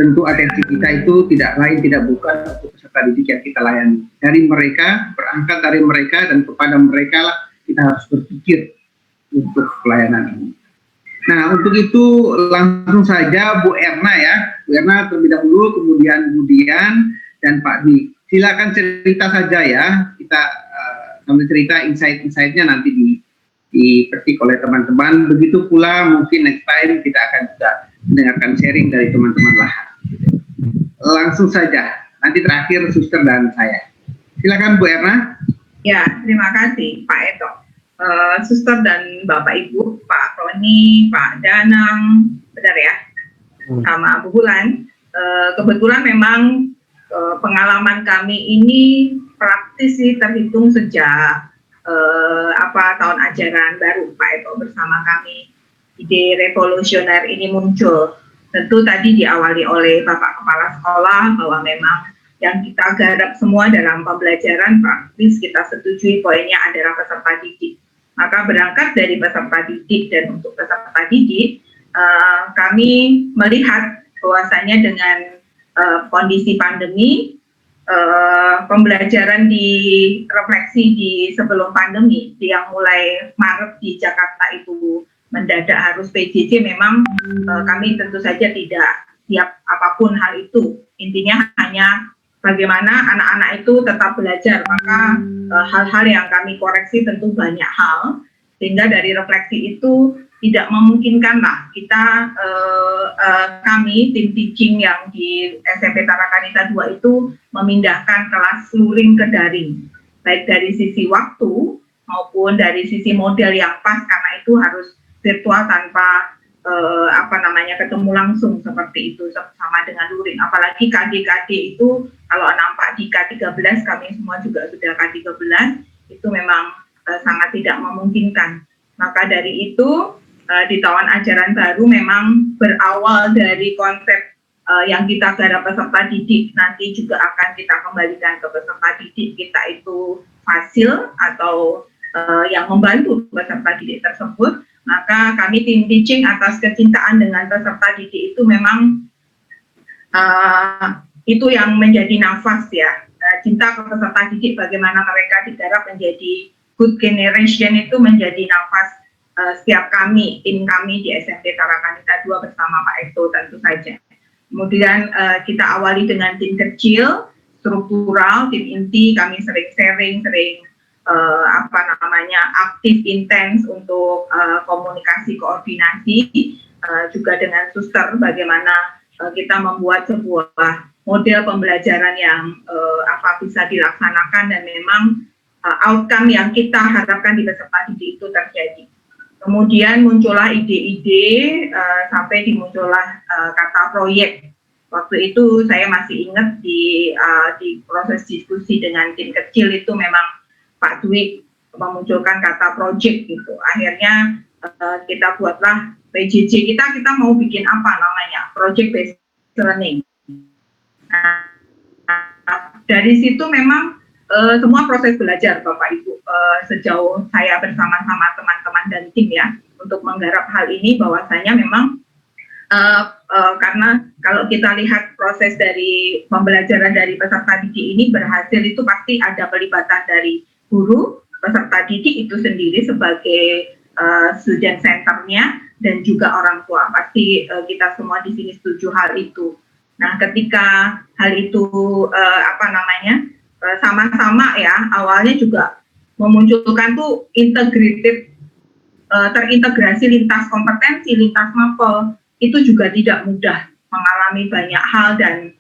tentu atensi kita itu tidak lain tidak bukan untuk peserta didik yang kita layani. Dari mereka, berangkat dari mereka dan kepada mereka lah kita harus berpikir untuk pelayanan ini. Nah, untuk itu langsung saja Bu Erna ya. Bu Erna terlebih dahulu, kemudian Bu Dian dan Pak Dwi. Silakan cerita saja ya. Kita sambil cerita insight-insightnya nanti dipetik oleh teman-teman. Begitu pula mungkin next time kita akan juga mendengarkan sharing dari teman-teman lahan. Langsung saja, nanti terakhir Suster dan saya. Silakan Bu Erna. Ya, terima kasih Pak Eto. Suster dan Bapak Ibu, Pak Roni, Pak Danang, benar ya, sama Bu Bulan. Kebetulan memang pengalaman kami ini praktis sih, terhitung sejak tahun ajaran baru Pak Eto bersama kami. Ide revolusioner ini muncul. Tentu tadi diawali oleh Bapak Kepala Sekolah bahwa memang yang kita garap semua dalam pembelajaran praktis kita setujui poinnya adalah peserta didik. Maka berangkat dari peserta didik dan untuk peserta didik, kami melihat bahwasanya dengan kondisi pandemi, pembelajaran refleksi di sebelum pandemi, yang mulai Maret di Jakarta itu mendadak harus PJJ, memang kami tentu saja tidak siap apapun hal itu. Intinya hanya bagaimana anak-anak itu tetap belajar, maka hal-hal yang kami koreksi tentu banyak hal, sehingga dari refleksi itu tidak memungkinkan lah kita, kami tim teaching yang di SMP Tarakanita 2 itu memindahkan kelas luring ke daring, baik dari sisi waktu maupun dari sisi model yang pas, karena itu harus virtual tanpa ketemu langsung seperti itu sama dengan luring. Apalagi KD-KD itu kalau nampak di K13, kami semua juga sudah K13, itu memang sangat tidak memungkinkan. Maka dari itu di tahun ajaran baru memang berawal dari konsep yang kita garap peserta didik, nanti juga akan kita kembalikan ke peserta didik kita itu fasil atau yang membantu peserta didik tersebut. Maka kami tim teaching atas kecintaan dengan peserta didik itu memang itu yang menjadi nafas ya, cinta ke peserta didik, bagaimana mereka digarap menjadi good generation itu menjadi nafas setiap kami, tim kami di SMP Tarakanita 2 bersama Pak Eto tentu saja. Kemudian kita awali dengan tim kecil, struktural, tim inti, kami sering sharing, aktif intens untuk komunikasi koordinasi juga dengan suster, bagaimana kita membuat sebuah model pembelajaran yang bisa dilaksanakan dan memang outcome yang kita harapkan di peserta didik itu terjadi. Kemudian muncullah ide-ide sampai dimuncullah kata proyek. Waktu itu saya masih ingat di proses diskusi dengan tim kecil itu memang Pak Dwi memunculkan kata project gitu. Akhirnya kita buatlah PJJ kita mau bikin apa namanya, project based learning. Nah, dari situ memang semua proses belajar Bapak Ibu, sejauh saya bersama-sama teman-teman dan tim ya untuk menggarap hal ini, bahwasanya memang karena kalau kita lihat proses dari pembelajaran dari peserta didik ini berhasil, itu pasti ada pelibatan dari guru, peserta didik itu sendiri sebagai student centernya, dan juga orang tua. Pasti kita semua di sini setuju hal itu. Nah, ketika hal itu sama-sama ya, awalnya juga memunculkan tuh terintegrasi lintas kompetensi, lintas mapel, itu juga tidak mudah, mengalami banyak hal, dan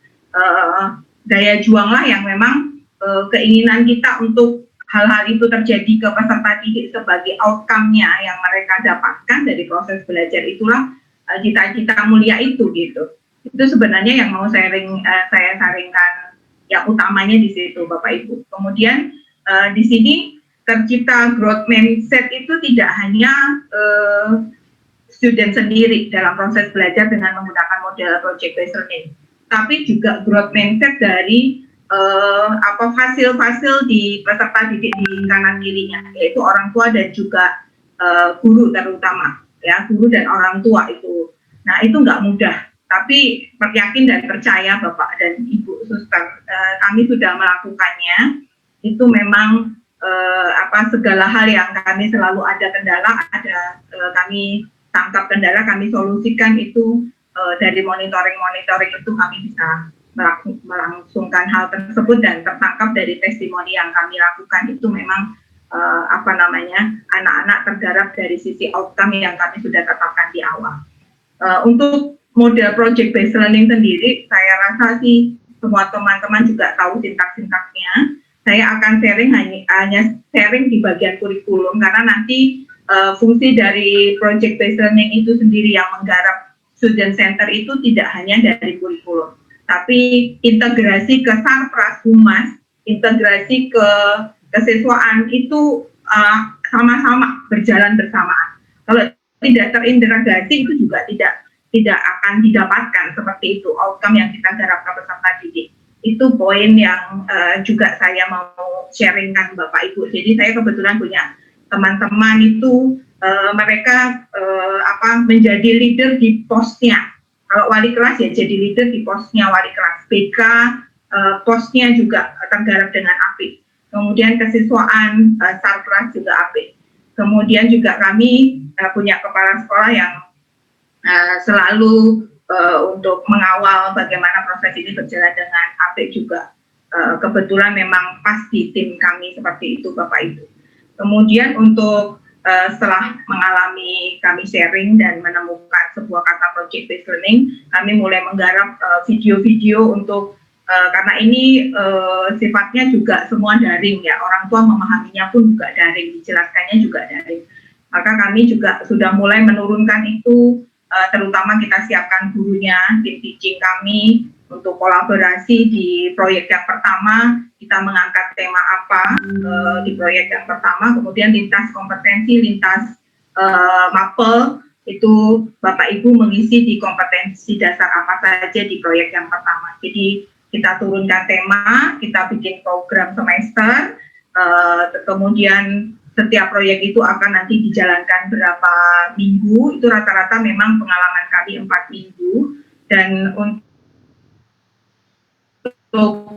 daya juang lah yang memang keinginan kita untuk hal-hal itu terjadi ke peserta didik sebagai outcome-nya yang mereka dapatkan dari proses belajar, itulah cita-cita mulia itu gitu. Itu sebenarnya yang mau saya saringkan yang utamanya di situ Bapak Ibu. Kemudian di sini tercipta growth mindset itu tidak hanya student sendiri dalam proses belajar dengan menggunakan model project based learning, tapi juga growth mindset dari fasil-fasil di peserta didik di kanan kirinya, yaitu orang tua dan juga guru terutama ya, guru dan orang tua itu. Nah, itu nggak mudah Tapi yakin dan percaya Bapak dan Ibu Suster, kami sudah melakukannya. Itu memang segala hal yang kami selalu ada kendala, kami tangkap kendala, kami solusikan itu dari monitoring itu kami bisa melangsungkan hal tersebut dan tertangkap dari testimoni yang kami lakukan itu memang anak-anak tergarap dari sisi outcome yang kami sudah tetapkan di awal. Untuk model project based learning sendiri, saya rasa sih semua teman-teman juga tahu sintak-sintaknya. Saya akan sharing hanya sharing di bagian kurikulum karena nanti fungsi dari project based learning itu sendiri yang menggarap student center itu tidak hanya dari kurikulum, tapi integrasi ke Sarpras Humas, integrasi ke kesiswaan itu sama-sama berjalan bersamaan. Kalau tidak terintegrasi itu juga tidak akan didapatkan seperti itu outcome yang kita garap ke peserta didik. Itu poin yang juga saya mau sharingkan Bapak Ibu. Jadi saya kebetulan punya teman-teman itu mereka menjadi leader di posnya. Kalau wali kelas ya jadi leader di posnya wali kelas. BK posnya juga tergarap dengan apik. Kemudian kesiswaan Sarpras juga apik. Kemudian juga kami punya kepala sekolah yang selalu untuk mengawal bagaimana proses ini berjalan dengan apik juga. Kebetulan memang pas di tim kami seperti itu Bapak Ibu. Kemudian untuk setelah mengalami kami sharing dan menemukan sebuah kata project based learning, kami mulai menggarap video-video untuk karena ini sifatnya juga semua daring ya, orang tua memahaminya pun juga daring, dijelaskannya juga daring. Maka kami juga sudah mulai menurunkan itu, terutama kita siapkan gurunya, tim teaching kami untuk kolaborasi di proyek yang pertama. Kita mengangkat tema apa di proyek yang pertama, kemudian lintas kompetensi, lintas mapel, itu Bapak Ibu mengisi di kompetensi dasar apa saja di proyek yang pertama. Jadi kita turunkan tema, kita bikin program semester, kemudian setiap proyek itu akan nanti dijalankan berapa minggu, itu rata-rata memang pengalaman kami 4 minggu, dan untuk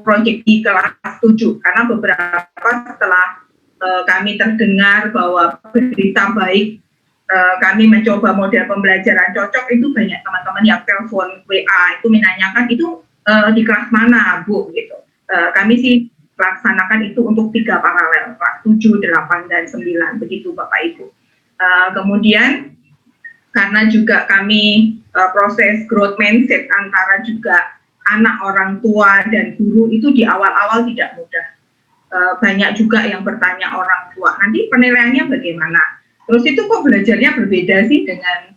proyek di kelas 7, karena beberapa setelah kami terdengar bahwa berita baik, kami mencoba model pembelajaran cocok, itu banyak teman-teman yang telepon WA itu menanyakan itu di kelas mana Bu gitu. Kami sih laksanakan itu untuk 3 paralel, kelas 7, 8, dan 9 begitu Bapak Ibu. Kemudian karena juga kami proses growth mindset antara juga anak, orang tua, dan guru itu di awal-awal tidak mudah. Banyak juga yang bertanya orang tua, nanti penilaiannya bagaimana? Terus itu kok belajarnya berbeda sih dengan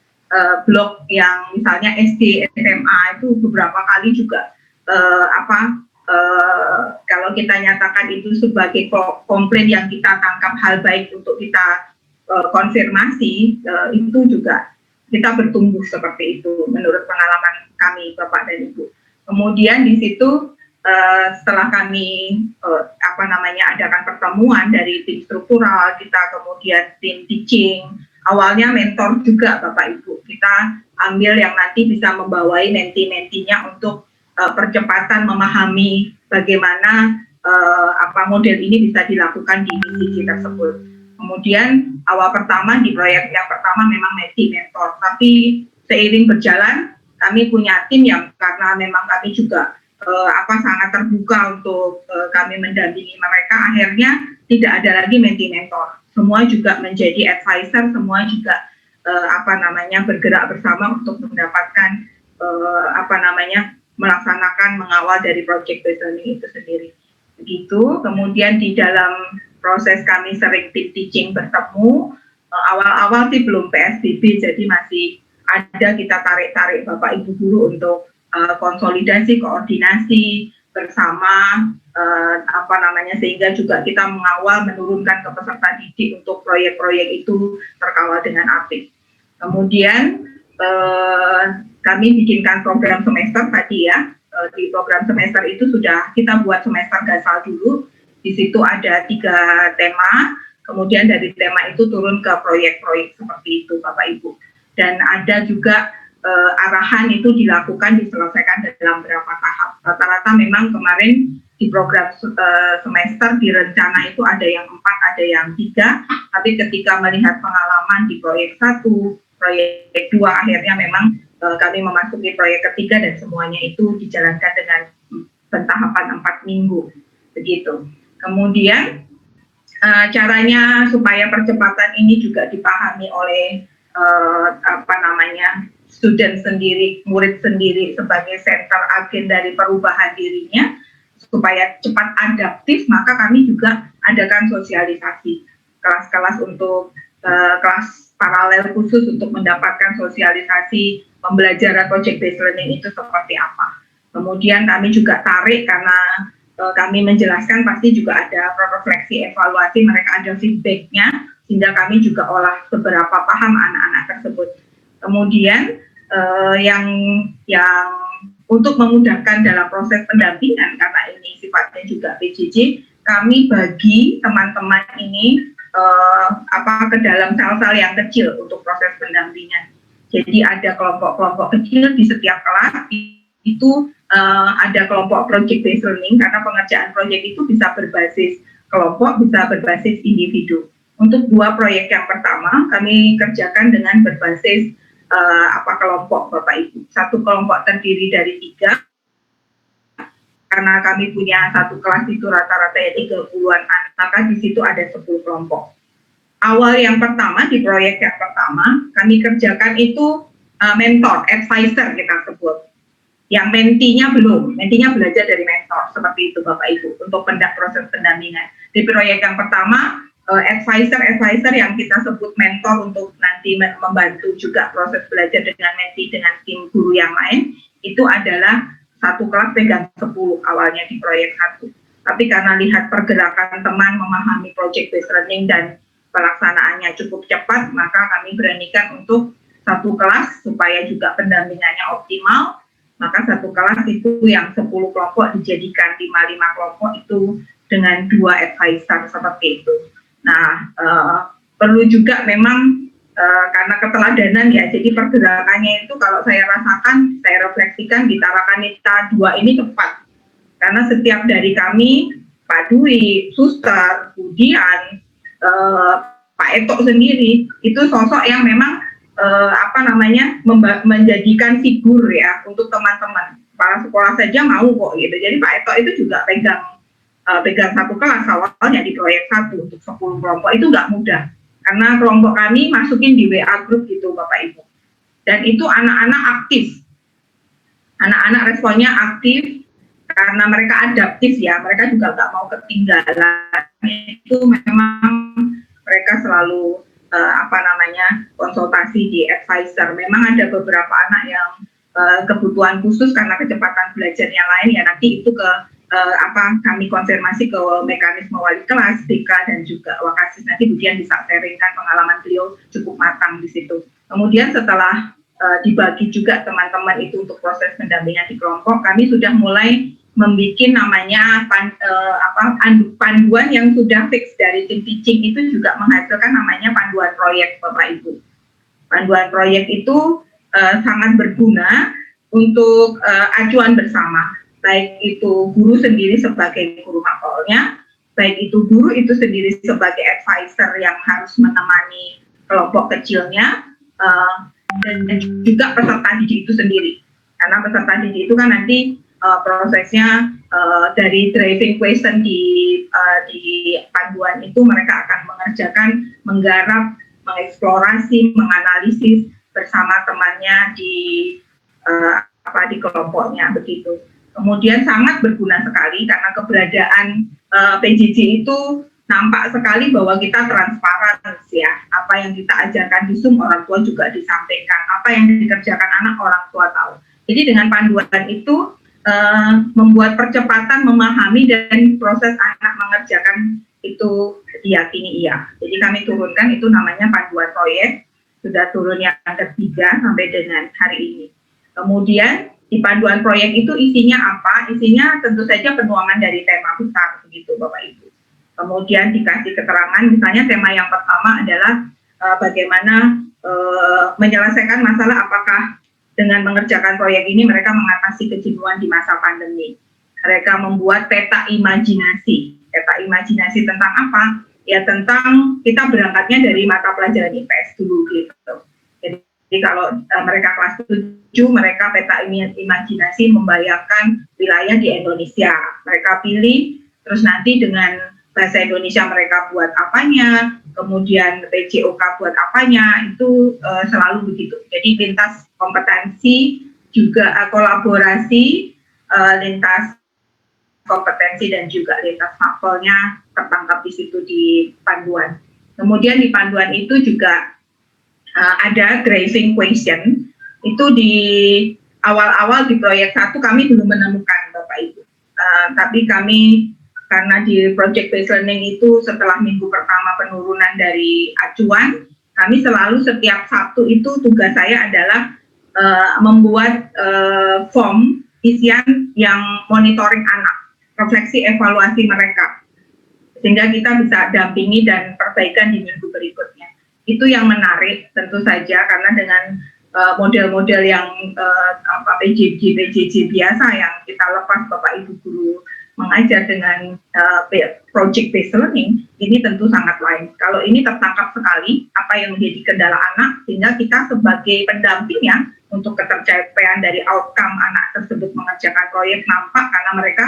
blok yang misalnya SD, SMA itu beberapa kali juga kalau kita nyatakan itu sebagai komplain yang kita tangkap hal baik untuk kita konfirmasi, itu juga kita bertumbuh seperti itu menurut pengalaman kami Bapak dan Ibu. Kemudian di situ setelah kami adakan pertemuan dari tim struktural, kita kemudian tim teaching, awalnya mentor juga Bapak Ibu, kita ambil yang nanti bisa membawai menti-mentinya untuk percepatan memahami bagaimana model ini bisa dilakukan di divisi tersebut. Kemudian awal pertama di proyek yang pertama memang menti mentor, tapi seiring berjalan kami punya tim yang karena memang kami juga sangat terbuka untuk kami mendampingi mereka, akhirnya tidak ada lagi menti mentor, semua juga menjadi advisor, semua juga bergerak bersama untuk mendapatkan melaksanakan mengawal dari project based learning itu sendiri. Begitu. Kemudian di dalam proses kami sering tim teaching bertemu, awal-awal sih belum PSBB, jadi masih ada kita tarik-tarik Bapak Ibu guru untuk konsolidasi, koordinasi bersama, sehingga juga kita mengawal, menurunkan ke peserta didik untuk proyek-proyek itu terkawal dengan apik. Kemudian kami bikinkan program semester tadi ya. Di program semester itu sudah kita buat semester gasal dulu. Di situ ada 3 tema, kemudian dari tema itu turun ke proyek-proyek seperti itu Bapak Ibu. Dan ada juga arahan itu dilakukan, diselesaikan dalam berapa tahap. Rata-rata memang kemarin di program semester di rencana itu ada yang 4, ada yang 3, tapi ketika melihat pengalaman di proyek 1, proyek 2, akhirnya memang kami memasuki proyek ketiga dan semuanya itu dijalankan dengan pentahapan 4 minggu, begitu. Kemudian caranya supaya percepatan ini juga dipahami oleh student sendiri, murid sendiri sebagai center agen dari perubahan dirinya, supaya cepat adaptif, maka kami juga adakan sosialisasi kelas-kelas untuk kelas paralel khusus untuk mendapatkan sosialisasi pembelajaran project based learning itu seperti apa. Kemudian kami juga tarik karena kami menjelaskan pasti juga ada refleksi evaluasi, mereka ada feedbacknya, sehingga kami juga olah seberapa paham anak-anak tersebut. Kemudian yang untuk memudahkan dalam proses pendampingan, karena ini sifatnya juga PJJ, kami bagi teman-teman ini ke dalam sel-sel yang kecil untuk proses pendampingan. Jadi ada kelompok-kelompok kecil di setiap kelas, itu ada kelompok project based learning, karena pengerjaan proyek itu bisa berbasis kelompok, bisa berbasis individu. Untuk 2 proyek yang pertama, kami kerjakan dengan berbasis kelompok Bapak Ibu. Satu kelompok terdiri dari 3, karena kami punya satu kelas itu rata-rata 30-an anak, maka di situ ada 10 kelompok. Awal yang pertama, di proyek yang pertama, kami kerjakan itu mentor, advisor kita sebut. Yang mentinya belum, mentinya belajar dari mentor, seperti itu Bapak Ibu, untuk proses pendampingan. Di proyek yang pertama, advisor yang kita sebut mentor untuk nanti membantu juga proses belajar dengan menti, dengan tim guru yang lain, itu adalah satu kelas pegang 10 awalnya di proyek 1. Tapi karena lihat pergerakan teman memahami project based learning dan pelaksanaannya cukup cepat, maka kami beranikan untuk satu kelas supaya juga pendampingannya optimal. Maka satu kelas itu yang 10 kelompok dijadikan 5 kelompok itu dengan 2 advisor seperti itu. Nah, perlu juga memang karena keteladanan ya, jadi pergerakannya itu kalau saya rasakan, saya refleksikan di Tarakanita 2 ini tepat. Karena setiap dari kami, Pak Dwi, Suster, Budian, Pak Etok sendiri, itu sosok yang memang menjadikan figur ya untuk teman-teman. Kepala sekolah saja mau kok gitu. Jadi Pak Etok itu juga pegang satu kelas awalnya di proyek 1 untuk 10 kelompok, itu nggak mudah. Karena kelompok kami masukin di WA group gitu Bapak Ibu. Dan itu anak-anak aktif. Anak-anak responnya aktif karena mereka adaptif ya, mereka juga nggak mau ketinggalan. Itu memang mereka selalu konsultasi di advisor. Memang ada beberapa anak yang kebutuhan khusus karena kecepatan belajarnya lain ya, nanti itu kami konfirmasi ke mekanisme wali kelas, BK dan juga Wakasis, nanti Budian bisa sharingkan pengalaman beliau cukup matang di situ. Kemudian setelah dibagi juga teman-teman itu untuk proses pendampingan di kelompok, kami sudah mulai membuat namanya panduan yang sudah fix dari tim teaching, itu juga menghasilkan namanya panduan proyek Bapak Ibu. Panduan proyek itu sangat berguna untuk acuan bersama, baik itu guru sendiri sebagai guru mapolnya, baik itu guru itu sendiri sebagai advisor yang harus menemani kelompok kecilnya, dan juga peserta didik itu sendiri. Karena peserta didik itu kan nanti prosesnya dari driving question di panduan itu mereka akan mengerjakan, menggarap, mengeksplorasi, menganalisis bersama temannya di kelompoknya begitu. Kemudian sangat berguna sekali karena keberadaan PJJ itu nampak sekali bahwa kita transparan ya, apa yang kita ajarkan di Zoom orang tua juga disampaikan, apa yang dikerjakan anak orang tua tahu. Jadi dengan panduan itu membuat percepatan memahami dan proses anak mengerjakan itu diyakini iya. Jadi kami turunkan itu namanya panduan proyek, sudah turun yang ketiga sampai dengan hari ini. Kemudian di panduan proyek itu isinya apa? Isinya tentu saja penuangan dari tema besar begitu Bapak Ibu. Kemudian dikasih keterangan, misalnya tema yang pertama adalah bagaimana menyelesaikan masalah apakah dengan mengerjakan proyek ini mereka mengatasi kejenuhan di masa pandemi. Mereka membuat peta imajinasi. Peta imajinasi tentang apa? Ya tentang kita berangkatnya dari mata pelajaran IPS dulu gitu. Jadi kalau mereka kelas 7, mereka peta imajinasi membayangkan wilayah di Indonesia. Mereka pilih, terus nanti dengan bahasa Indonesia mereka buat apanya, kemudian PJOK buat apanya, itu selalu begitu. Jadi lintas kompetensi, juga kolaborasi, lintas kompetensi dan juga lintas mapelnya tertangkap di situ di panduan. Kemudian di panduan itu juga ada grazing question. Itu di awal-awal di proyek 1 kami belum menemukan Bapak Ibu. Tapi kami karena di project based learning itu setelah minggu pertama penurunan dari acuan, kami selalu setiap Sabtu itu tugas saya adalah membuat form isian yang monitoring anak, refleksi evaluasi mereka, sehingga kita bisa dampingi dan perbaikan di minggu berikutnya. Itu yang menarik tentu saja karena dengan model-model yang PJJ biasa yang kita lepas Bapak Ibu guru mengajar dengan project based learning, ini tentu sangat lain. Kalau ini tertangkap sekali apa yang menjadi kendala anak, sehingga kita sebagai pendampingnya untuk ketercapaian dari outcome anak tersebut mengerjakan proyek nampak karena mereka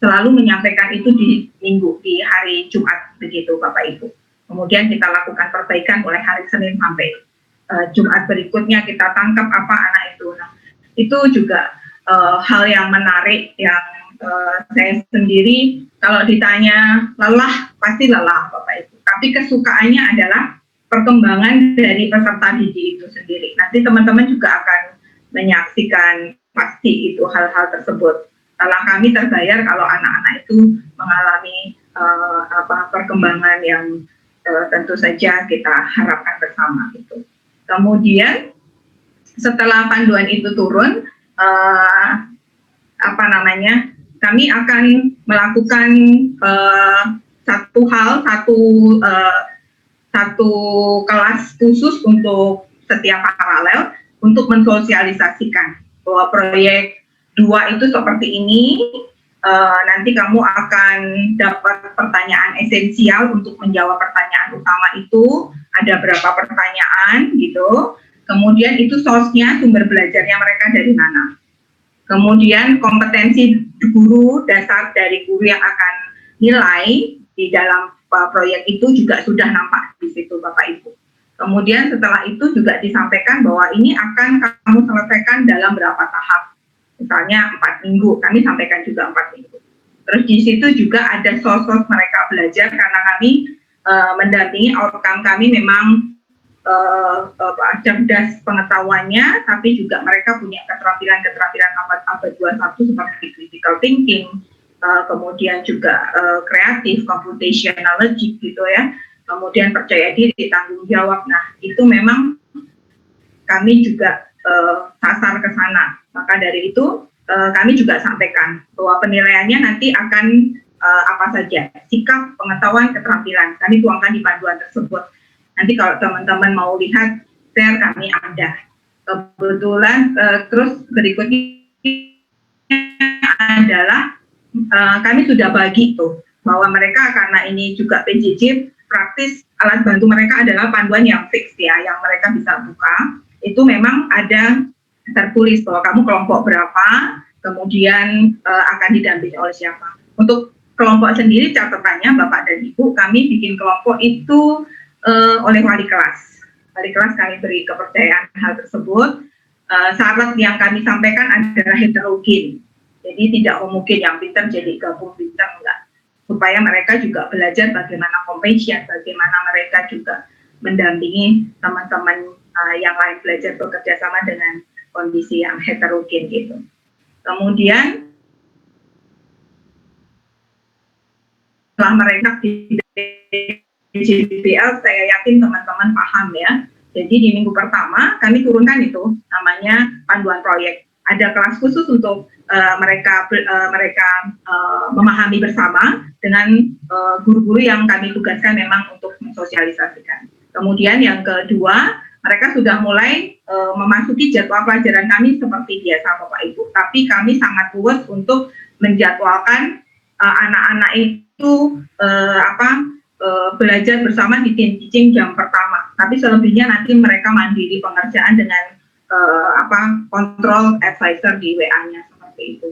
selalu menyampaikan itu di minggu, di hari Jumat begitu Bapak Ibu. Kemudian kita lakukan perbaikan mulai hari Senin sampai Jumat berikutnya kita tangkap apa anak itu. Nah, itu juga hal yang menarik yang saya sendiri kalau ditanya lelah, pasti lelah Bapak Ibu. Tapi kesukaannya adalah perkembangan dari peserta didik itu sendiri. Nanti teman-teman juga akan menyaksikan pasti itu hal-hal tersebut. Setelah kami terbayar kalau anak-anak itu mengalami perkembangan yang tentu saja kita harapkan bersama itu. Kemudian setelah panduan itu turun, kami akan melakukan satu kelas khusus untuk setiap paralel untuk mensosialisasikan bahwa proyek 2 itu seperti ini. Nanti kamu akan dapat pertanyaan esensial untuk menjawab pertanyaan utama itu. Ada berapa pertanyaan gitu. Kemudian itu source-nya, sumber belajarnya mereka dari mana. Kemudian kompetensi guru, dasar dari guru yang akan nilai di dalam proyek itu juga sudah nampak di situ Bapak Ibu. Kemudian setelah itu juga disampaikan bahwa ini akan kamu selesaikan dalam berapa tahap. Misalnya 4 minggu, kami sampaikan juga 4 minggu. Terus di situ juga ada source mereka belajar karena kami mendampingi outcome kami memang cerdas pengetahuannya, tapi juga mereka punya keterampilan abad 21 seperti critical thinking, kemudian juga kreatif, computational logic gitu ya, kemudian percaya diri, tanggung jawab. Nah itu memang kami juga sasar ke sana. Maka dari itu kami juga sampaikan bahwa penilaiannya nanti akan apa saja, sikap, pengetahuan, keterampilan. Kami tuangkan di panduan tersebut. Nanti kalau teman-teman mau lihat, share kami ada. Kebetulan terus berikutnya adalah kami sudah bagi tuh bahwa mereka karena ini juga PJJ praktis, alat bantu mereka adalah panduan yang fix ya, yang mereka bisa buka. Itu memang ada tertulis bahwa kamu kelompok berapa, kemudian akan didampingi oleh siapa. Untuk kelompok sendiri catatannya Bapak dan Ibu, kami bikin kelompok itu oleh wali kelas. Wali kelas kami beri kepercayaan hal tersebut. Syarat yang kami sampaikan adalah heterogen. Jadi tidak mungkin yang pintar jadi gabung pintar, enggak. Supaya mereka juga belajar bagaimana compassion, bagaimana mereka juga mendampingi teman-teman yang lain belajar bekerja sama dengan kondisi yang heterogen gitu. Kemudian setelah mereka di JBL, saya yakin teman-teman paham ya. Jadi di minggu pertama kami turunkan itu namanya panduan proyek. Ada kelas khusus untuk mereka memahami bersama dengan guru-guru yang kami tugaskan memang untuk mensosialisasikan. Kemudian yang kedua mereka sudah mulai memasuki jadwal pelajaran kami seperti biasa Bapak Ibu. Tapi kami sangat luas untuk menjadwalkan anak-anak itu belajar bersama di team teaching jam pertama. Tapi selebihnya nanti mereka mandiri pengerjaan dengan kontrol advisor di WA-nya seperti itu.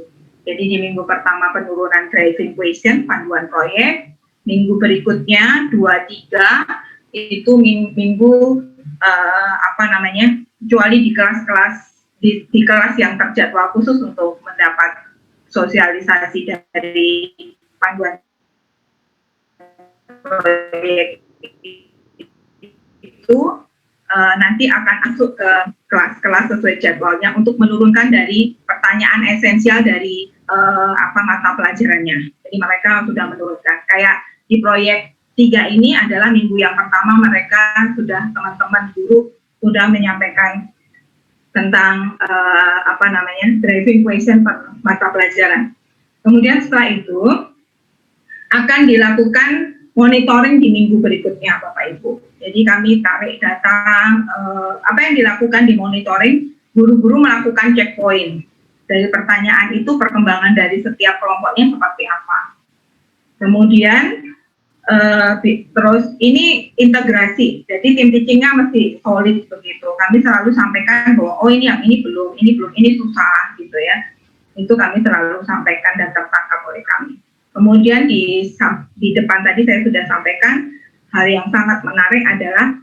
Jadi di minggu pertama penurunan driving question, panduan proyek. Minggu berikutnya 2-3 itu minggu kecuali di kelas-kelas di kelas yang terjadwal khusus untuk mendapat sosialisasi dari panduan proyek itu nanti akan masuk ke kelas-kelas sesuai jadwalnya untuk menurunkan dari pertanyaan esensial dari mata pelajarannya. Jadi mereka sudah menurunkan. Kayak di proyek 3 ini adalah minggu yang pertama mereka sudah teman-teman guru sudah menyampaikan tentang driving question per mata pelajaran. Kemudian setelah itu akan dilakukan monitoring di minggu berikutnya Bapak Ibu. Jadi kami tarik data apa yang dilakukan di monitoring, guru-guru melakukan checkpoint dari pertanyaan itu, perkembangan dari setiap kelompoknya seperti apa. Kemudian terus ini integrasi, jadi tim teachingnya mesti solid begitu. Kami selalu sampaikan bahwa ini yang ini belum, ini susah gitu ya. Itu kami selalu sampaikan dan tertangkap oleh kami. Kemudian di depan tadi saya sudah sampaikan hal yang sangat menarik adalah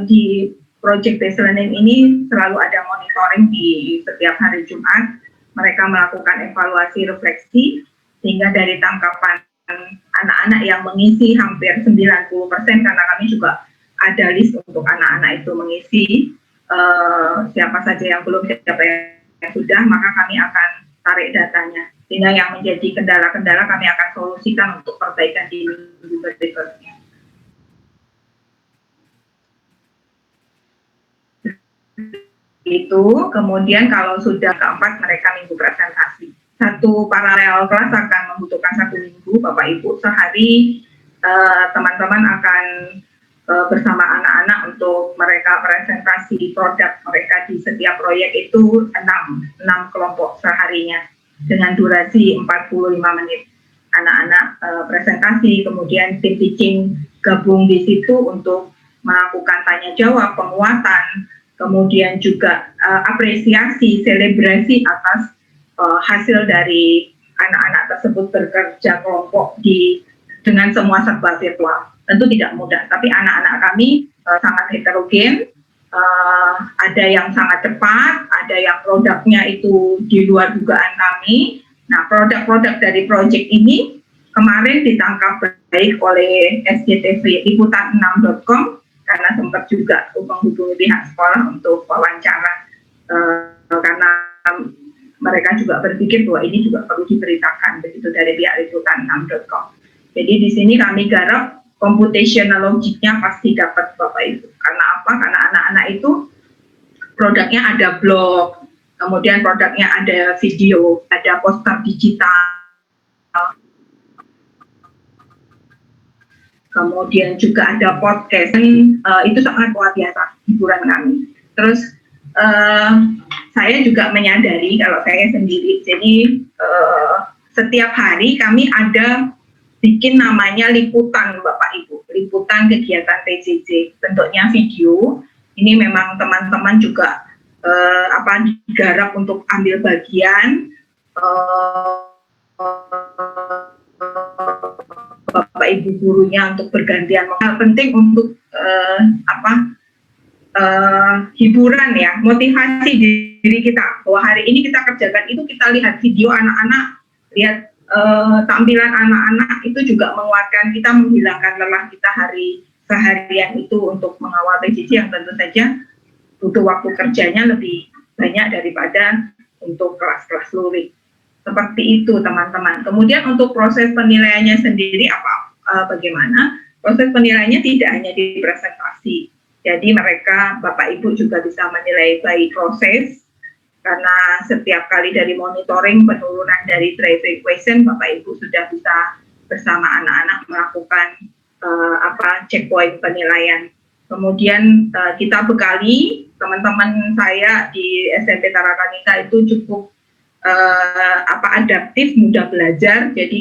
di project based learning ini selalu ada monitoring di setiap hari Jumat. Mereka melakukan evaluasi refleksi sehingga dari tangkapan anak-anak yang mengisi hampir 90%, karena kami juga ada list untuk anak-anak itu mengisi siapa saja yang belum, siapa yang sudah, maka kami akan tarik datanya. Sehingga yang menjadi kendala-kendala kami akan solusikan untuk perbaikan di minggu berikutnya. Itu kemudian kalau sudah keempat mereka minggu presentasi. Satu paralel kelas akan membutuhkan 1 minggu, Bapak Ibu. Sehari teman-teman akan bersama anak-anak untuk mereka presentasi produk mereka di setiap proyek itu 6 kelompok seharinya dengan durasi 45 menit. Anak-anak presentasi, kemudian tim teaching gabung di situ untuk melakukan tanya jawab, penguatan, kemudian juga apresiasi, selebrasi atas hasil dari anak-anak tersebut bekerja kelompok dengan semua serba virtual. Tentu tidak mudah, tapi anak-anak kami sangat heterogen, ada yang sangat cepat, ada yang produknya itu di luar dugaan kami. Nah, produk-produk dari proyek ini kemarin ditangkap baik oleh SCTV liputan6.com karena sempat juga menghubungi pihak sekolah untuk wawancara karena mereka juga berpikir bahwa ini juga perlu diberitakan begitu dari pihak liputan6.com. Jadi di sini kami garap computational logiknya pasti dapat Bapak Ibu. Karena apa? Karena anak-anak itu produknya ada blog, kemudian produknya ada video, ada poster digital, kemudian juga ada podcast. Itu sangat luar biasa hiburan kami. Terus saya juga menyadari kalau saya sendiri, jadi setiap hari kami ada bikin namanya liputan Bapak Ibu, liputan kegiatan PJJ, bentuknya video. Ini memang teman-teman juga digarap untuk ambil bagian. Bapak Ibu gurunya untuk bergantian. Hal penting untuk hiburan ya, motivasi diri kita bahwa hari ini kita kerjakan itu, kita lihat video anak-anak, lihat tampilan anak-anak itu juga menguatkan kita, menghilangkan lelah kita seharian itu untuk mengawal PJJ yang tentu saja butuh waktu kerjanya lebih banyak daripada untuk kelas-kelas luring. Seperti itu teman-teman. Kemudian untuk proses penilaiannya sendiri bagaimana? Proses penilaiannya tidak hanya di presentasi. Jadi mereka, Bapak Ibu juga bisa menilai by proses, karena setiap kali dari monitoring penurunan dari driving question, Bapak Ibu sudah bisa bersama anak-anak melakukan checkpoint penilaian. Kemudian kita bekali teman-teman saya di SMP Tarakanika itu cukup adaptif, mudah belajar. Jadi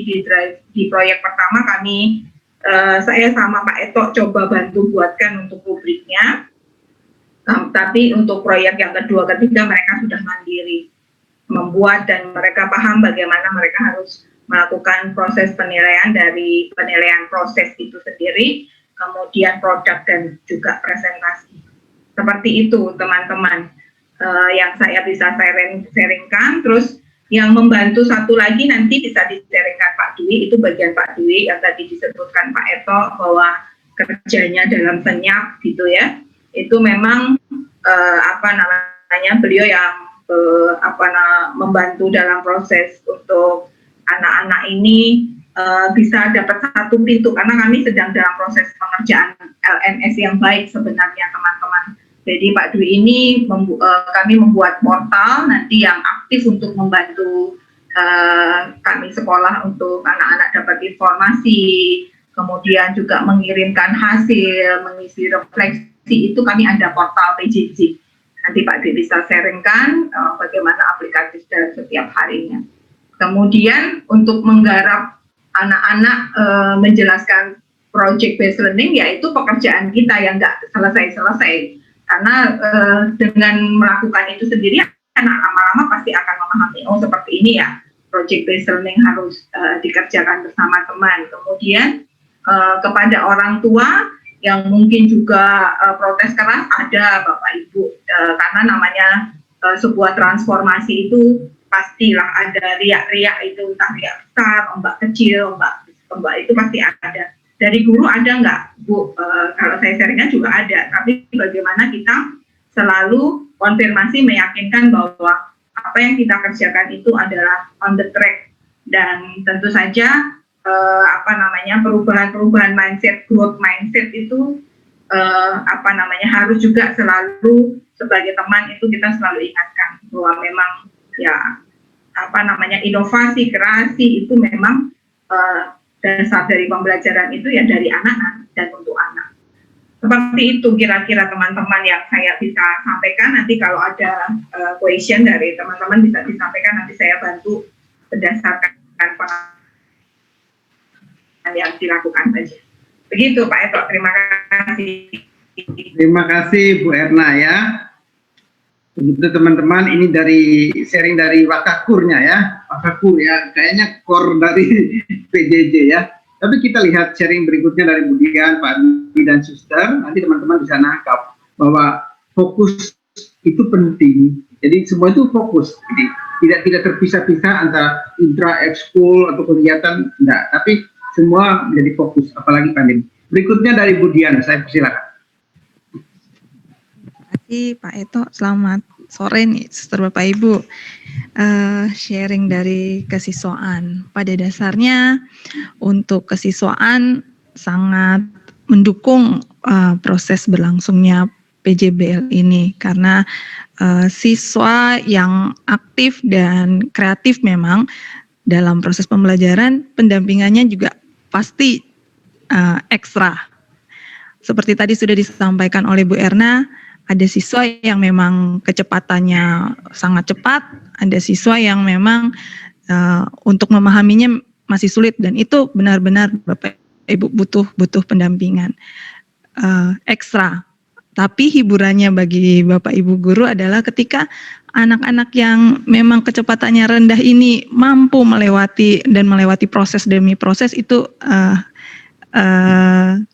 di proyek pertama kami saya sama Pak Eto coba bantu buatkan untuk rubriknya. Tapi untuk proyek yang kedua, ketiga mereka sudah mandiri membuat dan mereka paham bagaimana mereka harus melakukan proses penilaian dari penilaian proses itu sendiri, kemudian produk dan juga presentasi. Seperti itu teman-teman yang saya bisa sharingkan. Terus yang membantu satu lagi nanti bisa di-sharingkan Pak Dwi, itu bagian Pak Dwi yang tadi disebutkan Pak Eto bahwa kerjanya dalam senyap gitu ya. Itu memang beliau yang membantu dalam proses untuk anak-anak ini bisa dapat satu pintu, karena kami sedang dalam proses pengerjaan LMS yang baik sebenarnya teman-teman. Jadi Pak Dwi ini kami membuat portal nanti yang aktif untuk membantu kami sekolah untuk anak-anak dapat informasi, kemudian juga mengirimkan hasil, mengisi refleksi, itu kami ada portal PJJ. Nanti Pak Dwi bisa sharingkan bagaimana aplikatif dalam setiap harinya. Kemudian untuk menggarap anak-anak menjelaskan project based learning, yaitu pekerjaan kita yang nggak selesai-selesai. Karena dengan melakukan itu sendiri, anak lama-lama pasti akan memahami, oh seperti ini ya, project based learning harus dikerjakan bersama teman. Kemudian kepada orang tua yang mungkin juga protes keras, ada Bapak Ibu, karena namanya sebuah transformasi itu pastilah ada riak-riak, itu entah riak besar, ombak kecil, ombak itu pasti ada. Dari guru ada nggak, Bu? Kalau saya sharingnya juga ada, tapi bagaimana kita selalu konfirmasi, meyakinkan bahwa apa yang kita kerjakan itu adalah on the track, dan tentu saja perubahan-perubahan mindset, growth mindset itu harus juga selalu sebagai teman itu kita selalu ingatkan bahwa memang ya inovasi, kreasi itu memang dasar dari pembelajaran itu ya dari anak-anak dan untuk anak. Seperti itu kira-kira teman-teman yang saya bisa sampaikan. Nanti kalau ada question dari teman-teman bisa disampaikan, nanti saya bantu berdasarkan pengalaman yang dilakukan saja. Begitu Pak Eto, terima kasih. Terima kasih Bu Erna ya. Begitu teman-teman, ini dari sharing dari Wakakurnya ya. Wakakur ya, kayaknya core dari PJJ ya. Tapi kita lihat sharing berikutnya dari Budian, Pak Dwi dan Suster. Nanti teman-teman bisa nangkap bahwa fokus itu penting. Jadi semua itu fokus. Jadi tidak terpisah-pisah antara intra, ekskul atau kegiatan, enggak. Tapi semua menjadi fokus, apalagi pandemi. Berikutnya dari Budian, saya persilakan. Terima kasih Pak Eto, selamat sore nih Suster Bapak Ibu. Sharing dari kesiswaan. Pada dasarnya untuk kesiswaan sangat mendukung proses berlangsungnya PJBL ini, karena siswa yang aktif dan kreatif memang dalam proses pembelajaran, pendampingannya juga pasti ekstra. Seperti tadi sudah disampaikan oleh Bu Erna, ada siswa yang memang kecepatannya sangat cepat, ada siswa yang memang untuk memahaminya masih sulit, dan itu benar-benar Bapak Ibu butuh pendampingan ekstra. Tapi hiburannya bagi Bapak Ibu guru adalah ketika anak-anak yang memang kecepatannya rendah ini mampu melewati proses demi proses, itu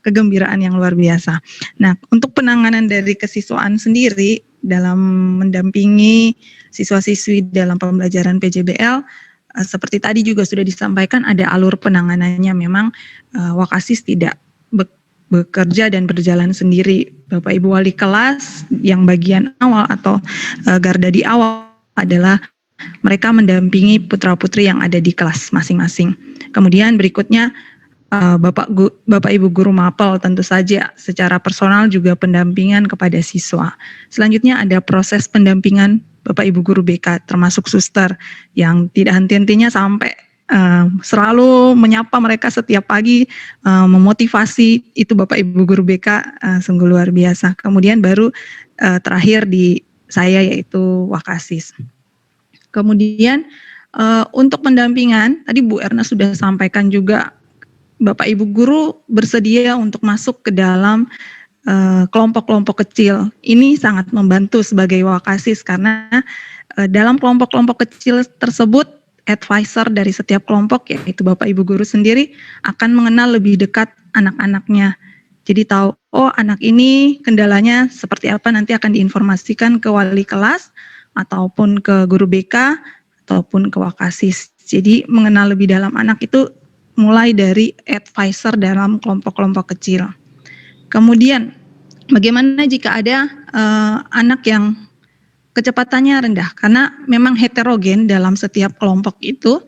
kegembiraan yang luar biasa. Nah, untuk penanganan dari kesiswaan sendiri dalam mendampingi siswa-siswi dalam pembelajaran PJBL, seperti tadi juga sudah disampaikan, ada alur penanganannya. Memang Wakasis tidak bekerja dan berjalan sendiri. Bapak Ibu wali kelas yang bagian awal atau garda di awal adalah mereka mendampingi putra-putri yang ada di kelas masing-masing. Kemudian berikutnya Bapak Ibu guru mapel tentu saja secara personal juga pendampingan kepada siswa. Selanjutnya ada proses pendampingan Bapak Ibu guru BK termasuk suster yang tidak henti-hentinya sampai selalu menyapa mereka setiap pagi, memotivasi. Itu Bapak Ibu guru BK sungguh luar biasa. Kemudian baru terakhir di saya yaitu Wakasis. Kemudian untuk pendampingan tadi Bu Erna sudah sampaikan juga, Bapak Ibu guru bersedia untuk masuk ke dalam kelompok-kelompok kecil. Ini sangat membantu sebagai Wakasis karena dalam kelompok-kelompok kecil tersebut, advisor dari setiap kelompok, yaitu Bapak Ibu guru sendiri, akan mengenal lebih dekat anak-anaknya. Jadi tahu, oh anak ini kendalanya seperti apa, nanti akan diinformasikan ke wali kelas, ataupun ke guru BK, ataupun ke Wakasis. Jadi mengenal lebih dalam anak itu mulai dari advisor dalam kelompok-kelompok kecil. Kemudian, bagaimana jika ada anak yang kecepatannya rendah? Karena memang heterogen dalam setiap kelompok itu.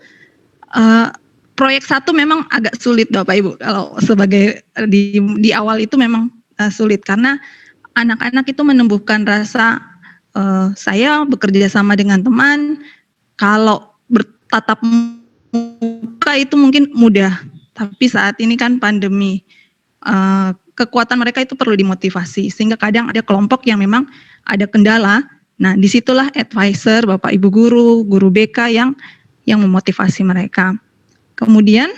Proyek 1 memang agak sulit Bapak Ibu. Kalau sebagai di awal itu memang sulit karena anak-anak itu menumbuhkan rasa saya bekerja sama dengan teman. Kalau bertatap muka itu mungkin mudah, tapi saat ini kan pandemi. Kekuatan mereka itu perlu dimotivasi, sehingga kadang ada kelompok yang memang ada kendala. Nah, disitulah advisor, Bapak Ibu guru BK yang memotivasi mereka. Kemudian,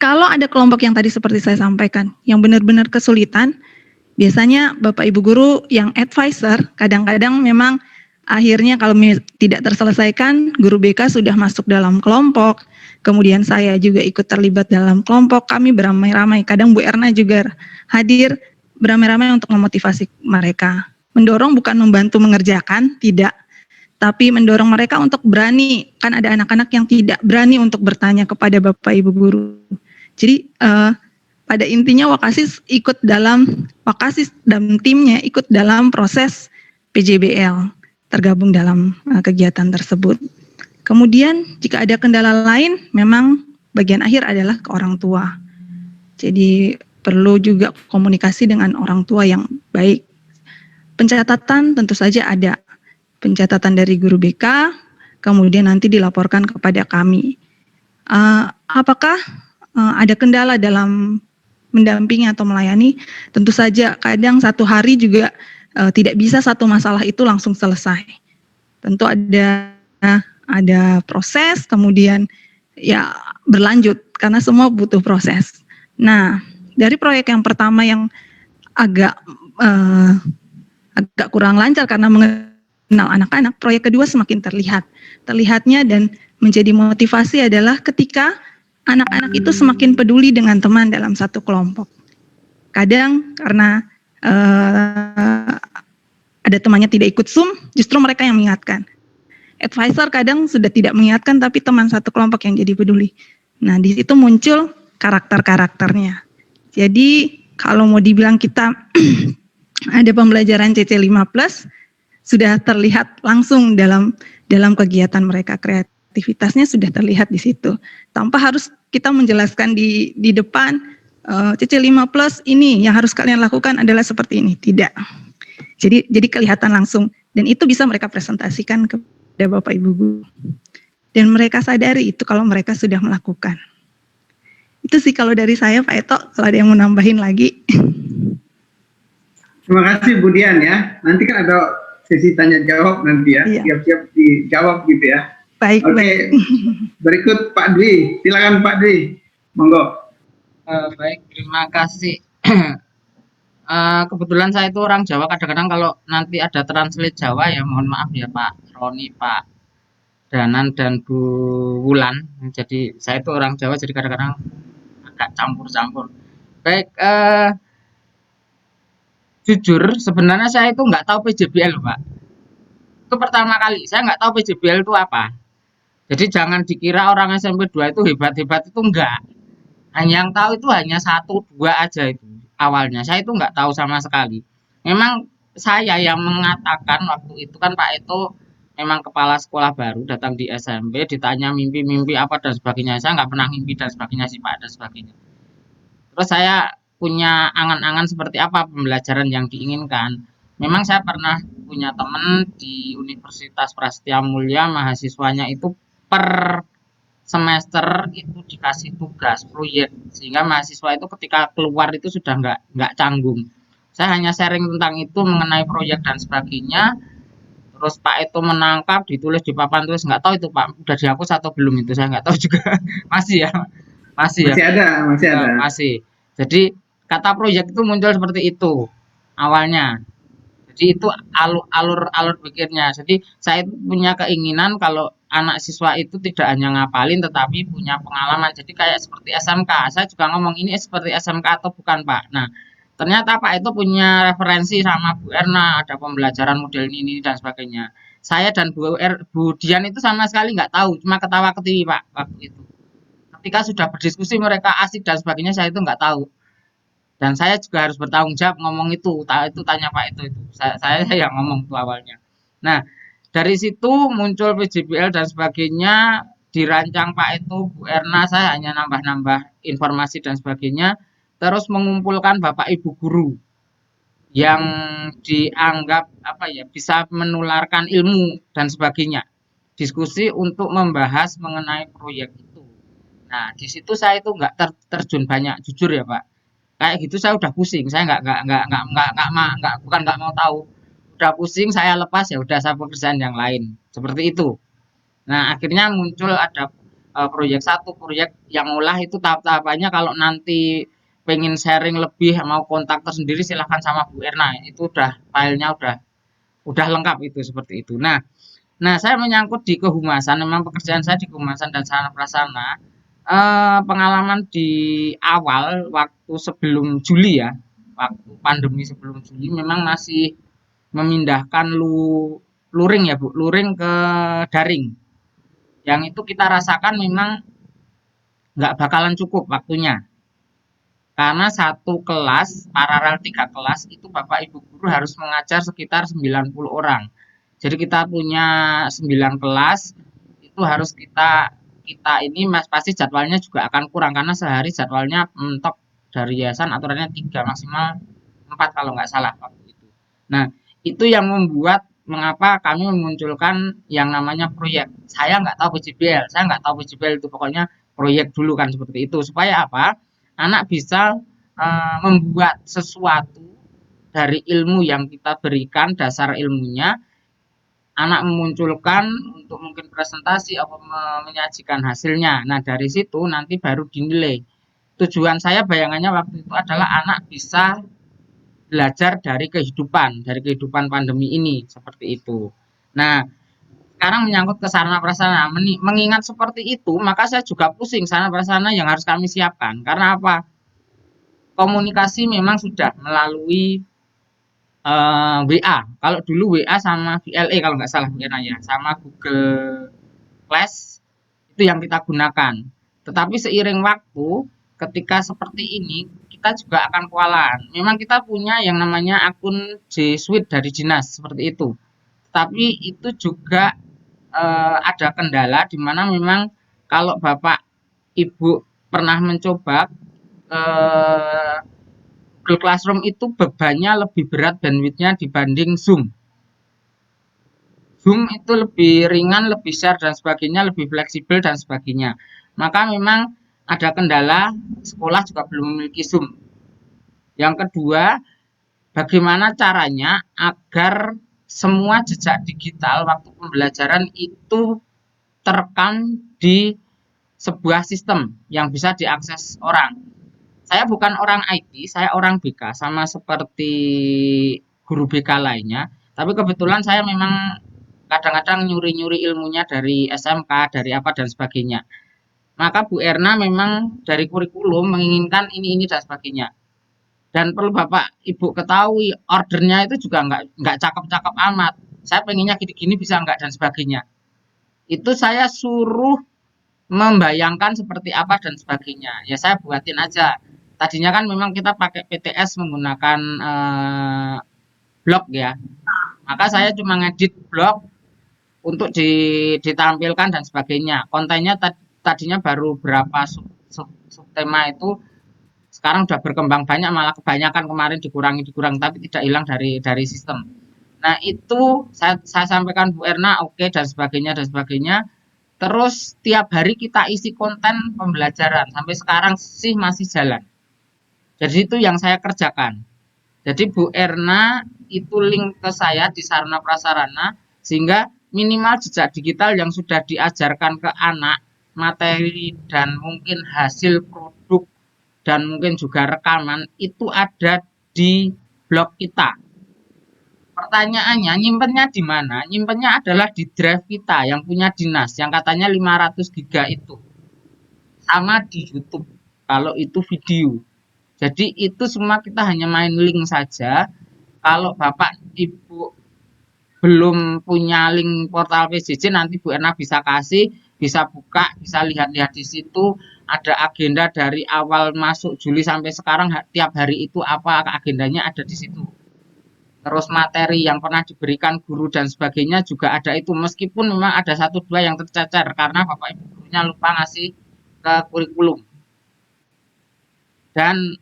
kalau ada kelompok yang tadi seperti saya sampaikan, yang benar-benar kesulitan, biasanya Bapak Ibu guru yang advisor, kadang-kadang memang akhirnya kalau tidak terselesaikan, guru BK sudah masuk dalam kelompok. Kemudian saya juga ikut terlibat dalam kelompok, kami beramai-ramai, kadang Bu Erna juga hadir beramai-ramai untuk memotivasi mereka. Mendorong bukan membantu mengerjakan, tidak, tapi mendorong mereka untuk berani. Kan ada anak-anak yang tidak berani untuk bertanya kepada Bapak Ibu guru. Jadi pada intinya Wakasis dan timnya ikut dalam proses PJBL, tergabung dalam kegiatan tersebut. Kemudian jika ada kendala lain, memang bagian akhir adalah ke orang tua. Jadi perlu juga komunikasi dengan orang tua yang baik. Pencatatan tentu saja ada. Pencatatan dari guru BK, kemudian nanti dilaporkan kepada kami. Apakah ada kendala dalam mendampingi atau melayani? Tentu saja kadang satu hari juga tidak bisa satu masalah itu langsung selesai. Tentu ada proses, kemudian ya berlanjut karena semua butuh proses. Nah, dari proyek yang pertama yang agak kurang lancar karena mengenal anak-anak, proyek kedua semakin terlihatnya dan menjadi motivasi adalah ketika anak-anak itu semakin peduli dengan teman dalam satu kelompok. Kadang karena ada temannya tidak ikut Zoom, justru mereka yang mengingatkan. Advisor kadang sudah tidak mengingatkan, tapi teman satu kelompok yang jadi peduli. Nah, di situ muncul karakter-karakternya. Jadi, kalau mau dibilang kita ada pembelajaran CC5+, sudah terlihat langsung dalam kegiatan mereka. Kreativitasnya sudah terlihat di situ. Tanpa harus kita menjelaskan di depan, CC5+ ini yang harus kalian lakukan adalah seperti ini. Tidak. Jadi kelihatan langsung. Dan itu bisa mereka presentasikan ke Bapak Ibu guru. Dan mereka sadari itu kalau mereka sudah melakukan. Itu sih kalau dari saya Pak Eto, kalau ada yang mau nambahin lagi. Terima kasih Bu Dian ya. Nanti kan ada sesi tanya jawab nanti ya. Iya. Siap-siap dijawab gitu ya. Baik. Oke. Berikut Pak Dwi. Silakan Pak Dwi. Monggo. Baik, terima kasih. Kebetulan saya itu orang Jawa, kadang-kadang kalau nanti ada translate Jawa ya mohon maaf ya Pak Roni, Pak Danan dan Bu Wulan. Jadi saya itu orang Jawa, jadi kadang-kadang agak campur-campur. Baik, jujur sebenarnya saya itu nggak tahu PJBL Pak. Itu pertama kali, saya nggak tahu PJBL itu apa. Jadi jangan dikira orang SMP 2 itu hebat-hebat, itu enggak. Yang tahu itu hanya 1-2 aja itu. Awalnya saya itu nggak tahu sama sekali. Memang saya yang mengatakan waktu itu kan Pak itu memang kepala sekolah baru datang di SMP, ditanya mimpi-mimpi apa dan sebagainya. Saya nggak pernah mimpi dan sebagainya sih Pak, dan sebagainya. Terus saya punya angan-angan seperti apa pembelajaran yang diinginkan. Memang saya pernah punya teman di Universitas Prasetya Mulia, mahasiswanya itu per semester itu dikasih tugas proyek, sehingga mahasiswa itu ketika keluar itu sudah nggak canggung. Saya hanya sharing tentang itu mengenai proyek dan sebagainya. Terus Pak itu menangkap, ditulis di papan tulis, nggak tahu itu Pak udah dihapus atau belum, itu saya nggak tahu juga. Masih ya, masih ya, Masih ada, masih ada. masih. Jadi kata proyek itu muncul seperti itu awalnya. Jadi itu alur pikirnya. Jadi saya punya keinginan kalau anak siswa itu tidak hanya ngapalin tetapi punya pengalaman. Jadi kayak seperti SMK. Saya juga ngomong ini seperti SMK atau bukan Pak. Nah, ternyata Pak itu punya referensi sama Bu Erna, ada pembelajaran model ini dan sebagainya. Saya dan Bu Dian itu sama sekali nggak tahu, cuma ketawa ketiwi Pak waktu itu. Ketika sudah berdiskusi mereka asik dan sebagainya, saya itu nggak tahu. Dan saya juga harus bertanggung jawab ngomong itu tanya Pak itu saya yang ngomong itu awalnya. Nah, dari situ muncul PJBL dan sebagainya, dirancang Pak itu Bu Erna, saya hanya nambah-nambah informasi dan sebagainya, terus mengumpulkan Bapak Ibu guru yang dianggap apa ya bisa menularkan ilmu dan sebagainya, diskusi untuk membahas mengenai proyek itu. Nah, di situ saya itu nggak terjun banyak, jujur ya Pak, kayak gitu saya udah pusing, saya bukan nggak mau tahu, udah pusing saya lepas, ya udah saya pekerjaan yang lain seperti itu. Nah, akhirnya muncul ada proyek satu, proyek yang olah itu tahap-tahapannya, kalau nanti pengen sharing lebih mau kontak tersendiri silahkan sama Bu Erna, itu udah filenya udah lengkap itu seperti itu. Nah, saya menyangkut di kehumasan, memang pekerjaan saya di kehumasan dan sarana prasarana. Pengalaman di awal waktu sebelum Juli ya, waktu pandemi sebelum Juli memang masih memindahkan luring ya Bu, luring ke daring. Yang itu kita rasakan memang nggak bakalan cukup waktunya. Karena satu kelas, paralel 3 kelas, itu Bapak Ibu guru harus mengajar sekitar 90 orang. Jadi kita punya 9 kelas, itu harus kita ini pasti jadwalnya juga akan kurang karena sehari jadwalnya mentok dari yayasan aturannya 3 maksimal 4 kalau nggak salah waktu itu. Nah, itu yang membuat mengapa kami memunculkan yang namanya proyek. Saya nggak tahu PJBL, saya nggak tahu PJBL itu, pokoknya proyek dulu kan seperti itu. Supaya apa? Anak bisa membuat sesuatu dari ilmu yang kita berikan, dasar ilmunya, anak memunculkan untuk mungkin presentasi atau menyajikan hasilnya. Nah, dari situ nanti baru dinilai. Tujuan saya bayangannya waktu itu adalah anak bisa belajar dari kehidupan pandemi ini, seperti itu. Nah, sekarang menyangkut ke sarana prasarana, mengingat seperti itu, maka saya juga pusing sarana prasarana yang harus kami siapkan. Karena apa? Komunikasi memang sudah melalui WA. Kalau dulu WA sama VLE kalau nggak salah ya, sama Google Class itu yang kita gunakan. Tetapi seiring waktu, ketika seperti ini, kita juga akan kewalahan. Memang kita punya yang namanya akun G Suite dari dinas seperti itu. Tapi itu juga ada kendala di mana memang kalau Bapak Ibu pernah mencoba Google Classroom itu bebannya lebih berat bandwidth-nya dibanding Zoom. Zoom itu lebih ringan, lebih share dan sebagainya, lebih fleksibel dan sebagainya. Maka memang ada kendala, sekolah juga belum memiliki Zoom. Yang kedua, bagaimana caranya agar semua jejak digital waktu pembelajaran itu terekam di sebuah sistem yang bisa diakses orang. Saya bukan orang IT, saya orang BK, sama seperti guru BK lainnya. Tapi kebetulan saya memang kadang-kadang nyuri-nyuri ilmunya dari SMK, dari apa dan sebagainya. Maka Bu Erna memang dari kurikulum menginginkan ini dan sebagainya. Dan perlu Bapak Ibu ketahui, ordernya itu juga nggak cakep-cakep amat. Saya pengennya gini-gini bisa nggak dan sebagainya. Itu saya suruh membayangkan seperti apa dan sebagainya. Ya saya buatin aja. Tadinya kan memang kita pakai PTS menggunakan blog ya. Maka saya cuma ngedit blog untuk ditampilkan dan sebagainya. Kontennya tadinya baru berapa subtema itu, sekarang sudah berkembang banyak, malah kebanyakan kemarin dikurangi tapi tidak hilang dari sistem. Nah, itu saya sampaikan Bu Erna, oke dan sebagainya. Terus tiap hari kita isi konten pembelajaran, sampai sekarang sih masih jalan. Jadi itu yang saya kerjakan. Jadi Bu Erna itu link ke saya di sarana prasarana, sehingga minimal jejak digital yang sudah diajarkan ke anak, materi dan mungkin hasil produk dan mungkin juga rekaman itu ada di blog kita. Pertanyaannya, nyimpennya di mana? Nyimpennya adalah di drive kita yang punya dinas, yang katanya 500 giga itu. Sama di YouTube, kalau itu video. Jadi itu semua kita hanya main link saja. Kalau Bapak Ibu belum punya link portal PJJ, nanti Bu Erna bisa kasih, bisa buka, bisa lihat-lihat di situ. Ada agenda dari awal masuk Juli sampai sekarang, tiap hari itu apa agendanya ada di situ. Terus materi yang pernah diberikan guru dan sebagainya juga ada itu. Meskipun memang ada 1-2 yang tercecer karena Bapak Ibu gurunya lupa ngasih ke kurikulum. Dan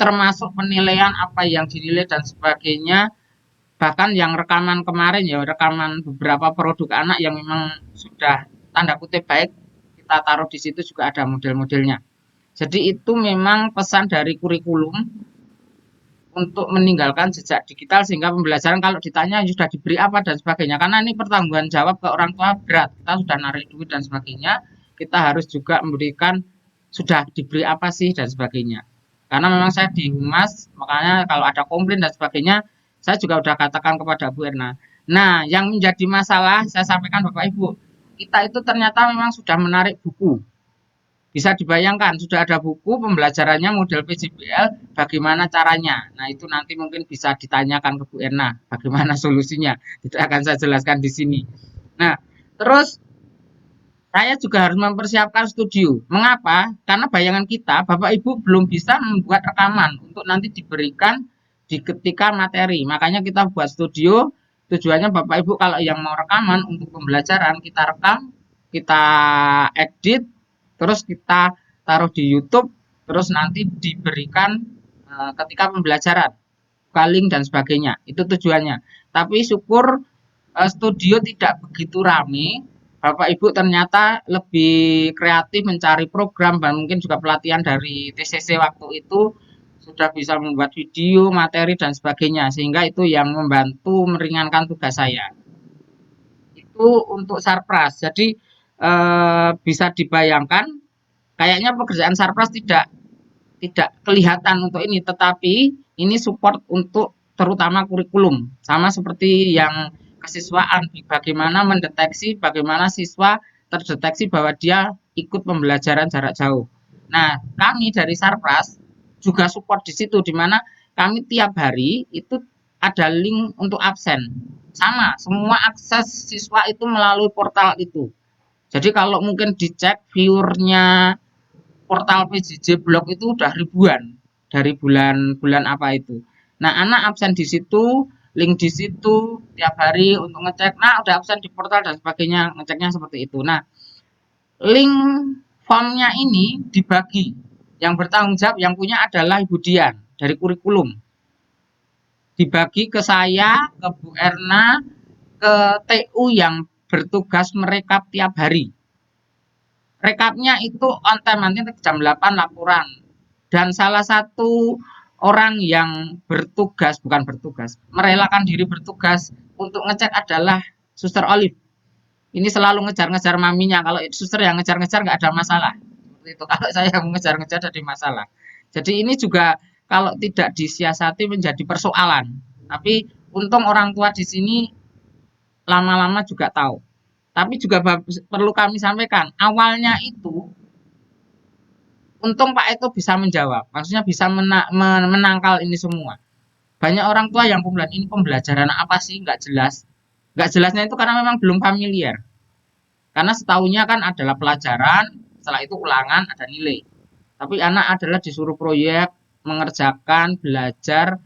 termasuk penilaian apa yang dinilai dan sebagainya, bahkan yang rekaman kemarin ya, rekaman beberapa produk anak yang memang sudah tanda kutip baik, kita taruh di situ juga ada model-modelnya. Jadi itu memang pesan dari kurikulum untuk meninggalkan jejak digital, sehingga pembelajaran kalau ditanya sudah diberi apa dan sebagainya, karena ini pertanggungan jawab ke orang tua berat, kita sudah narik duit dan sebagainya, kita harus juga memberikan sudah diberi apa sih dan sebagainya. Karena memang saya di humas, makanya kalau ada komplain dan sebagainya, saya juga sudah katakan kepada Bu Erna. Nah, yang menjadi masalah saya sampaikan Bapak Ibu, kita itu ternyata memang sudah menarik buku. Bisa dibayangkan sudah ada buku pembelajarannya model PJBL, bagaimana caranya. Nah, itu nanti mungkin bisa ditanyakan ke Bu Erna, bagaimana solusinya. Tidak akan saya jelaskan di sini. Nah, terus saya juga harus mempersiapkan studio. Mengapa? Karena bayangan kita, Bapak Ibu belum bisa membuat rekaman untuk nanti diberikan di ketika materi. Makanya kita buat studio, tujuannya Bapak Ibu kalau yang mau rekaman untuk pembelajaran, kita rekam, kita edit, terus kita taruh di YouTube, terus nanti diberikan ketika pembelajaran, link dan sebagainya. Itu tujuannya. Tapi syukur studio tidak begitu rame. Bapak Ibu ternyata lebih kreatif mencari program dan mungkin juga pelatihan dari TCC waktu itu sudah bisa membuat video, materi dan sebagainya, sehingga itu yang membantu meringankan tugas saya. Itu untuk Sarpras. Jadi bisa dibayangkan kayaknya pekerjaan Sarpras tidak kelihatan untuk ini, tetapi ini support untuk terutama kurikulum, sama seperti yang kesiswaan, bagaimana mendeteksi, bagaimana siswa terdeteksi bahwa dia ikut pembelajaran jarak jauh. Nah, kami dari Sarpras juga support di situ, di mana kami tiap hari itu ada link untuk absen. Sama, semua akses siswa itu melalui portal itu. Jadi kalau mungkin dicek viewernya portal PJJ blog itu udah ribuan dari bulan apa itu. Nah, anak absen di situ, link di situ tiap hari untuk ngecek. Nah, udah absen di portal dan sebagainya, ngeceknya seperti itu. Nah, link formnya ini dibagi. Yang bertanggung jawab yang punya adalah Ibu Dian dari kurikulum. Dibagi ke saya, ke Bu Erna, ke TU yang bertugas merekap tiap hari. Rekapnya itu on time, nanti jam 8 laporan. Dan salah satu orang yang bertugas, bukan bertugas, merelakan diri bertugas untuk ngecek adalah Suster Olive. Ini selalu ngejar-ngejar maminya. Kalau suster yang ngejar-ngejar nggak ada masalah. Seperti itu. Kalau saya yang ngejar-ngejar jadi masalah. Jadi ini juga kalau tidak disiasati menjadi persoalan. Tapi untung orang tua di sini lama-lama juga tahu. Tapi juga perlu kami sampaikan, awalnya itu untung Pak Eto bisa menjawab, maksudnya bisa menangkal ini semua. Banyak orang tua yang ini pembelajaran apa sih, nggak jelas. Nggak jelasnya itu karena memang belum familiar. Karena setahunya kan adalah pelajaran, setelah itu ulangan, ada nilai. Tapi anak adalah disuruh proyek, mengerjakan, belajar,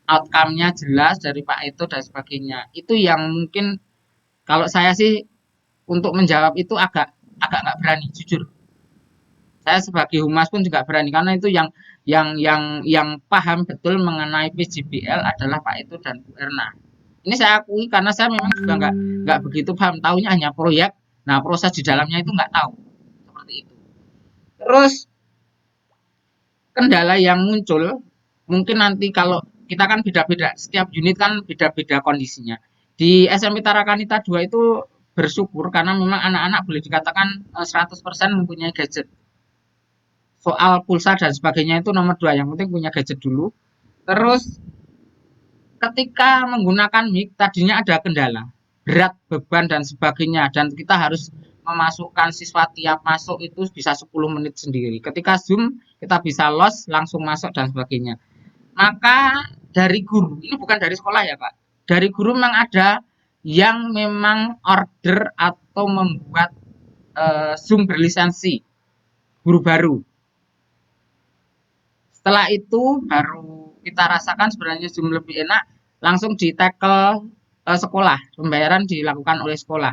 outcome-nya jelas dari Pak Eto dan sebagainya. Itu yang mungkin kalau saya sih untuk menjawab itu agak nggak berani, jujur. Saya sebagai humas pun juga berani karena itu yang paham betul mengenai PJBL adalah Pak Eto dan Bu Erna. Ini saya akui karena saya memang juga nggak begitu paham, taunya hanya proyek. Nah, proses di dalamnya itu nggak tahu seperti itu. Terus kendala yang muncul mungkin nanti kalau kita kan beda-beda, setiap unit kan beda-beda kondisinya. Di SMP Tarakanita 2 itu bersyukur karena memang anak-anak boleh dikatakan 100% mempunyai gadget. Soal pulsa dan sebagainya itu nomor 2, yang penting punya gadget dulu. Terus ketika menggunakan mic tadinya ada kendala, berat, beban dan sebagainya, dan kita harus memasukkan siswa tiap masuk itu bisa 10 menit sendiri. Ketika Zoom kita bisa lost langsung masuk dan sebagainya. Maka dari guru, ini bukan dari sekolah ya Pak, dari guru memang ada yang memang order atau membuat Zoom berlisensi, guru baru. Setelah itu baru kita rasakan sebenarnya Zoom lebih enak, langsung di-tackle sekolah, pembayaran dilakukan oleh sekolah.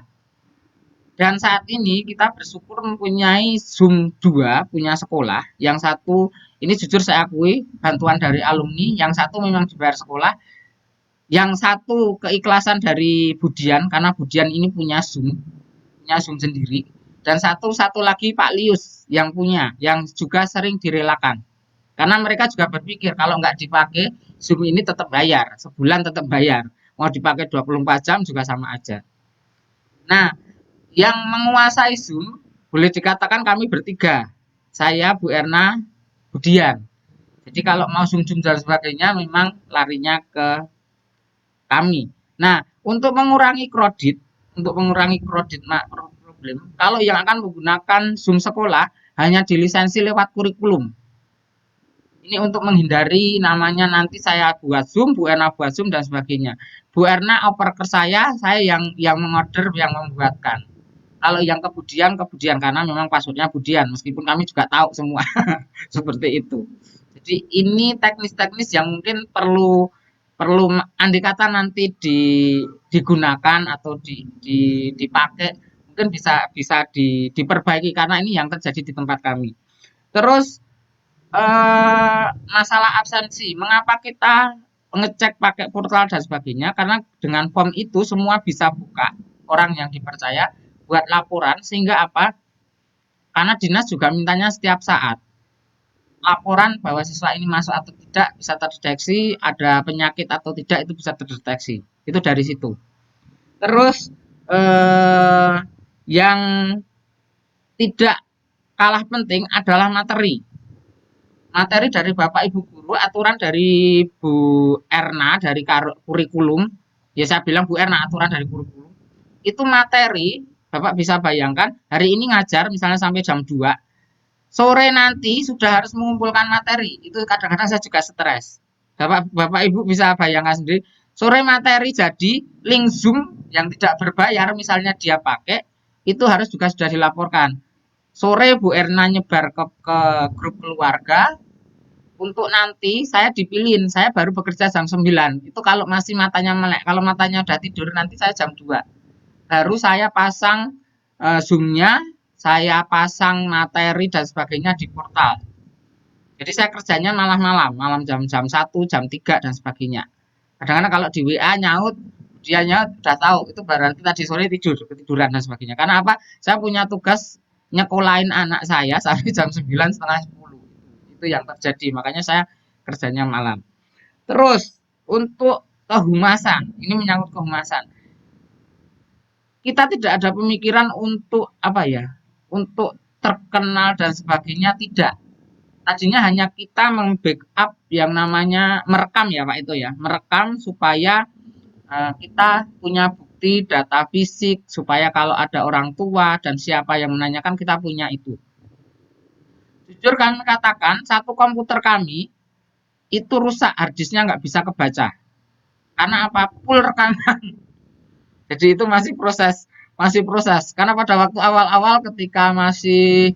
Dan saat ini kita bersyukur mempunyai Zoom 2 punya sekolah. Yang satu, ini jujur saya akui, bantuan dari alumni. Yang satu memang dibayar sekolah. Yang satu keikhlasan dari Budian, karena Budian ini punya Zoom sendiri. Dan satu lagi Pak Lius yang punya, yang juga sering direlakan. Karena mereka juga berpikir kalau nggak dipakai, Zoom ini tetap bayar, sebulan tetap bayar. Mau dipakai 24 jam juga sama aja. Nah, yang menguasai Zoom boleh dikatakan kami bertiga. Saya, Bu Erna, Budian. Jadi kalau mau Zoom-Zoom dan sebagainya memang larinya ke kami. Nah, untuk mengurangi kredit problem, kalau yang akan menggunakan Zoom sekolah hanya dilisensi lewat kurikulum. Ini untuk menghindari namanya nanti saya buat Zoom, Bu Erna buat Zoom dan sebagainya. Bu Erna oper ke saya yang mengorder, yang membuatkan. Kalau yang kemudian karena memang passwordnya Budian, meskipun kami juga tahu semua seperti itu. Jadi ini teknis-teknis yang mungkin perlu andai kata nanti digunakan atau dipakai, mungkin bisa diperbaiki karena ini yang terjadi di tempat kami. Terus masalah absensi, mengapa kita ngecek pakai portal dan sebagainya? Karena dengan form itu semua bisa buka, orang yang dipercaya buat laporan, sehingga apa? Karena dinas juga mintanya setiap saat laporan bahwa siswa ini masuk atau tidak bisa terdeteksi, ada penyakit atau tidak itu bisa terdeteksi. Itu dari situ. Terus yang tidak kalah penting adalah materi dari Bapak Ibu guru, aturan dari Bu Erna dari kurikulum, ya saya bilang Bu Erna aturan dari kurikulum, itu materi, Bapak bisa bayangkan, hari ini ngajar misalnya sampai jam 2, sore nanti sudah harus mengumpulkan materi, itu kadang-kadang saya juga stres. Bapak Ibu bisa bayangkan sendiri, sore materi jadi link Zoom yang tidak berbayar misalnya dia pakai, itu harus juga sudah dilaporkan. Sore Bu Erna nyebar ke grup keluarga, untuk nanti saya dipilihin, saya baru bekerja jam 9. Itu kalau masih matanya melek, kalau matanya udah tidur nanti saya jam 2. Baru saya pasang Zoom-nya, saya pasang materi dan sebagainya di portal. Jadi saya kerjanya malam jam 1, jam 3 dan sebagainya. Kadang-kadang kalau di WA nyaut, dia nyaut udah tahu itu berarti tadi sore ketiduran dan sebagainya. Karena apa? Saya punya tugas nyekolahin anak saya sampai jam 9 setengah 10. Itu yang terjadi, makanya saya kerjanya malam. Terus untuk kehumasan, ini menyangkut kehumasan. Kita tidak ada pemikiran untuk apa ya, untuk terkenal dan sebagainya, tidak. Tadinya hanya kita membackup yang namanya merekam ya Pak, itu ya, merekam supaya kita punya bukti data fisik, supaya kalau ada orang tua dan siapa yang menanyakan kita punya itu. Jujur kami katakan, satu komputer kami itu rusak, harddisknya nggak bisa kebaca. Karena apa? Full rekaman. Jadi itu masih proses. Karena pada waktu awal-awal ketika masih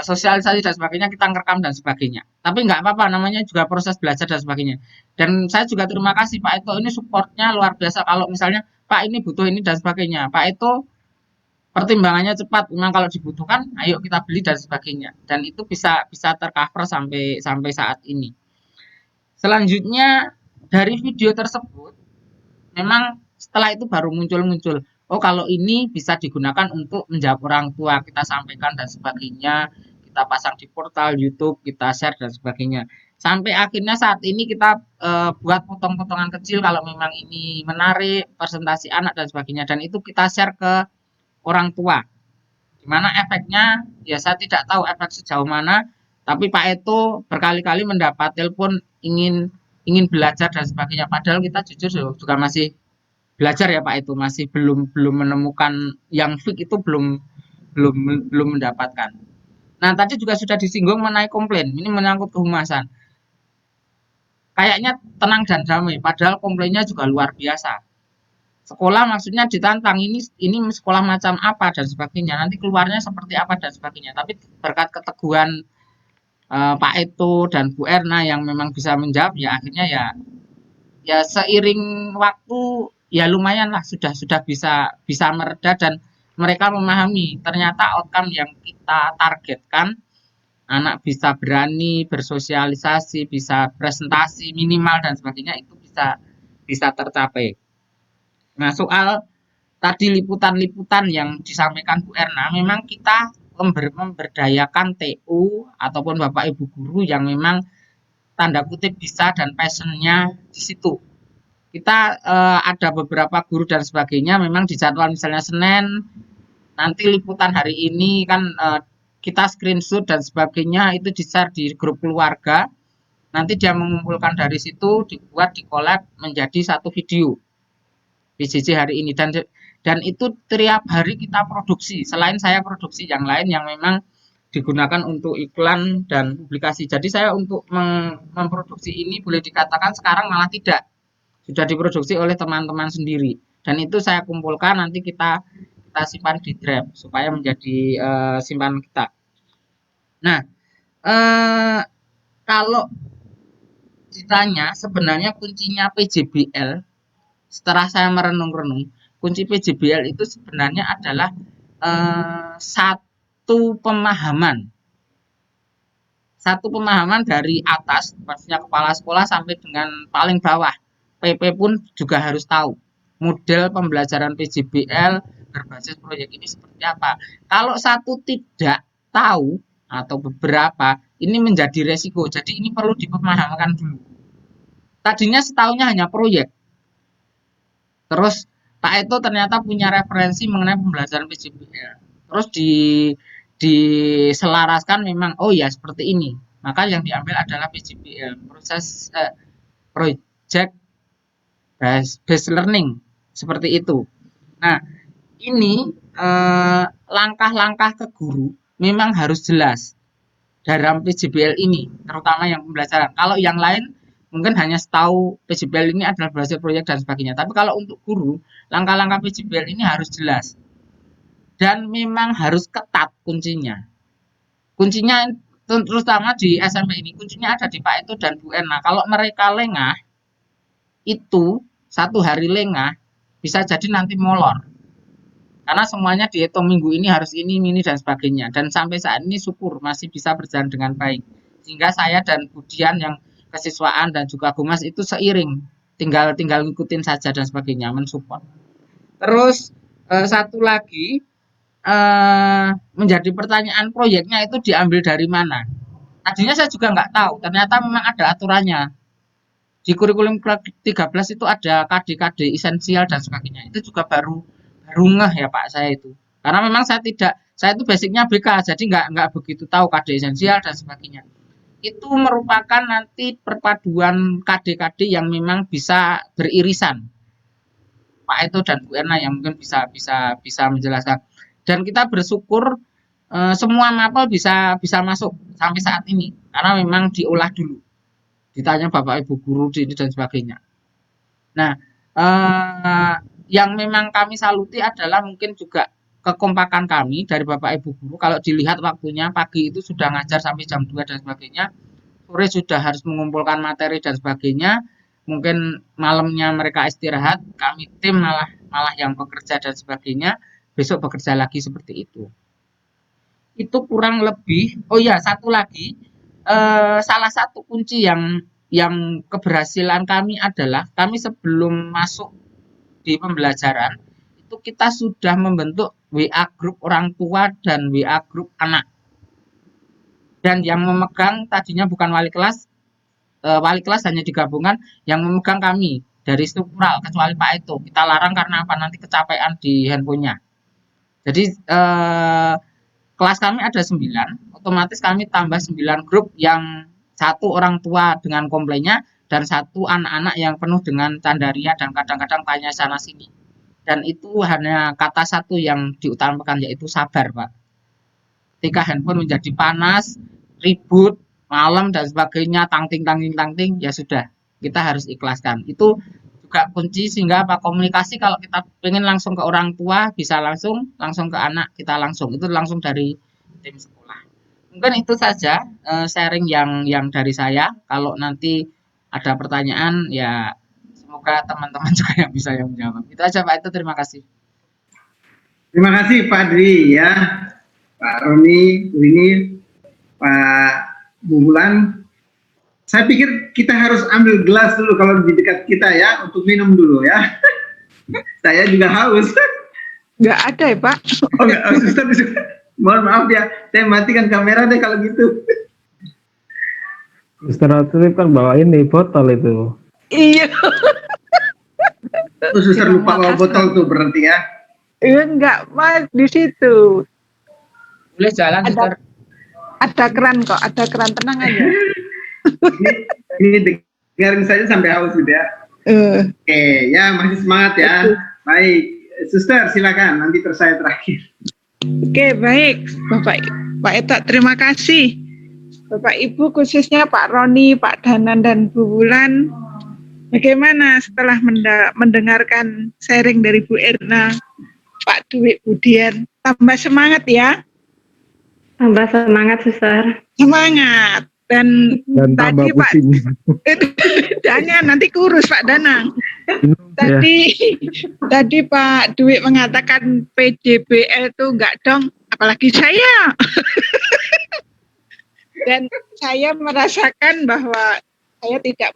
sosialisasi dan sebagainya, kita ngerekam dan sebagainya. Tapi nggak apa-apa, namanya juga proses belajar dan sebagainya. Dan saya juga terima kasih Pak Eto, ini supportnya luar biasa. Kalau misalnya Pak ini butuh ini dan sebagainya, Pak Eto pertimbangannya cepat, memang kalau dibutuhkan ayo kita beli dan sebagainya, dan itu bisa tercover sampai saat ini. Selanjutnya dari video tersebut memang setelah itu baru muncul, oh kalau ini bisa digunakan untuk menjawab orang tua, kita sampaikan dan sebagainya, kita pasang di portal YouTube, kita share dan sebagainya. Sampai akhirnya saat ini kita buat potong-potongan kecil kalau memang ini menarik, presentasi anak dan sebagainya, dan itu kita share ke orang tua. Gimana efeknya? Ya saya tidak tahu efek sejauh mana, tapi Pak Eto berkali-kali mendapat telepon ingin belajar dan sebagainya. Padahal kita jujur juga masih belajar ya Pak Eto, masih belum belum menemukan yang fix itu belum belum belum mendapatkan. Nah, tadi juga sudah disinggung mengenai komplain. Ini menyangkut kehumasan. Kayaknya tenang dan damai, padahal komplainnya juga luar biasa. Sekolah maksudnya ditantang, ini sekolah macam apa dan sebagainya, nanti keluarnya seperti apa dan sebagainya. Tapi berkat keteguhan Pak Eto dan Bu Erna yang memang bisa menjawab, ya akhirnya ya seiring waktu ya lumayan lah sudah bisa mereda dan mereka memahami ternyata outcome yang kita targetkan, anak bisa berani bersosialisasi, bisa presentasi minimal dan sebagainya, itu bisa tercapai. Nah, soal tadi liputan-liputan yang disampaikan Bu Erna, memang kita memberdayakan TU ataupun Bapak Ibu guru yang memang tanda kutip bisa dan passionnya di situ. Kita ada beberapa guru dan sebagainya memang di jadwal misalnya Senin, nanti liputan hari ini kan kita screenshot dan sebagainya, itu di-share di grup keluarga. Nanti dia mengumpulkan dari situ, dibuat, di-collab menjadi satu video. PJJ hari ini dan itu tiap hari kita produksi, selain saya produksi yang lain yang memang digunakan untuk iklan dan publikasi. Jadi saya untuk memproduksi ini boleh dikatakan sekarang malah tidak, sudah diproduksi oleh teman-teman sendiri dan itu saya kumpulkan, nanti kita simpan di drive supaya menjadi simpanan kita. Nah, kalau ditanya sebenarnya kuncinya PJBL, setelah saya merenung-renung, kunci PJBL itu sebenarnya adalah satu pemahaman dari atas, maksudnya kepala sekolah sampai dengan paling bawah. PP pun juga harus tahu model pembelajaran PJBL berbasis proyek ini seperti apa. Kalau satu tidak tahu atau beberapa, ini menjadi resiko. Jadi ini perlu dipemahamkan dulu. Tadinya setahunya hanya proyek. Terus Pak Eto ternyata punya referensi mengenai pembelajaran PJBL. Terus diselaraskan memang, oh ya seperti ini. Maka yang diambil adalah PJBL, proses project based learning, seperti itu. Nah, ini langkah-langkah ke guru memang harus jelas dalam PJBL ini, terutama yang pembelajaran. Kalau yang lain mungkin hanya tahu PJBL ini adalah belajar proyek dan sebagainya. Tapi kalau untuk guru, langkah-langkah PJBL ini harus jelas. Dan memang harus ketat kuncinya. Kuncinya terutama di SMP ini, kuncinya ada di Pak Eto dan Bu Erna. Kalau mereka lengah, itu satu hari lengah, bisa jadi nanti molor. Karena semuanya dihitung minggu ini harus ini dan sebagainya. Dan sampai saat ini syukur masih bisa berjalan dengan baik. Sehingga saya dan Budian yang kesiswaan dan juga Gumas itu seiring, tinggal ngikutin saja dan sebagainya, mensupport. Terus satu lagi menjadi pertanyaan, proyeknya itu diambil dari mana? Tadinya saya juga nggak tahu, ternyata memang ada aturannya. Di kurikulum 13 itu ada KD-KD esensial dan sebagainya. Itu juga baru ngeh ya Pak saya itu. Karena memang saya itu basicnya BK, jadi nggak begitu tahu KD esensial dan sebagainya. Itu merupakan nanti perpaduan KD-KD yang memang bisa beririsan. Pak Eto dan Bu Erna yang mungkin bisa menjelaskan. Dan kita bersyukur semua mapel bisa masuk sampai saat ini karena memang diolah dulu. Ditanya Bapak Ibu guru dan sebagainya. Nah, yang memang kami saluti adalah mungkin juga kekompakan kami dari Bapak Ibu guru. Kalau dilihat waktunya, pagi itu sudah ngajar sampai jam 2 dan sebagainya, sore sudah harus mengumpulkan materi dan sebagainya, mungkin malamnya mereka istirahat, kami tim malah yang bekerja dan sebagainya, besok bekerja lagi seperti itu. Itu kurang lebih. Oh ya, satu lagi, salah satu kunci yang keberhasilan kami adalah kami sebelum masuk di pembelajaran itu kita sudah membentuk WA grup orang tua dan WA grup anak. Dan yang memegang tadinya bukan wali kelas hanya digabungan, yang memegang kami dari struktural kecuali Pak Eto. Kita larang karena apa? Nanti kecapean di handphonenya. Jadi kelas kami ada 9, otomatis kami tambah 9 grup yang satu orang tua dengan komplainnya dan satu anak-anak yang penuh dengan candaria dan kadang-kadang tanya sana sini. Dan itu hanya kata satu yang diutamakan yaitu sabar, Pak. Ketika handphone menjadi panas, ribut, malam dan sebagainya, tangting, ya sudah, kita harus ikhlaskan. Itu juga kunci sehingga apa komunikasi kalau kita pengen langsung ke orang tua bisa langsung ke anak kita langsung itu langsung dari tim sekolah. Mungkin itu saja sharing yang dari saya. Kalau nanti ada pertanyaan ya semoga teman-teman juga yang bisa yang menjawab. Itu aja Pak, itu terima kasih. Terima kasih Pak Dwi ya, Pak Roni, ini Pak Bubulan. Saya pikir kita harus ambil gelas dulu kalau di dekat kita ya, untuk minum dulu ya. Saya juga haus. Nggak ada ya Pak? Oh enggak, Suster. Mohon maaf ya, saya matikan kamera deh kalau gitu. Suster Atulip kan bawa ini botol itu. Iya. Oh, Suster lupa bawa botol tuh berarti ya. Iya enggak Mas, di situ. Boleh jalan, Suster. Ada keran kok, ada keran, tenang aja. ini dengarin saja sampai haus gitu ya. Oke, ya masih semangat ya. Baik, Suster silakan, nanti saya terakhir. Oke, baik, Pak Eta, terima kasih. Bapak Ibu khususnya Pak Roni, Pak Danan dan Bu Wulan. Bagaimana setelah mendengarkan sharing dari Bu Erna, Pak Dwi, Bu Dian, tambah semangat ya? Tambah semangat, Suster. Semangat. Dan tambah tadi Pak, pusing. jangan nanti kurus Pak Danang. Ya. Tadi Pak Dwi mengatakan PJBL itu enggak dong, apalagi saya. Dan saya merasakan bahwa saya tidak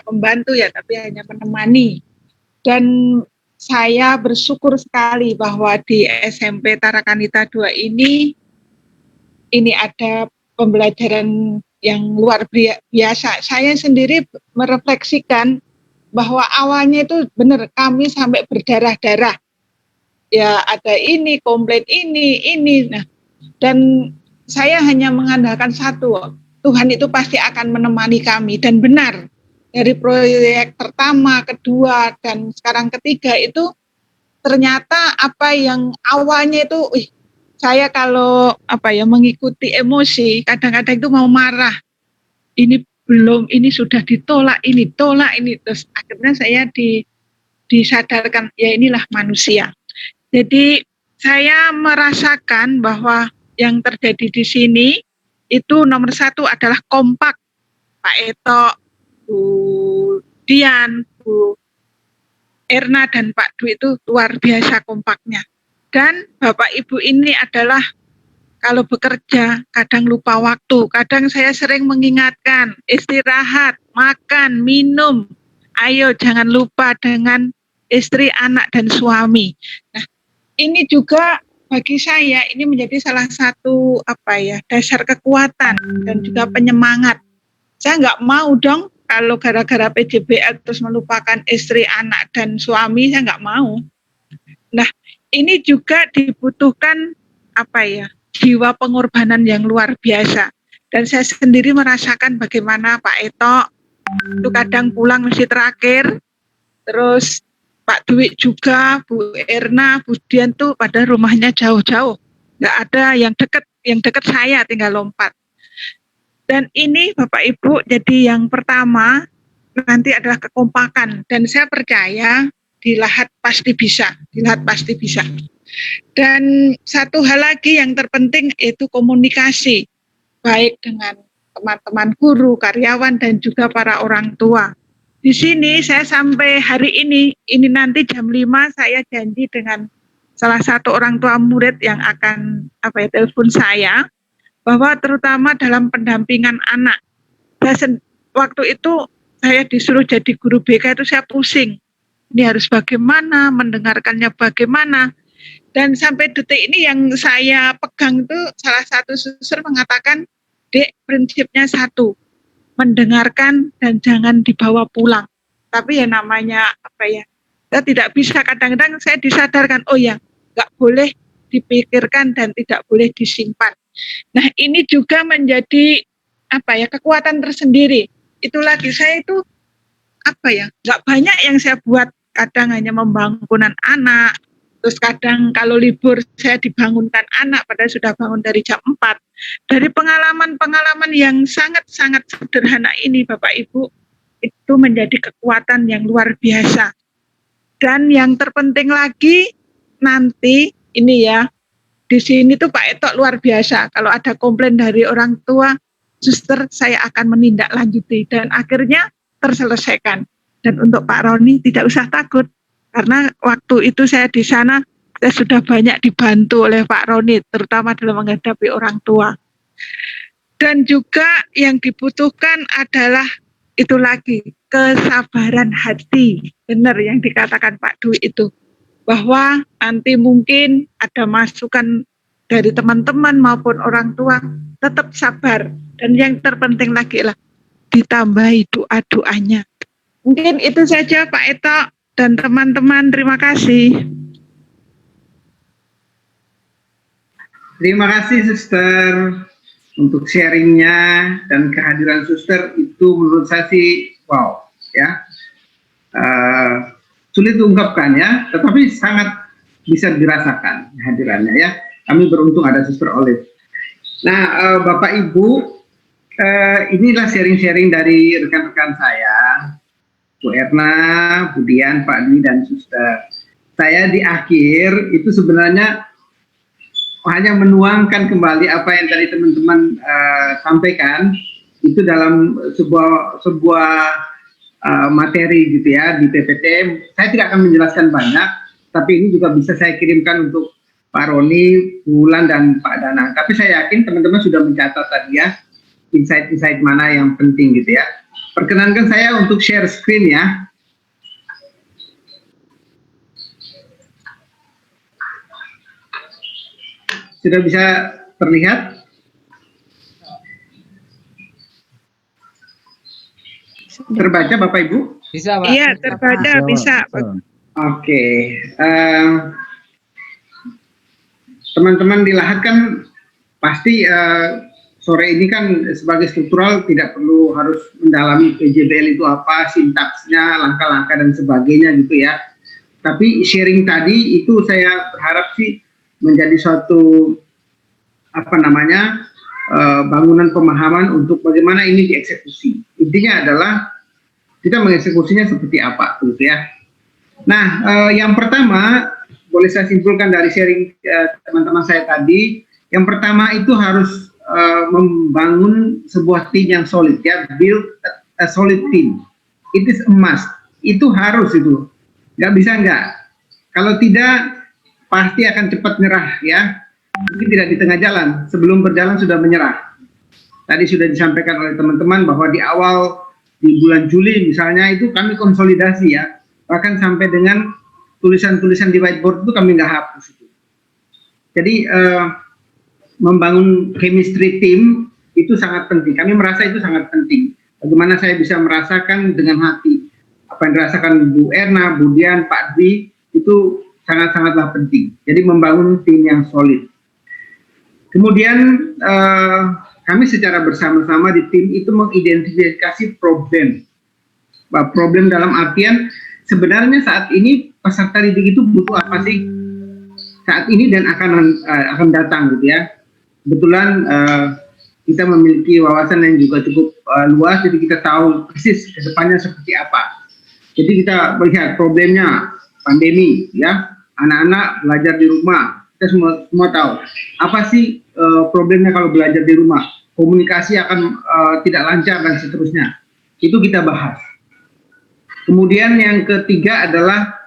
membantu ya, tapi hanya menemani. Dan saya bersyukur sekali bahwa di SMP Tarakanita 2 ini ada pembelajaran yang luar biasa. Saya sendiri merefleksikan bahwa awalnya itu benar kami sampai berdarah-darah. Ya ada ini, komplain ini. Nah, dan saya hanya mengandalkan satu, Tuhan itu pasti akan menemani kami. Dan benar, dari proyek pertama, kedua, dan sekarang ketiga itu ternyata apa yang awalnya itu, saya kalau mengikuti emosi, kadang-kadang itu mau marah. Ini sudah ditolak, ini terus akhirnya saya disadarkan ya inilah manusia. Jadi saya merasakan bahwa yang terjadi di sini itu nomor satu adalah kompak. Pak Eto, Bu Dian, Bu Erna dan Pak Dwi itu luar biasa kompaknya. Dan Bapak Ibu ini adalah kalau bekerja kadang lupa waktu. Kadang saya sering mengingatkan istirahat, makan, minum. Ayo jangan lupa dengan istri, anak, dan suami. Nah, ini juga bagi saya ini menjadi salah satu dasar kekuatan dan juga penyemangat. Saya nggak mau dong kalau gara-gara PJBL terus melupakan istri, anak, dan suami, saya nggak mau. Nah, ini juga dibutuhkan jiwa pengorbanan yang luar biasa. Dan saya sendiri merasakan bagaimana Pak Eto itu kadang pulang mesti terakhir, terus Pak Dwi juga, Bu Erna, Bu Dian tuh pada rumahnya jauh-jauh, nggak ada yang dekat saya tinggal lompat. Dan ini Bapak Ibu, jadi yang pertama nanti adalah kekompakan, dan saya percaya dilihat pasti bisa. Dan satu hal lagi yang terpenting yaitu komunikasi, baik dengan teman-teman guru, karyawan, dan juga para orang tua. Di sini saya sampai hari ini nanti jam 5 saya janji dengan salah satu orang tua murid yang akan telepon saya, bahwa terutama dalam pendampingan anak. Waktu itu saya disuruh jadi guru BK itu saya pusing. ini harus bagaimana, mendengarkannya bagaimana. Dan sampai detik ini yang saya pegang itu salah satu suster mengatakan, Dek, prinsipnya satu, mendengarkan dan jangan dibawa pulang. Tapi ya namanya apa ya, kita tidak bisa, kadang-kadang saya disadarkan, oh ya, nggak boleh dipikirkan dan tidak boleh disimpan. Nah ini juga menjadi apa ya, kekuatan tersendiri. Itu lagi saya itu apa ya, nggak banyak yang saya buat, kadang hanya membangunkan anak, terus kadang kalau libur saya dibangunkan anak padahal sudah bangun dari jam 4. Dari pengalaman-pengalaman yang sangat-sangat sederhana ini Bapak Ibu, itu menjadi kekuatan yang luar biasa. Dan yang terpenting lagi nanti ini ya, di sini tuh Pak Etok luar biasa. Kalau ada komplain dari orang tua, suster saya akan menindaklanjuti dan akhirnya terselesaikan. Dan untuk Pak Roni tidak usah takut, karena waktu itu saya di sana, saya sudah banyak dibantu oleh Pak Roni, terutama dalam menghadapi orang tua. Dan juga yang dibutuhkan adalah itu lagi, kesabaran hati. Benar yang dikatakan Pak Dwi itu, bahwa nanti mungkin ada masukan dari teman-teman maupun orang tua, tetap sabar. Dan yang terpenting lagi lah, ditambahi doa-doanya. Mungkin itu saja Pak Etok dan teman-teman, terima kasih. Terima kasih suster untuk sharingnya dan kehadiran suster itu menurut saya sih wow ya. Sulit diungkapkan ya, tetapi sangat bisa dirasakan kehadirannya ya. Kami beruntung ada suster Olive. Nah Bapak Ibu, inilah sharing-sharing dari rekan-rekan saya, Bu Erna, Budian, Pak Dwi, dan suster. Saya di akhir itu sebenarnya hanya menuangkan kembali apa yang tadi teman-teman sampaikan itu dalam sebuah materi gitu ya di PPT. Saya tidak akan menjelaskan banyak, tapi ini juga bisa saya kirimkan untuk Pak Roni, Bulan, dan Pak Danang. Tapi saya yakin teman-teman sudah mencatat tadi ya insight-insight mana yang penting gitu ya. Perkenankan saya untuk share screen ya. Sudah bisa terlihat? Terbaca Bapak Ibu? Bisa Pak? Iya, terbaca bisa. Oke. Teman-teman di Lahat kan pasti sore ini kan sebagai struktural tidak perlu harus mendalami PJBL itu apa, sintaksnya, langkah-langkah dan sebagainya gitu ya. Tapi sharing tadi itu saya berharap sih menjadi suatu bangunan pemahaman untuk bagaimana ini dieksekusi. Intinya adalah kita mengeksekusinya seperti apa gitu ya. Nah, yang pertama boleh saya simpulkan dari sharing teman-teman saya tadi, yang pertama itu harus membangun sebuah tim yang solid ya, build a solid team. It is a must. Itu harus itu. Nggak bisa nggak. Kalau tidak pasti akan cepat nyerah ya. Mungkin tidak di tengah jalan, sebelum berjalan sudah menyerah. Tadi sudah disampaikan oleh teman-teman bahwa di awal di bulan Juli misalnya itu kami konsolidasi ya, bahkan sampai dengan tulisan-tulisan di whiteboard itu kami nggak hapus itu. Jadi membangun chemistry team itu sangat penting. Kami merasa itu sangat penting. Bagaimana saya bisa merasakan dengan hati apa yang dirasakan Bu Erna, Budian, Pak Dwi itu sangat-sangatlah penting. Jadi membangun tim yang solid. Kemudian kami secara bersama-sama di tim itu mengidentifikasi problem. Problem dalam artian sebenarnya saat ini peserta didik itu butuh apa sih saat ini dan akan datang gitu ya. Kebetulan kita memiliki wawasan yang juga cukup luas, jadi kita tahu persis ke depannya seperti apa. Jadi kita melihat problemnya pandemi ya, anak-anak belajar di rumah. Kita semua tahu apa sih problemnya kalau belajar di rumah, komunikasi akan tidak lancar dan seterusnya. Itu kita bahas. Kemudian yang ketiga adalah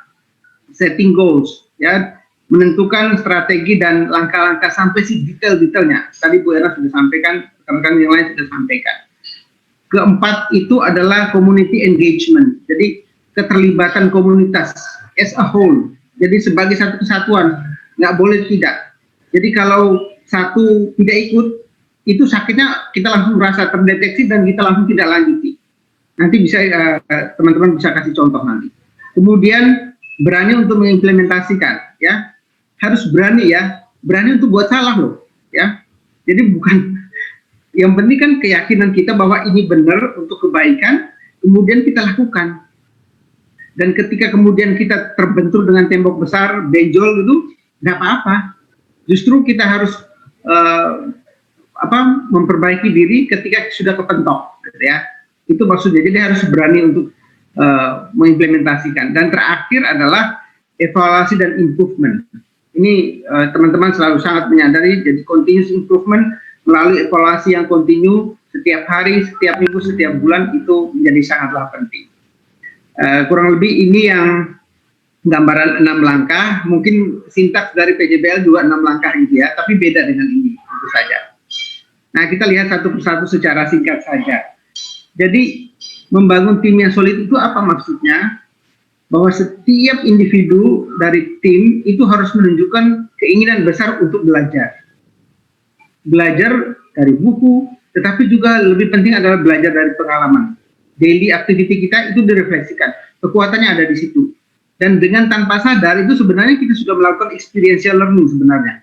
setting goals ya, menentukan strategi dan langkah-langkah sampai si detail-detailnya. Tadi Bu Era sudah sampaikan, rekan-rekan yang lain sudah sampaikan. Keempat itu adalah community engagement. Jadi keterlibatan komunitas as a whole. Jadi sebagai satu kesatuan, nggak boleh tidak. Jadi kalau satu tidak ikut, itu sakitnya kita langsung merasa terdeteksi dan kita langsung tidak lanjuti. Nanti bisa teman-teman bisa kasih contoh nanti. Kemudian berani untuk mengimplementasikan, ya, harus berani ya, berani untuk buat salah loh, ya. Jadi bukan, yang penting kan keyakinan kita bahwa ini benar untuk kebaikan, kemudian kita lakukan. Dan ketika kemudian kita terbentur dengan tembok besar, benjol gitu, nggak apa-apa. Justru kita harus memperbaiki diri ketika sudah kepentok, gitu ya. Itu maksudnya. Jadi harus berani untuk mengimplementasikan. Dan terakhir adalah evaluasi dan improvement. Ini teman-teman selalu sangat menyadari. Jadi continuous improvement melalui evaluasi yang kontinu setiap hari, setiap minggu, setiap bulan itu menjadi sangatlah penting. Kurang lebih ini yang gambaran 6 langkah, mungkin sintaks dari PJBL juga 6 langkah gitu ya, tapi beda dengan ini tentu saja. Nah, kita lihat satu persatu secara singkat saja. Jadi membangun tim yang solid itu apa maksudnya? Bahwa setiap individu dari tim itu harus menunjukkan keinginan besar untuk belajar. Belajar dari buku, tetapi juga lebih penting adalah belajar dari pengalaman. Daily activity kita itu direfleksikan, kekuatannya ada di situ. Dan dengan tanpa sadar itu sebenarnya kita sudah melakukan experiential learning sebenarnya.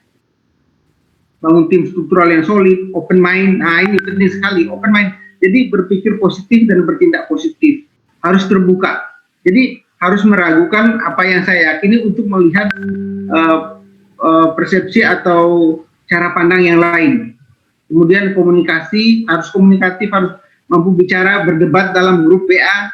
Bangun tim struktural yang solid, open mind, nah ini penting sekali, open mind. Jadi berpikir positif dan bertindak positif, harus terbuka. Jadi harus meragukan apa yang saya yakini untuk melihat persepsi atau cara pandang yang lain. Kemudian komunikasi, harus komunikatif, harus mampu bicara, berdebat dalam grup WA,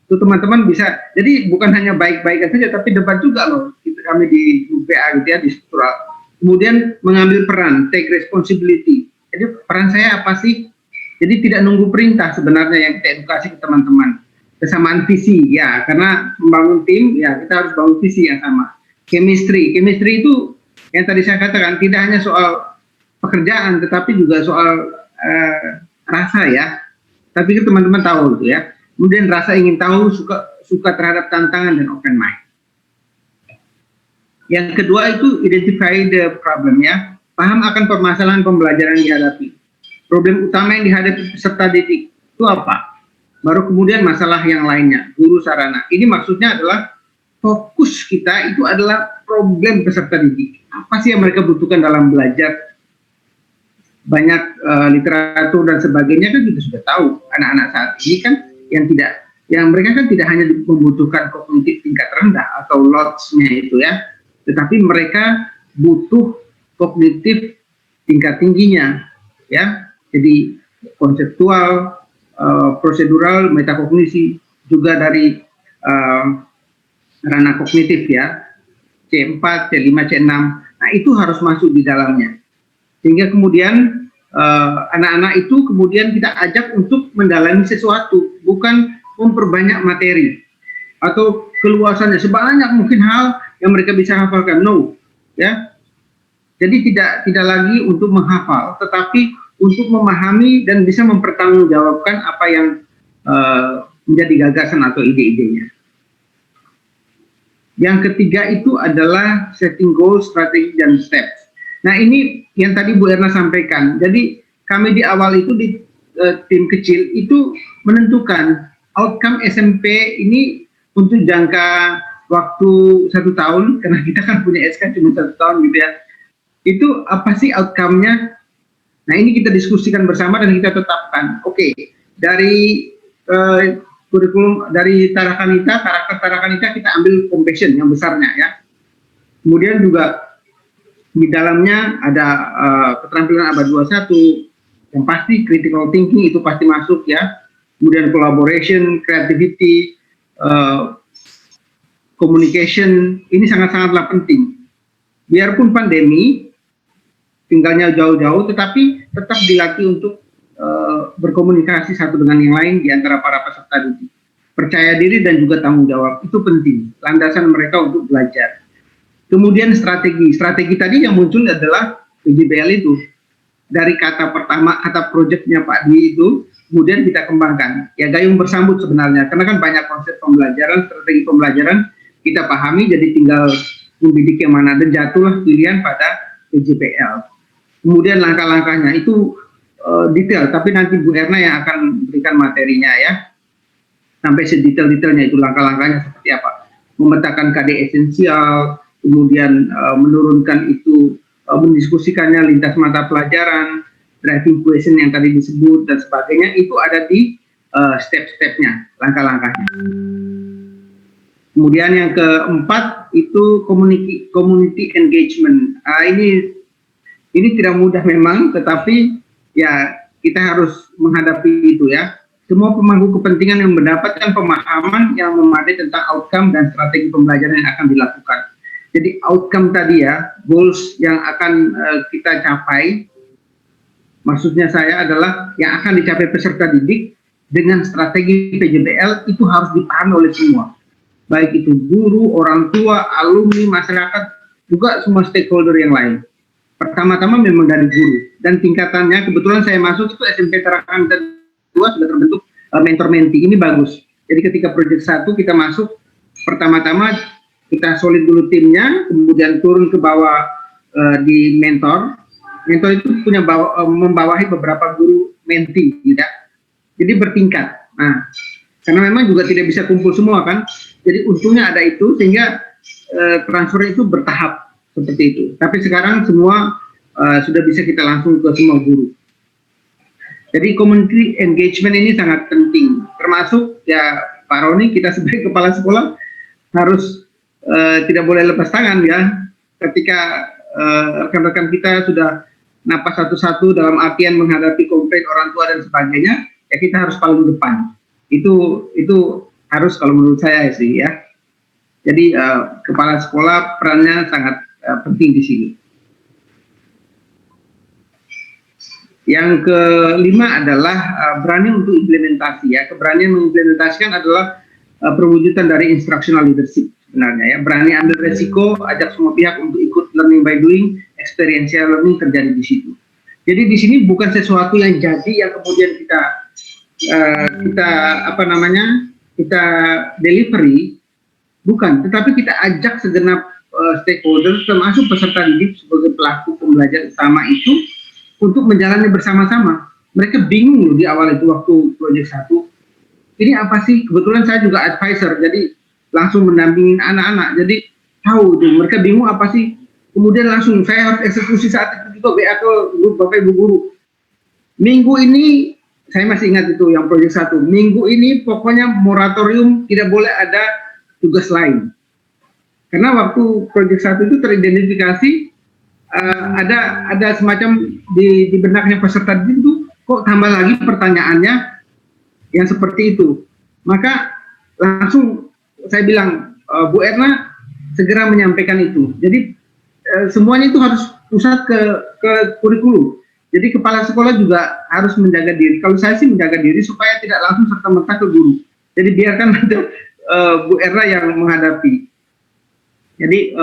itu teman-teman bisa, jadi bukan hanya baik-baik saja, tapi debat juga loh, kami di grup WA gitu ya, di struktural. Kemudian mengambil peran, take responsibility, jadi peran saya apa sih? Jadi tidak nunggu perintah sebenarnya yang kita edukasi ke teman-teman. Kesamaan visi, ya, karena membangun tim, ya kita harus bangun visi yang sama. Chemistry itu yang tadi saya katakan, tidak hanya soal pekerjaan, tetapi juga soal rasa ya. Tapi teman-teman tahu gitu ya. Kemudian rasa ingin tahu, suka terhadap tantangan dan open mind. Yang kedua itu identify the problem ya. Paham akan permasalahan pembelajaran yang dihadapi. Problem utama yang dihadapi peserta didik itu apa? Baru kemudian masalah yang lainnya, guru sarana. Ini maksudnya adalah fokus kita itu adalah problem peserta didik. Apa sih yang mereka butuhkan dalam belajar? Banyak literatur dan sebagainya kan kita sudah tahu. Anak-anak saat ini kan yang mereka kan tidak hanya membutuhkan kognitif tingkat rendah atau LOTS-nya itu ya, tetapi mereka butuh kognitif tingkat tingginya ya. Jadi konseptual, prosedural, metakognisi, juga dari ranah kognitif ya, C4, C5, C6. Nah itu harus masuk di dalamnya. Sehingga kemudian anak-anak itu kemudian kita ajak untuk mendalami sesuatu, bukan memperbanyak materi atau keluasannya sebanyak mungkin hal yang mereka bisa hafalkan. No, ya. Jadi tidak lagi untuk menghafal, tetapi untuk memahami dan bisa mempertanggungjawabkan apa yang menjadi gagasan atau ide-idenya. Yang ketiga itu adalah setting goals, strategi, dan steps. Nah ini yang tadi Bu Erna sampaikan. Jadi kami di awal itu di tim kecil itu menentukan outcome SMP ini untuk jangka waktu 1 tahun, karena kita kan punya SK cuma 1 tahun gitu ya. Itu apa sih outcome-nya? Nah ini kita diskusikan bersama dan kita tetapkan. Oke, dari kurikulum dari Tarakanita, karakter Tarakanita kita ambil compassion yang besarnya ya. Kemudian juga di dalamnya ada keterampilan abad 21, yang pasti critical thinking itu pasti masuk ya. Kemudian collaboration, creativity, communication, ini sangat-sangatlah penting. Biarpun pandemi, tinggalnya jauh-jauh, tetapi tetap dilatih untuk berkomunikasi satu dengan yang lain di antara para peserta didik. Percaya diri dan juga tanggung jawab, itu penting. Landasan mereka untuk belajar. Kemudian strategi tadi yang muncul adalah PJBL itu. Dari kata pertama, kata proyeknya Pak Dwi itu, kemudian kita kembangkan. Ya gayung bersambut sebenarnya, karena kan banyak konsep pembelajaran, strategi pembelajaran kita pahami, jadi tinggal membidik yang mana, dan jatuhlah pilihan pada PJPL. Kemudian langkah-langkahnya itu detail, tapi nanti Bu Erna yang akan berikan materinya ya, sampai sedetail-detailnya itu langkah-langkahnya seperti apa. Memetakan KD esensial, kemudian menurunkan itu, mendiskusikannya lintas mata pelajaran, driving question yang tadi disebut dan sebagainya, itu ada di step-stepnya, langkah-langkahnya. Kemudian yang keempat itu community engagement. Ini tidak mudah memang, tetapi ya kita harus menghadapi itu ya. Semua pemangku kepentingan yang mendapatkan pemahaman yang memadai tentang outcome dan strategi pembelajaran yang akan dilakukan. Jadi outcome tadi ya, goals yang akan kita capai, maksudnya saya adalah yang akan dicapai peserta didik dengan strategi PJBL itu harus dipahami oleh semua. Baik itu guru, orang tua, alumni, masyarakat, juga semua stakeholder yang lain. Pertama-tama memang dari guru, dan tingkatannya kebetulan saya masuk itu SMP Tarakan 2 sudah terbentuk mentor-menti, ini bagus. Jadi ketika proyek 1 kita masuk, pertama-tama kita solid dulu timnya, kemudian turun ke bawah di mentor. Mentor itu punya membawahi beberapa guru menti, tidak? Jadi bertingkat. Nah, karena memang juga tidak bisa kumpul semua kan, jadi untungnya ada itu sehingga transfer itu bertahap seperti itu. Tapi sekarang semua sudah bisa kita langsung ke semua guru. Jadi community engagement ini sangat penting, termasuk ya Pak Roni, kita sebagai kepala sekolah harus tidak boleh lepas tangan ya, ketika rekan-rekan kita sudah napas satu-satu dalam artian menghadapi komplain orang tua dan sebagainya, ya kita harus paling depan. Itu harus kalau menurut saya sih ya. Jadi kepala sekolah perannya sangat penting di sini. Yang kelima adalah berani untuk implementasi ya. Keberanian mengimplementasikan adalah perwujudan dari instructional leadership sebenarnya ya. Berani ambil resiko, ajak semua pihak untuk ikut learning by doing, experiential learning terjadi di situ. Jadi di sini bukan sesuatu yang jadi yang kemudian kita delivery, bukan, tetapi kita ajak segenap stakeholder termasuk peserta didik sebagai pelaku pembelajaran utama itu untuk menjalani bersama-sama. Mereka bingung loh di awal itu waktu proyek 1. Ini apa sih? Kebetulan saya juga advisor, jadi langsung mendampingi anak-anak. Jadi tahu tuh mereka bingung apa sih? Kemudian langsung saya harus eksekusi saat itu juga WA ke grup Bapak Ibu guru. Minggu ini saya masih ingat itu yang proyek 1. Minggu ini pokoknya moratorium, tidak boleh ada tugas lain. Karena waktu proyek 1 itu teridentifikasi ada semacam di benaknya peserta didik itu kok tambah lagi pertanyaannya yang seperti itu. Maka langsung saya bilang Bu Erna segera menyampaikan itu. Jadi semuanya itu harus pusat ke kurikulum. Jadi kepala sekolah juga harus menjaga diri. Kalau saya sih menjaga diri supaya tidak langsung serta-merta ke guru. Jadi biarkan ada Bu Erna yang menghadapi. Jadi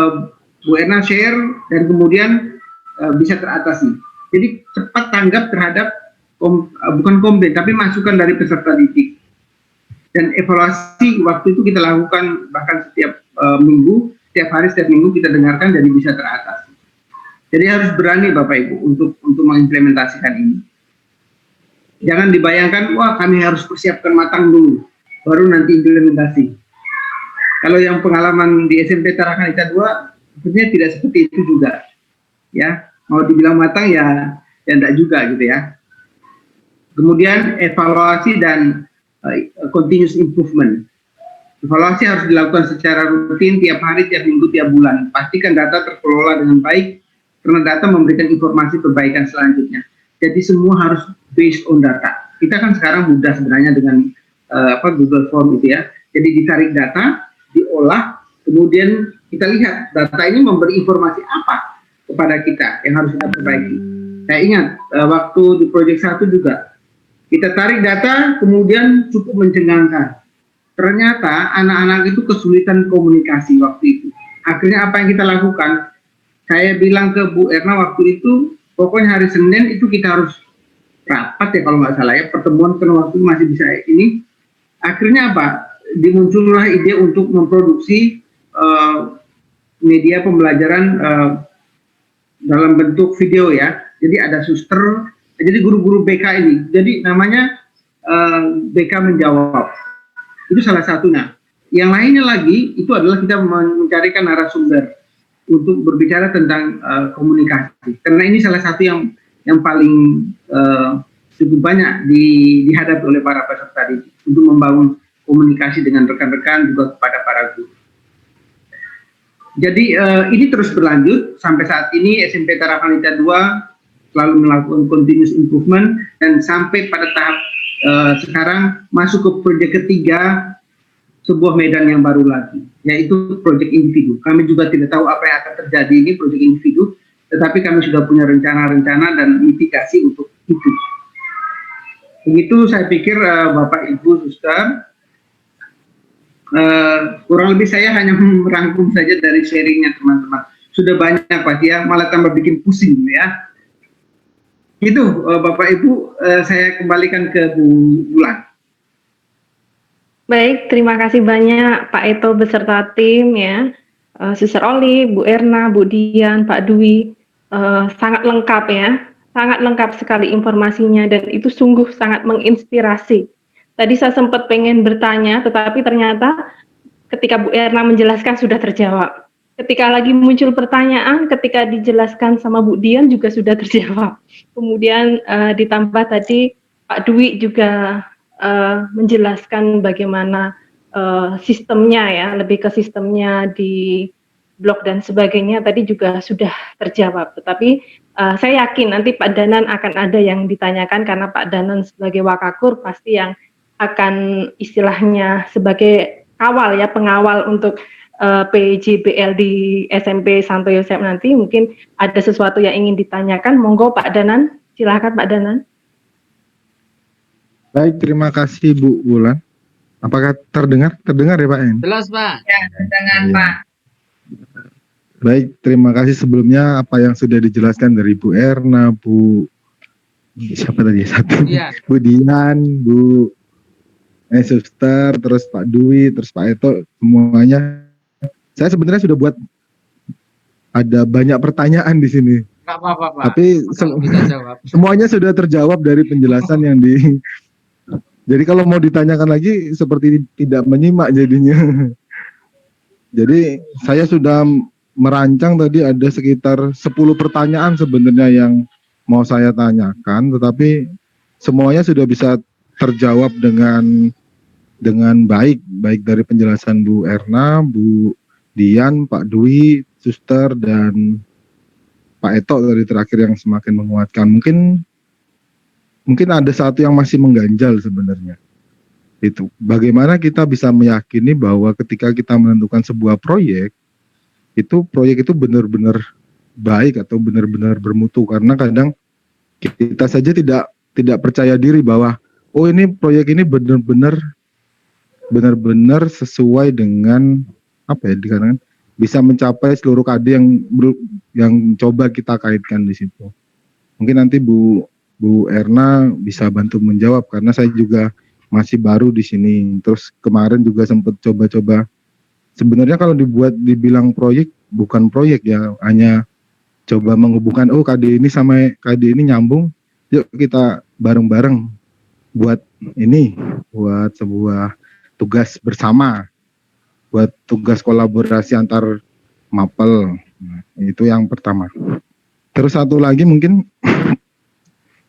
Bu Erna share dan kemudian bisa teratasi. Jadi cepat tanggap terhadap bukan komplain tapi masukan dari peserta didik. Dan evaluasi waktu itu kita lakukan bahkan setiap minggu, setiap hari, setiap minggu kita dengarkan jadi bisa teratasi. Jadi harus berani Bapak Ibu untuk mengimplementasikan ini. Jangan dibayangkan, wah kami harus persiapkan matang dulu, baru nanti implementasi. Kalau yang pengalaman di SMP Tarakanita 2, sebenarnya tidak seperti itu juga. Ya, mau dibilang matang ya enggak juga gitu ya. Kemudian evaluasi dan continuous improvement. Evaluasi harus dilakukan secara rutin tiap hari, tiap minggu, tiap bulan. Pastikan data terkelola dengan baik, karena data memberikan informasi perbaikan selanjutnya. Jadi semua harus based on data. Kita kan sekarang mudah sebenarnya dengan Google Form itu ya. Jadi ditarik data, diolah, kemudian kita lihat data ini memberi informasi apa kepada kita yang harus kita perbaiki. Saya ingat waktu di proyek 1 juga kita tarik data, kemudian cukup mencengangkan. Ternyata anak-anak itu kesulitan komunikasi waktu itu. Akhirnya apa yang kita lakukan? Saya bilang ke Bu Erna waktu itu, pokoknya hari Senin itu kita harus rapat ya kalau nggak salah ya, pertemuan kan waktu masih bisa ini. Akhirnya apa? Dimuncullah ide untuk memproduksi media pembelajaran dalam bentuk video ya. Jadi ada suster, jadi guru-guru BK ini. Jadi namanya BK menjawab. Itu salah satunya. Yang lainnya lagi itu adalah kita mencarikan narasumber untuk berbicara tentang komunikasi. Karena ini salah satu yang paling cukup banyak dihadapi oleh para peserta didik untuk membangun komunikasi dengan rekan-rekan juga kepada para guru. Jadi ini terus berlanjut sampai saat ini SMP Taraf Anita 2 selalu melakukan continuous improvement dan sampai pada tahap sekarang masuk ke proyek ketiga sebuah medan yang baru lagi, yaitu proyek individu. Kami juga tidak tahu apa yang akan terjadi ini proyek individu, tetapi kami sudah punya rencana-rencana dan mitigasi untuk itu. Begitu saya pikir Bapak Ibu Suster, kurang lebih saya hanya merangkum saja dari sharingnya teman-teman. Sudah banyak Pak ya, malah tambah bikin pusing ya. Itu Bapak Ibu, saya kembalikan ke Bu Bulan. Baik, terima kasih banyak Pak Eto beserta tim ya, Suster Oli, Bu Erna, Bu Dian, Pak Dwi, sangat lengkap ya, sangat lengkap sekali informasinya dan itu sungguh sangat menginspirasi. Tadi saya sempat pengen bertanya, tetapi ternyata ketika Bu Erna menjelaskan sudah terjawab. Ketika lagi muncul pertanyaan, ketika dijelaskan sama Bu Dian juga sudah terjawab. Kemudian ditambah tadi Pak Dwi juga menjelaskan bagaimana sistemnya ya, lebih ke sistemnya di blog dan sebagainya tadi juga sudah terjawab. Tetapi saya yakin nanti Pak Danan akan ada yang ditanyakan karena Pak Danan sebagai Wakakur pasti yang akan istilahnya sebagai kawal ya, pengawal untuk PJBL di SMP Santo Yosef nanti. Mungkin ada sesuatu yang ingin ditanyakan, monggo Pak Danan, silakan Pak Danan. Baik, terima kasih Bu Wulan. Apakah terdengar? Terdengar ya Pak? Jelas Pak. Ya, dengan Iya. Pak. Baik, terima kasih sebelumnya apa yang sudah dijelaskan dari Bu Erna, Bu siapa tadi satu? Iya. Bu Dian, Bu Suster, terus Pak Dwi, terus Pak Eto, semuanya. Saya sebenarnya sudah buat ada banyak pertanyaan di sini. Nggak apa-apa Pak. Tapi Kalau bisa jawab. semuanya sudah terjawab dari penjelasan yang di. Jadi kalau mau ditanyakan lagi seperti tidak menyimak jadinya. Jadi saya sudah merancang tadi ada sekitar 10 pertanyaan sebenarnya yang mau saya tanyakan, tetapi semuanya sudah bisa terjawab dengan baik dari penjelasan Bu Erna, Bu Dian, Pak Dwi, Suster dan Pak Eto dari terakhir yang semakin menguatkan. Mungkin ada satu yang masih mengganjal sebenarnya. Itu bagaimana kita bisa meyakini bahwa ketika kita menentukan sebuah proyek itu benar-benar baik atau benar-benar bermutu, karena kadang kita saja tidak percaya diri bahwa oh ini proyek ini benar-benar sesuai dengan apa ya dikatakan bisa mencapai seluruh KD yang coba kita kaitkan di situ. Mungkin nanti Bu Erna bisa bantu menjawab karena saya juga masih baru di sini. Terus kemarin juga sempat coba-coba. Sebenarnya kalau dibilang proyek bukan proyek ya, hanya coba menghubungkan oh KD ini sama KD ini nyambung. Yuk kita bareng-bareng buat sebuah tugas bersama, buat tugas kolaborasi antar mapel. Nah, itu yang pertama. Terus satu lagi mungkin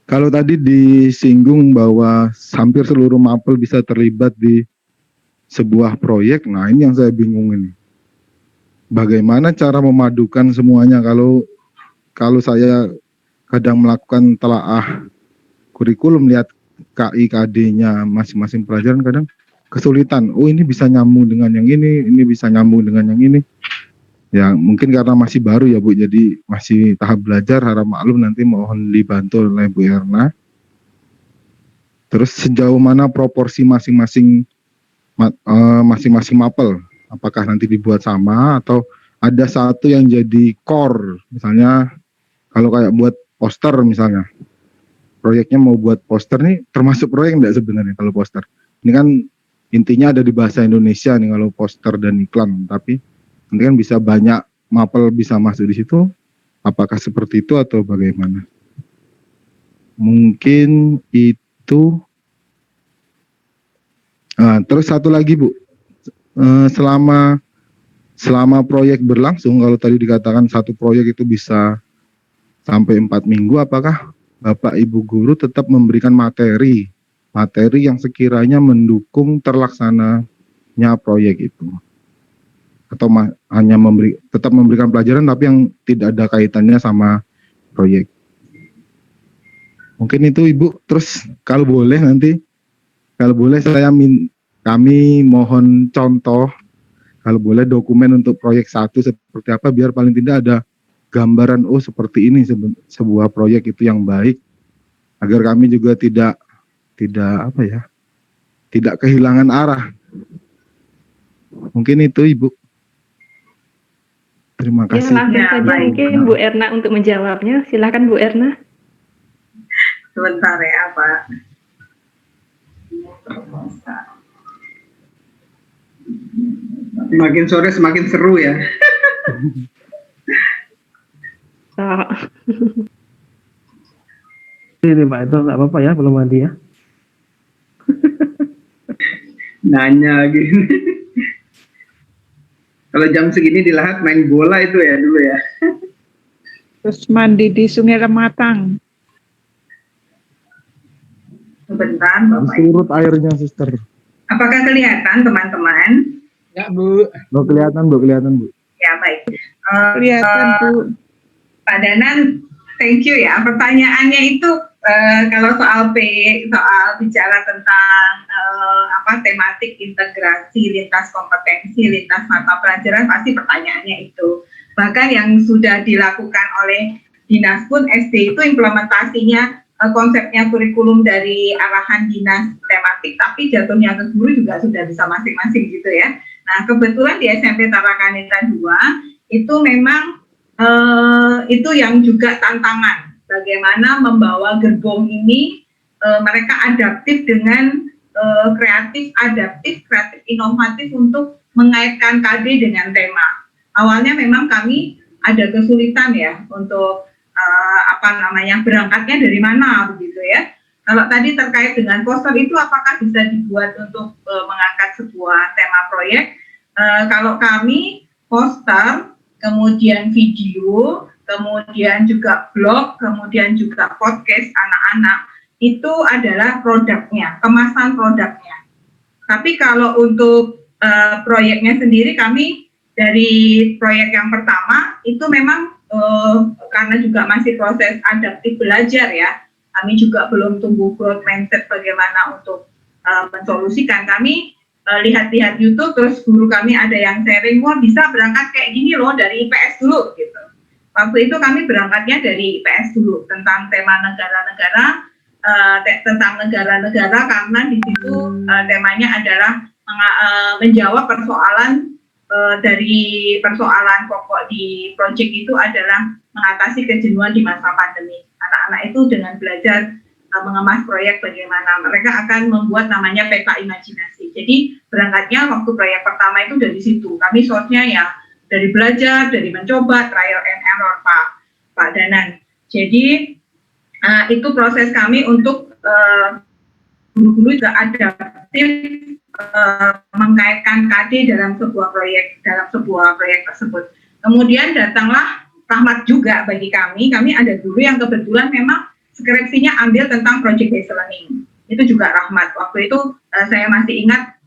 kalau tadi disinggung bahwa hampir seluruh mapel bisa terlibat di sebuah proyek, nah ini yang saya bingung ini. Bagaimana cara memadukan semuanya kalau saya kadang melakukan telaah kurikulum, lihat KIKD-nya masing-masing pelajaran kadang kesulitan. Oh ini bisa nyambung dengan yang ini bisa nyambung dengan yang ini. Ya mungkin karena masih baru ya Bu, jadi masih tahap belajar, harap maklum nanti mohon dibantu oleh Bu Erna. Terus sejauh mana proporsi masing-masing mapel, apakah nanti dibuat sama atau ada satu yang jadi core, misalnya kalau kayak buat poster misalnya, proyeknya mau buat poster nih, termasuk proyek enggak sebenarnya kalau poster? Ini kan intinya ada di bahasa Indonesia nih kalau poster dan iklan, tapi nanti kan bisa banyak mapel bisa masuk di situ. Apakah seperti itu atau bagaimana? Mungkin itu. Terus satu lagi Bu, selama proyek berlangsung, kalau tadi dikatakan satu proyek itu bisa sampai 4 minggu, apakah Bapak Ibu guru tetap memberikan materi yang sekiranya mendukung terlaksananya proyek itu? Atau hanya tetap memberikan pelajaran tapi yang tidak ada kaitannya sama proyek? Mungkin itu Ibu. Terus kalau boleh kami mohon contoh, kalau boleh dokumen untuk proyek 1 seperti apa, biar paling tidak ada gambaran, oh seperti ini sebuah proyek itu yang baik, agar kami juga tidak kehilangan arah. Mungkin itu Ibu. Terima kasih. Ya, langsung Ya, saja baik. mungkin Bu Erna untuk menjawabnya. Silakan Bu Erna. Sebentar ya Pak. Semakin sore semakin seru ya. Oh, Ini Pak itu nggak apa-apa ya, belum mandi ya. Nanya gini. Kalau jam segini di Lahat main bola itu ya dulu ya. Terus mandi di Sungai Lematang. Sebentar Bapak Ibu. Surut airnya, Sister. Apakah kelihatan teman-teman? Ya Bu. Oh, kelihatan Bu. Ya baik. Kelihatan Bu. Pak Danan, thank you ya. Pertanyaannya itu kalau soal bicara tentang tematik integrasi lintas kompetensi, lintas mata pelajaran, pasti pertanyaannya itu. Bahkan yang sudah dilakukan oleh Dinas pun SD itu implementasinya konsepnya kurikulum dari arahan dinas tematik, tapi jatuhnya ke guru juga sudah bisa masing-masing gitu ya. Nah kebetulan di SMP Tarakanita 2 itu memang itu yang juga tantangan, bagaimana membawa gerbong ini mereka adaptif dengan kreatif, inovatif untuk mengaitkan KD dengan tema. Awalnya memang kami ada kesulitan ya untuk berangkatnya dari mana begitu ya. Kalau tadi terkait dengan poster itu apakah bisa dibuat untuk mengangkat sebuah tema proyek? Kalau kami poster, kemudian video, kemudian juga blog, kemudian juga podcast anak-anak, itu adalah produknya, kemasan produknya. Tapi kalau untuk proyeknya sendiri, kami dari proyek yang pertama itu memang karena juga masih proses adaptif belajar ya, kami juga belum tumbuh growth mindset bagaimana untuk mensolusikan. Kami lihat-lihat YouTube, terus guru kami ada yang sharing, wah bisa berangkat kayak gini loh dari IPS dulu gitu. Waktu itu kami berangkatnya dari IPS dulu tentang tema negara-negara, karena di situ temanya adalah menjawab persoalan dari persoalan pokok di proyek itu adalah mengatasi kejenuhan di masa pandemi. Anak-anak itu dengan belajar mengemas proyek bagaimana mereka akan membuat namanya peta imajinasi. Jadi berangkatnya waktu proyek pertama itu dari situ. Kami source-nya ya dari belajar, dari mencoba, trial and error Pak Danan. Jadi itu proses kami untuk guru-guru juga adaptif mengkaitkan KD dalam sebuah proyek tersebut. Kemudian datanglah rahmat juga bagi kami. Kami ada guru yang kebetulan memang skripsinya ambil tentang project based learning. Itu juga rahmat. Waktu itu saya masih ingat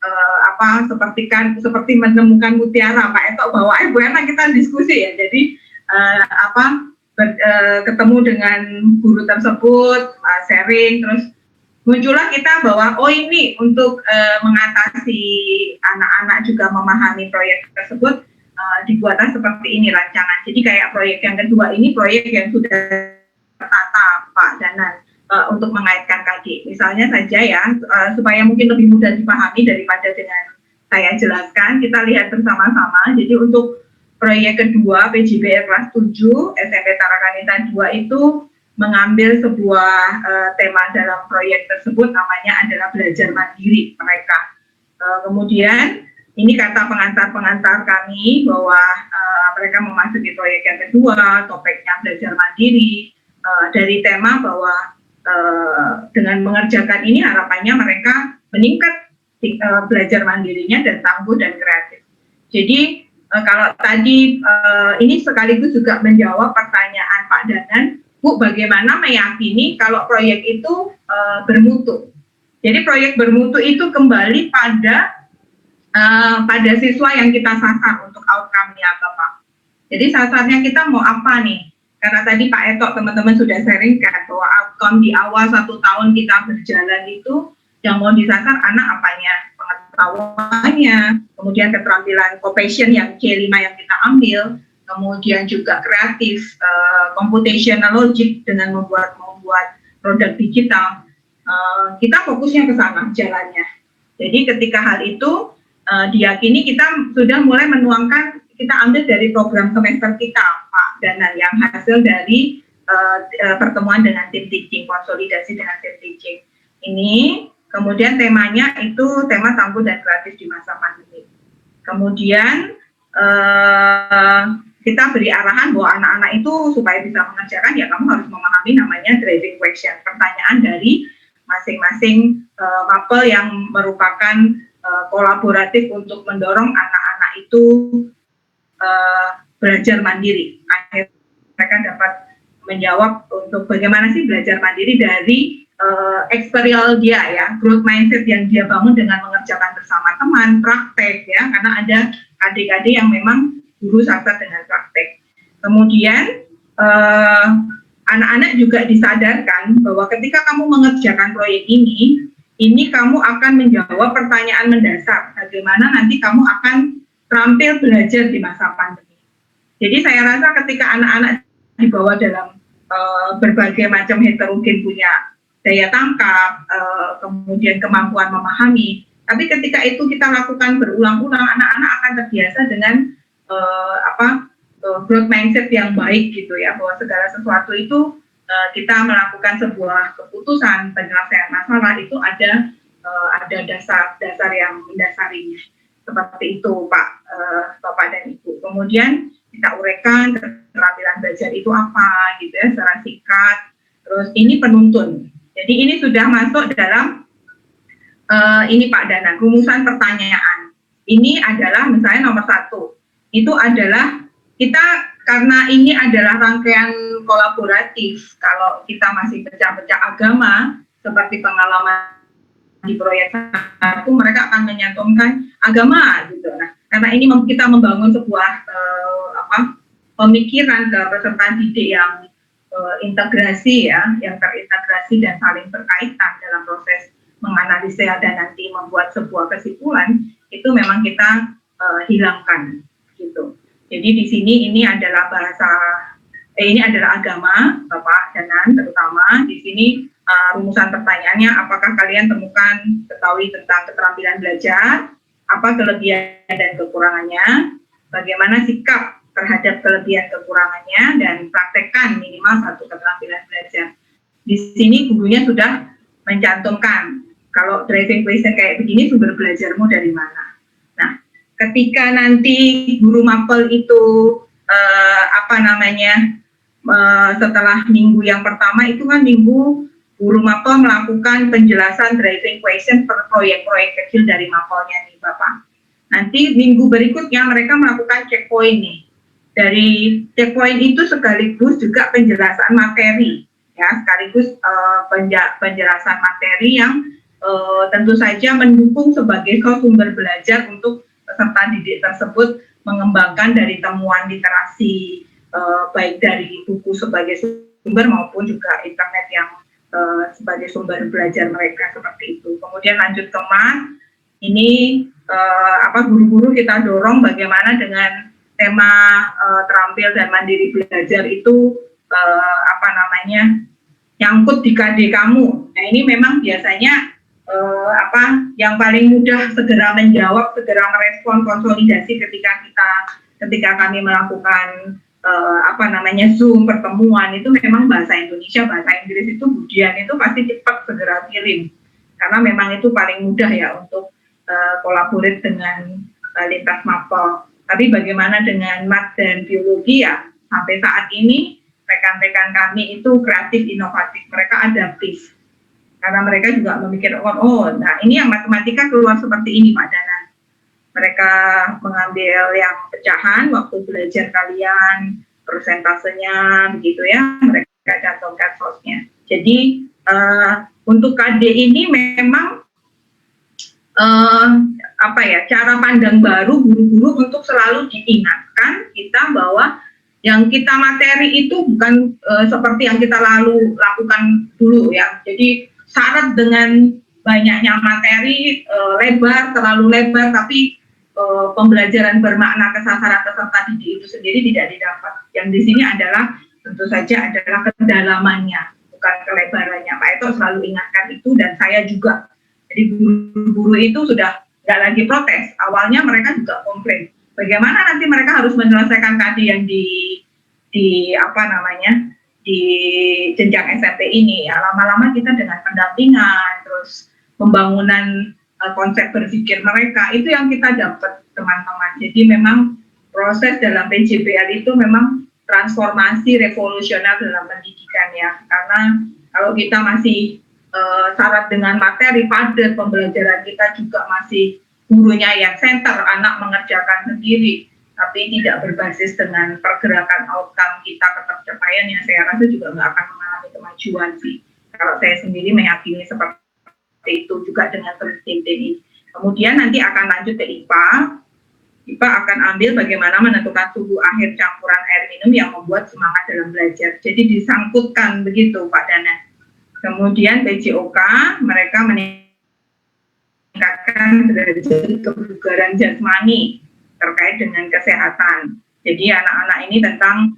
seperti menemukan mutiara Pak Eto bahwa Bu Erna kita diskusi ya. Jadi ketemu dengan guru tersebut, sharing, terus muncullah kita bahwa oh ini untuk mengatasi anak-anak juga memahami proyek tersebut dibuatlah seperti ini rancangan. Jadi kayak proyek yang kedua ini proyek yang sudah tertata Pak Danan untuk mengaitkan KD. Misalnya saja ya supaya mungkin lebih mudah dipahami daripada dengan saya jelaskan, kita lihat bersama-sama. Jadi untuk proyek kedua PJBR kelas 7 SMP Tarakanita 2 itu mengambil sebuah tema dalam proyek tersebut, namanya adalah belajar mandiri mereka. Kemudian ini kata pengantar-pengantar kami bahwa mereka memasuki proyek yang kedua, topiknya belajar mandiri, dari tema bahwa dengan mengerjakan ini harapannya mereka meningkat belajar mandirinya dan tangguh dan kreatif. Jadi kalau tadi ini sekaligus juga menjawab pertanyaan Pak Danan, Bu, bagaimana meyakini kalau proyek itu bermutu? Jadi proyek bermutu itu kembali pada siswa yang kita sasar untuk outcome-nya, Bapak. Jadi sasarnya kita mau apa nih? Karena tadi Pak Eto, teman-teman sudah sharingkan bahwa outcome di awal 1 tahun kita berjalan itu yang mau disasar anak apanya? Pengetahuannya, kemudian keterampilan compassion yang C5 yang kita ambil, kemudian juga kreatif, computational logic dengan membuat produk digital. Kita fokusnya ke sana jalannya. Jadi ketika hal itu diyakini, kita sudah mulai menuangkan, kita ambil dari program semester kita, Pak Danan, yang hasil dari pertemuan dengan tim teaching, konsolidasi dengan tim teaching. Ini kemudian temanya itu tema tangguh dan kreatif di masa pandemi. Kemudian kita beri arahan bahwa anak-anak itu supaya bisa mengerjakan, ya kamu harus memahami namanya driving question, pertanyaan dari masing-masing mapel yang merupakan kolaboratif untuk mendorong anak-anak itu belajar mandiri. Akhirnya mereka dapat menjawab untuk bagaimana sih belajar mandiri dari experiential dia ya, growth mindset yang dia bangun dengan mengerjakan bersama teman, praktek ya, karena ada adik-adik yang memang guru sasar dengan praktek. Kemudian anak-anak juga disadarkan bahwa ketika kamu mengerjakan proyek ini kamu akan menjawab pertanyaan mendasar, bagaimana nanti kamu akan terampil belajar di masa pandemi. Jadi saya rasa ketika anak-anak dibawa dalam berbagai macam heterogen, punya daya tangkap, kemudian kemampuan memahami, tapi ketika itu kita lakukan berulang-ulang, anak-anak akan terbiasa dengan growth mindset yang baik gitu ya, bahwa segala sesuatu itu kita melakukan sebuah keputusan, penyelesaian masalah itu ada dasar yang mendasarinya. Seperti itu Pak, Bapak dan Ibu. Kemudian kita uraikan keterampilan belajar itu apa gitu ya, secara singkat. Terus ini penuntun. Jadi ini sudah masuk dalam ini Pak Danan, rumusan pertanyaan. Ini adalah misalnya nomor 1. Itu adalah kita, karena ini adalah rangkaian kolaboratif, kalau kita masih pecah-pecah agama, seperti pengalaman di proyek 1, mereka akan menyantumkan agama gitu. Nah, karena ini kita membangun sebuah pemikiran ke peserta didik yang integrasi ya, yang terintegrasi dan saling berkaitan dalam proses menganalisa dan nanti membuat sebuah kesimpulan, itu memang kita hilangkan gitu. Jadi di sini ini adalah ini adalah agama, Bapak Danan, terutama di sini rumusan pertanyaannya, apakah kalian ketahui tentang keterampilan belajar, apa kelebihan dan kekurangannya, bagaimana sikap terhadap kelebihan kekurangannya, dan praktekkan minimal 1 keterampilan belajar. Di sini gurunya sudah mencantumkan, kalau driving question kayak begini, sumber belajarmu dari mana. Nah, ketika nanti guru mapel itu setelah minggu yang pertama itu kan minggu guru mapel melakukan penjelasan driving question per proyek-proyek kecil dari mapelnya nih Bapak. Nanti minggu berikutnya mereka melakukan checkpoint nih. Dari checkpoint itu sekaligus juga penjelasan materi ya, sekaligus penjelasan materi yang tentu saja mendukung sebagai sumber belajar untuk peserta didik tersebut mengembangkan dari temuan literasi, baik dari buku sebagai sumber maupun juga internet yang sebagai sumber belajar mereka, seperti itu. Kemudian lanjut ke MAS, ini guru-guru kita dorong bagaimana dengan tema terampil dan mandiri belajar itu nyangkut di KD kamu. Nah ini memang biasanya yang paling mudah segera menjawab, segera merespon konsolidasi ketika kami melakukan Zoom pertemuan itu memang bahasa Indonesia, bahasa Inggris itu Budian itu pasti cepat segera kirim karena memang itu paling mudah ya untuk kolaborate dengan lintas mapel. Tapi bagaimana dengan mat dan biologi ya, sampai saat ini rekan-rekan kami itu kreatif, inovatif, mereka adaptif. Karena mereka juga memikirkan, nah ini yang matematika keluar seperti ini Pak Danan. Mereka mengambil yang pecahan waktu belajar kalian, persentasenya begitu ya, mereka cantumkan source-nya. Jadi untuk KD ini memang cara pandang baru guru-guru untuk selalu diingatkan kita bahwa yang kita materi itu bukan seperti yang kita lalu lakukan dulu ya. Jadi syarat dengan banyaknya materi terlalu lebar, tapi pembelajaran bermakna ke sasaran peserta didik itu sendiri tidak didapat. Yang di sini adalah tentu saja adalah kedalamannya, bukan kelebarannya. Pak Eto selalu ingatkan itu dan saya juga. Jadi guru-guru itu sudah nggak lagi protes. Awalnya mereka juga komplain. Bagaimana nanti mereka harus menyelesaikan KD yang di jenjang SMP ini ya, lama-lama kita dengan pendampingan terus pembangunan konsep berpikir mereka itu yang kita dapat teman-teman. Jadi memang proses dalam PJBL itu memang transformasi revolusioner dalam pendidikan ya, karena kalau kita masih syarat dengan materi padat, pembelajaran kita juga masih gurunya yang center, anak mengerjakan sendiri, tapi tidak berbasis dengan pergerakan outcome kita ke tercapaian yang saya rasa juga nggak akan mengalami kemajuan sih. Kalau saya sendiri meyakini seperti itu juga dengan tim ini. Kemudian nanti akan lanjut ke IPA. IPA akan ambil bagaimana menentukan suhu akhir campuran air minum yang membuat semangat dalam belajar. Jadi disangkutkan begitu Pak Dana. Kemudian PJOK mereka meningkatkan derajat kebugaran jasmani terkait dengan kesehatan. Jadi anak-anak ini tentang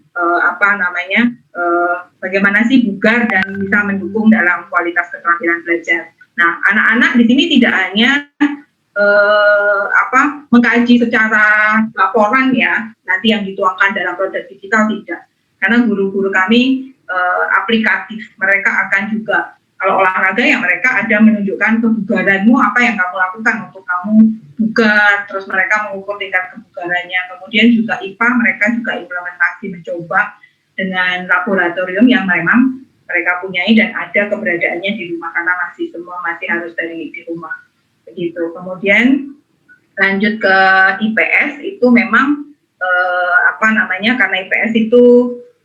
bagaimana sih bugar dan bisa mendukung dalam kualitas keterampilan belajar. Nah, anak-anak di sini tidak hanya mengkaji secara laporan ya, nanti yang dituangkan dalam produk digital tidak. Karena guru-guru kami aplikatif, mereka akan juga kalau olahraga ya mereka ada menunjukkan kebugaranmu apa yang kamu lakukan untuk kamu bugar, terus mereka mengukur tingkat kebugarannya. Kemudian juga IPA mereka juga implementasi mencoba dengan laboratorium yang memang mereka punyai dan ada keberadaannya di rumah karena semua masih harus di rumah begitu. Kemudian lanjut ke IPS itu memang karena IPS itu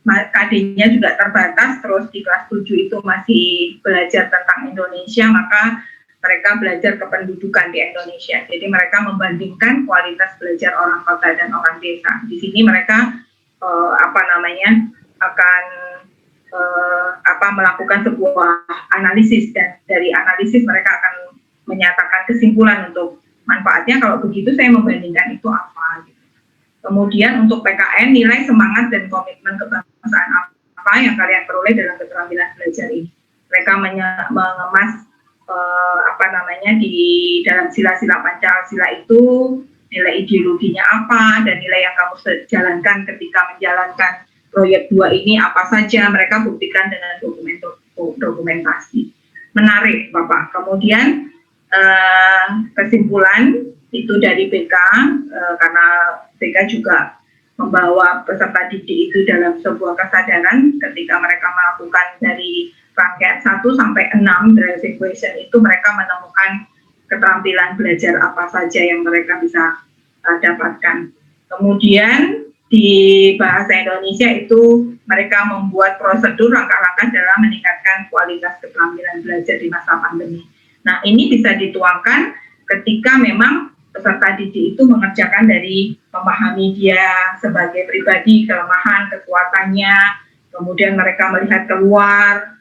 KD-nya juga terbatas, terus di kelas 7 itu masih belajar tentang Indonesia, maka mereka belajar kependudukan di Indonesia. Jadi mereka membandingkan kualitas belajar orang kota dan orang desa. Di sini mereka akan melakukan sebuah analisis, dan dari analisis mereka akan menyatakan kesimpulan untuk manfaatnya. Kalau begitu saya membandingkan itu apa gitu. Kemudian untuk PKN, nilai semangat dan komitmen kebangsaan apa yang kalian peroleh dalam keterampilan belajar ini. Mereka mengemas di dalam sila-sila Pancasila itu nilai ideologinya apa dan nilai yang kamu jalankan ketika menjalankan proyek 2 ini apa saja, mereka buktikan dengan dokumentasi. Menarik Bapak. Kemudian kesimpulan itu dari BK, karena BK juga membawa peserta didik itu dalam sebuah kesadaran ketika mereka melakukan dari rangkaian 1 sampai 6 driving question itu mereka menemukan keterampilan belajar apa saja yang mereka bisa dapatkan. Kemudian di bahasa Indonesia itu mereka membuat prosedur langkah-langkah dalam meningkatkan kualitas keterampilan belajar di masa pandemi. Nah, ini bisa dituangkan ketika memang peserta didik itu mengerjakan dari memahami dia sebagai pribadi, kelemahan, kekuatannya, kemudian mereka melihat keluar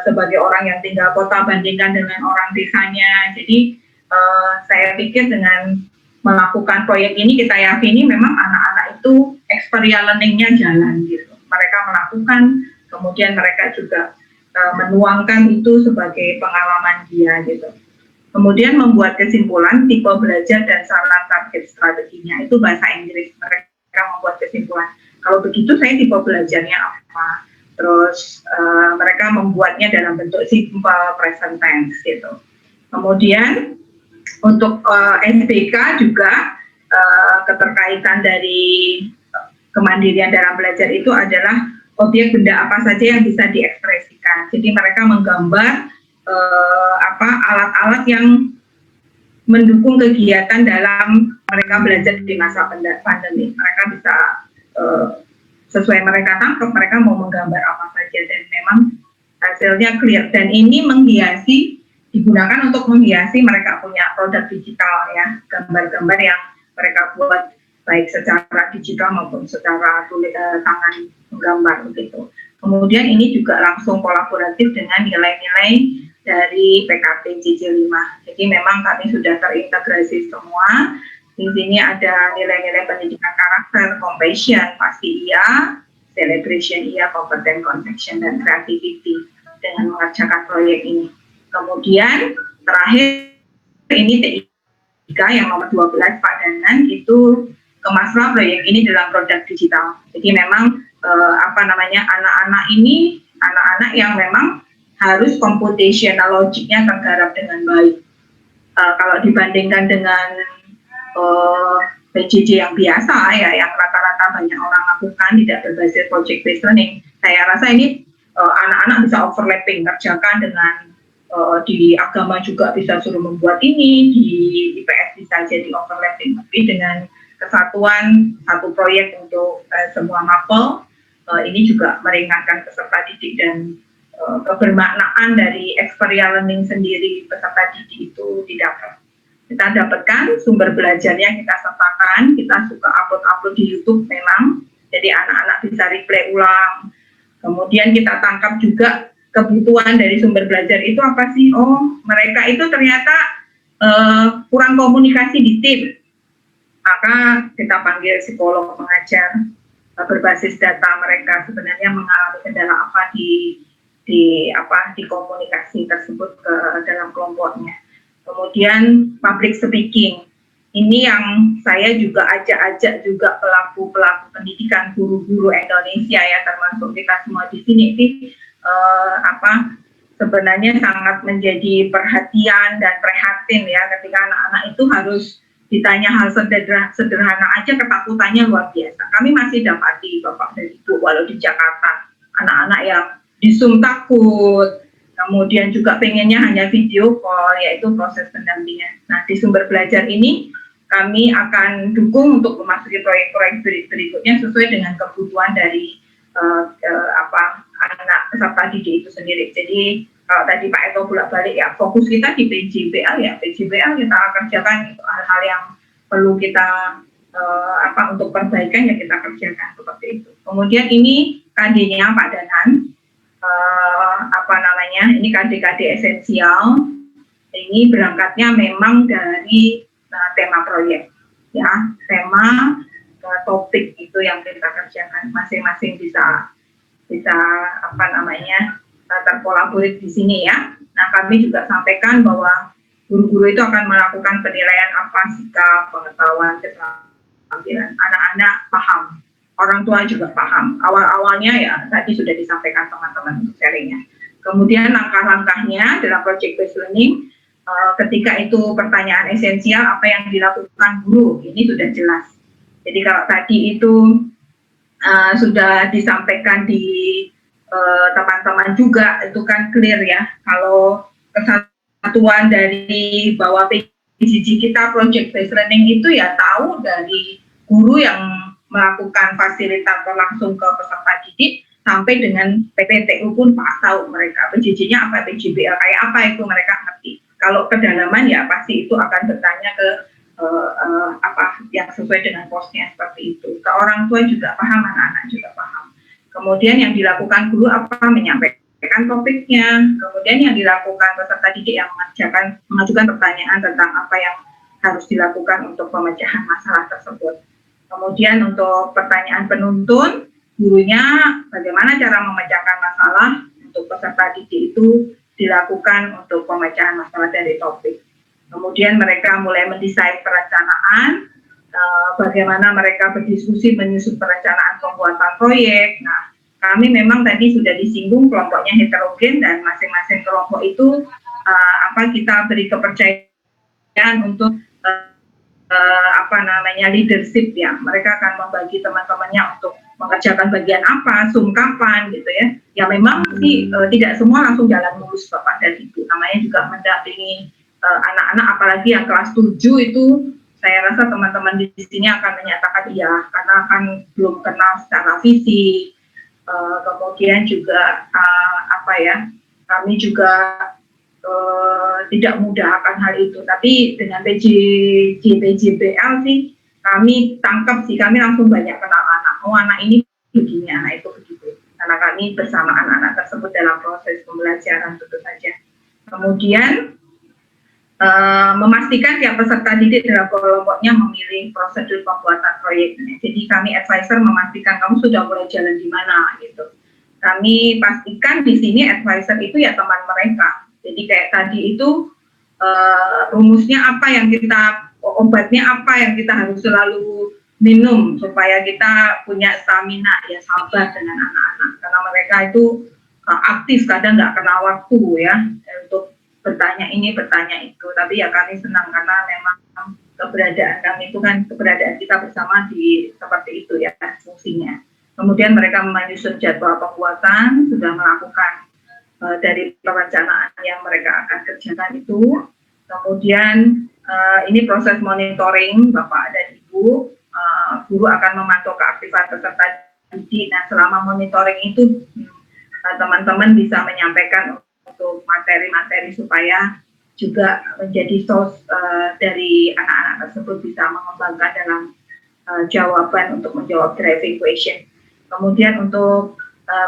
sebagai orang yang tinggal kota bandingkan dengan orang desanya. Jadi saya pikir dengan melakukan proyek ini kita yakini memang anak-anak itu experiential learning-nya jalan gitu. Mereka melakukan, kemudian mereka juga menuangkan itu sebagai pengalaman dia gitu. Kemudian membuat kesimpulan tipe belajar dan saran target strateginya, itu bahasa Inggris. Mereka membuat kesimpulan kalau begitu saya tipe belajarnya apa. Terus mereka membuatnya dalam bentuk simple present tense gitu. Kemudian untuk SBK juga keterkaitan dari kemandirian dalam belajar itu adalah objek benda apa saja yang bisa diekspresikan. Jadi mereka menggambar alat-alat yang mendukung kegiatan dalam mereka belajar di masa pandemi. Mereka bisa sesuai mereka tangkap, mereka mau menggambar apa saja dan memang hasilnya clear. Dan ini digunakan untuk menghiasi mereka punya produk digital ya, gambar-gambar yang mereka buat baik secara digital maupun secara tangan menggambar begitu. Kemudian ini juga langsung kolaboratif dengan nilai-nilai dari PKP JJ5. Jadi memang kami sudah terintegrasi semua. Di sini ada nilai-nilai pendidikan karakter, compassion, pasti iya, celebration iya, kompeten, connection, dan creativity dengan mengerjakan proyek ini. Kemudian terakhir ini T3 yang nomor 12 Pak Danan itu kemaslah proyek ini dalam produk digital. Jadi memang anak-anak yang memang harus computational logiknya tergarap dengan baik. Kalau dibandingkan dengan PJJ yang biasa ya, yang rata-rata banyak orang lakukan tidak berbasis project based learning, saya rasa ini anak-anak bisa overlapping, kerjakan dengan di agama juga bisa suruh membuat ini, di IPS bisa jadi overlapping, tapi dengan kesatuan satu proyek untuk semua mapel, ini juga meringankan peserta didik dan kebermaknaan dari experiential learning sendiri peserta didik itu didapat. Kita dapatkan sumber belajarnya, kita sertakan, kita suka upload di YouTube memang, jadi anak-anak bisa replay ulang. Kemudian kita tangkap juga kebutuhan dari sumber belajar itu apa sih? Oh, mereka itu ternyata kurang komunikasi di tim. Maka kita panggil psikolog pengajar berbasis data mereka sebenarnya mengalami kendala apa di komunikasi tersebut ke dalam kelompoknya. Kemudian public speaking, ini yang saya juga ajak juga pelaku-pelaku pendidikan, guru-guru Indonesia ya, termasuk kita semua di sini, sebenarnya sangat menjadi perhatian dan prihatin ya ketika anak-anak itu harus ditanya hal sederhana aja ketakutannya luar biasa. Kami masih dapati Bapak dan Ibu walau di Jakarta anak-anak yang di Zoom takut. Kemudian juga pengennya hanya video call, yaitu proses pendampingan. Nah, di sumber belajar ini kami akan dukung untuk memasuki proyek-proyek berikutnya sesuai dengan kebutuhan dari anak peserta didik itu sendiri. Jadi kalau tadi Pak Eto bolak-balik ya, fokus kita di PJBL ya, PJBL kita kerjakan hal-hal yang perlu kita untuk perbaikan ya kita kerjakan seperti itu. Kemudian ini KD-nya Pak Danan. Ini KD-KD esensial, ini berangkatnya memang dari tema proyek ya, tema topik itu yang kita kerjakan, masing-masing bisa terkolaborasi di sini ya. Nah, kami juga sampaikan bahwa guru-guru itu akan melakukan penilaian sikap, pengetahuan, keterampilan anak-anak paham. Orang tua juga paham. Awal-awalnya ya tadi sudah disampaikan teman-teman untuk sharingnya. Kemudian langkah-langkahnya dalam project based learning, ketika itu pertanyaan esensial apa yang dilakukan guru, ini sudah jelas. Jadi kalau tadi itu sudah disampaikan di teman-teman juga, itu kan clear ya. Kalau kesatuan dari bahwa PJJ kita project based learning itu ya tahu dari guru yang melakukan fasilitator langsung ke peserta didik sampai dengan PPTU pun tahu mereka PJJ-nya apa, PJBL kayak apa itu mereka ngerti. Kalau kedalaman ya pasti itu akan bertanya ke yang sesuai dengan posnya seperti itu. Ke orang tua juga paham, anak-anak juga paham. Kemudian yang dilakukan guru menyampaikan topiknya. Kemudian yang dilakukan peserta didik yang mengajukan pertanyaan tentang apa yang harus dilakukan untuk pemecahan masalah tersebut. Kemudian untuk pertanyaan penuntun, gurunya bagaimana cara memecahkan masalah untuk peserta didik itu dilakukan untuk pemecahan masalah dari topik. Kemudian mereka mulai mendesain perencanaan bagaimana mereka berdiskusi menyusun perencanaan pembuatan proyek. Nah, kami memang tadi sudah disinggung kelompoknya heterogen dan masing-masing kelompok itu kita beri kepercayaan untuk leadership ya. Mereka akan membagi teman-temannya untuk mengerjakan bagian apa, kapan gitu ya. Ya memang sih tidak semua langsung jalan mulus Bapak dan Ibu. Namanya juga mendampingi anak-anak, apalagi yang kelas 7 itu saya rasa teman-teman di sini akan menyatakan iya, karena kan belum kenal secara fisik. Kemudian juga kami juga tidak mudah akan hal itu. Tapi dengan PJBL sih kami tangkap sih, kami langsung banyak kenal anak. Oh, anak ini begini, anak itu begitu. Karena kami bersama anak-anak tersebut dalam proses pembelajaran tentu saja. Kemudian memastikan tiap peserta didik dalam kelompoknya memilih prosedur pembuatan proyeknya. Jadi kami advisor memastikan kamu sudah mulai jalan di mana gitu. Kami pastikan di sini advisor itu ya teman mereka. Jadi kayak tadi itu rumusnya apa yang kita, obatnya apa yang kita harus selalu minum supaya kita punya stamina, ya sabar dengan anak-anak. Karena mereka itu aktif, kadang nggak kenal waktu ya untuk bertanya ini, bertanya itu. Tapi ya kami senang karena memang keberadaan kami itu kan keberadaan kita bersama di seperti itu ya fungsinya. Kemudian mereka menyusun jadwal pembuatan, sudah melakukan dari perencanaan yang mereka akan kerjakan itu. Kemudian ini proses monitoring Bapak dan Ibu, guru akan memantau keaktifan peserta didik. Nah, selama monitoring itu teman-teman bisa menyampaikan untuk materi-materi supaya juga menjadi source dari anak-anak tersebut bisa mengembangkan dalam jawaban untuk menjawab driving question. Kemudian untuk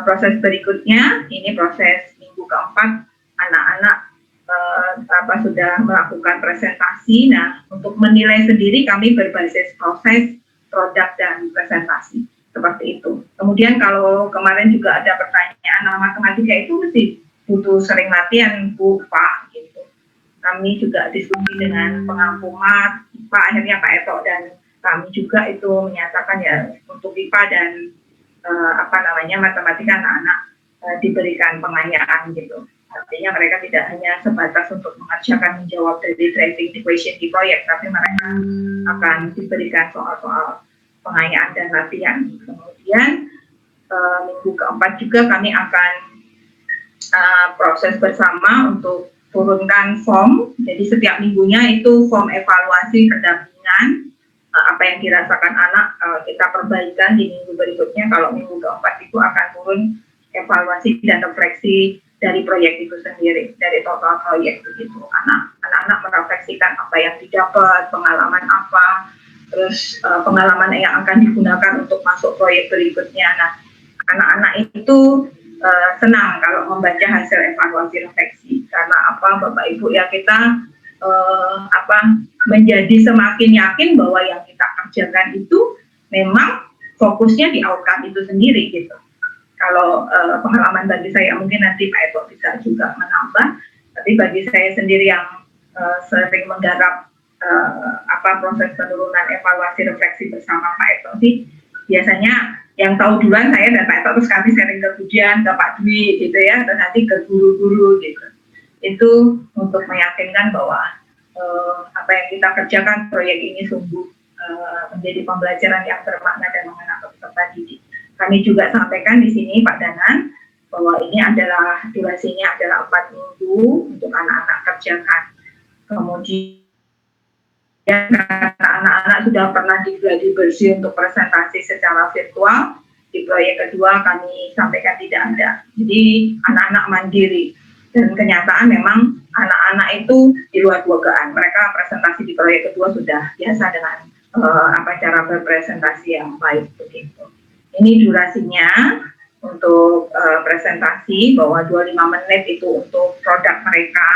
proses berikutnya, ini proses minggu keempat, anak-anak sudah melakukan presentasi. Nah, untuk menilai sendiri kami berbasis proses, produk, dan presentasi. Seperti itu. Kemudian kalau kemarin juga ada pertanyaan matematika itu mesti butuh sering latihan Bu, Pak, gitu. Kami juga diskusi dengan pengampu mat, IPA, akhirnya Pak Eto dan kami juga itu menyatakan ya untuk IPA dan matematika anak-anak diberikan pengayaan gitu. Artinya mereka tidak hanya sebatas untuk mengerjakan menjawab dari driving equation di proyek, tapi mereka akan diberikan soal-soal pengayaan dan latihan. Kemudian minggu keempat juga kami akan proses bersama untuk turunkan form. Jadi setiap minggunya itu form evaluasi pendampingan, apa yang dirasakan anak kita perbaikan di minggu berikutnya. Kalau minggu keempat itu akan turun evaluasi dan refleksi dari proyek itu sendiri, dari total proyek begitu. Anak-anak merefleksikan apa yang didapat, pengalaman apa, terus pengalaman yang akan digunakan untuk masuk proyek berikutnya. Nah, anak-anak itu senang kalau membaca hasil evaluasi refleksi. Karena apa, Bapak Ibu ya, kita menjadi semakin yakin bahwa yang kita kerjakan itu memang fokusnya di outcome itu sendiri gitu. Kalau pengalaman bagi saya, mungkin nanti Pak Eto bisa juga menambah, tapi bagi saya sendiri yang sering menggarap proses penurunan evaluasi refleksi bersama Pak Eto sih, biasanya yang tahu duluan saya dan Pak Eto, terus kami sering kemudian ke Pak Dwi gitu ya, dan nanti ke guru-guru gitu. Itu untuk meyakinkan bahwa apa yang kita kerjakan, proyek ini sungguh menjadi pembelajaran yang bermakna dan mengena peserta didik. Kami juga sampaikan di sini Pak Danan bahwa ini adalah durasinya adalah 4 minggu untuk anak-anak kerjakan. Kemudian karena anak-anak sudah pernah digladi bersih untuk presentasi secara virtual, di proyek kedua kami sampaikan tidak ada. Jadi anak-anak mandiri. Dan kenyataan memang anak-anak itu di luar dugaan. Mereka presentasi di proyek kedua sudah biasa dengan cara berpresentasi yang baik begitu. Ini durasinya untuk presentasi, bahwa 25 menit itu untuk produk mereka,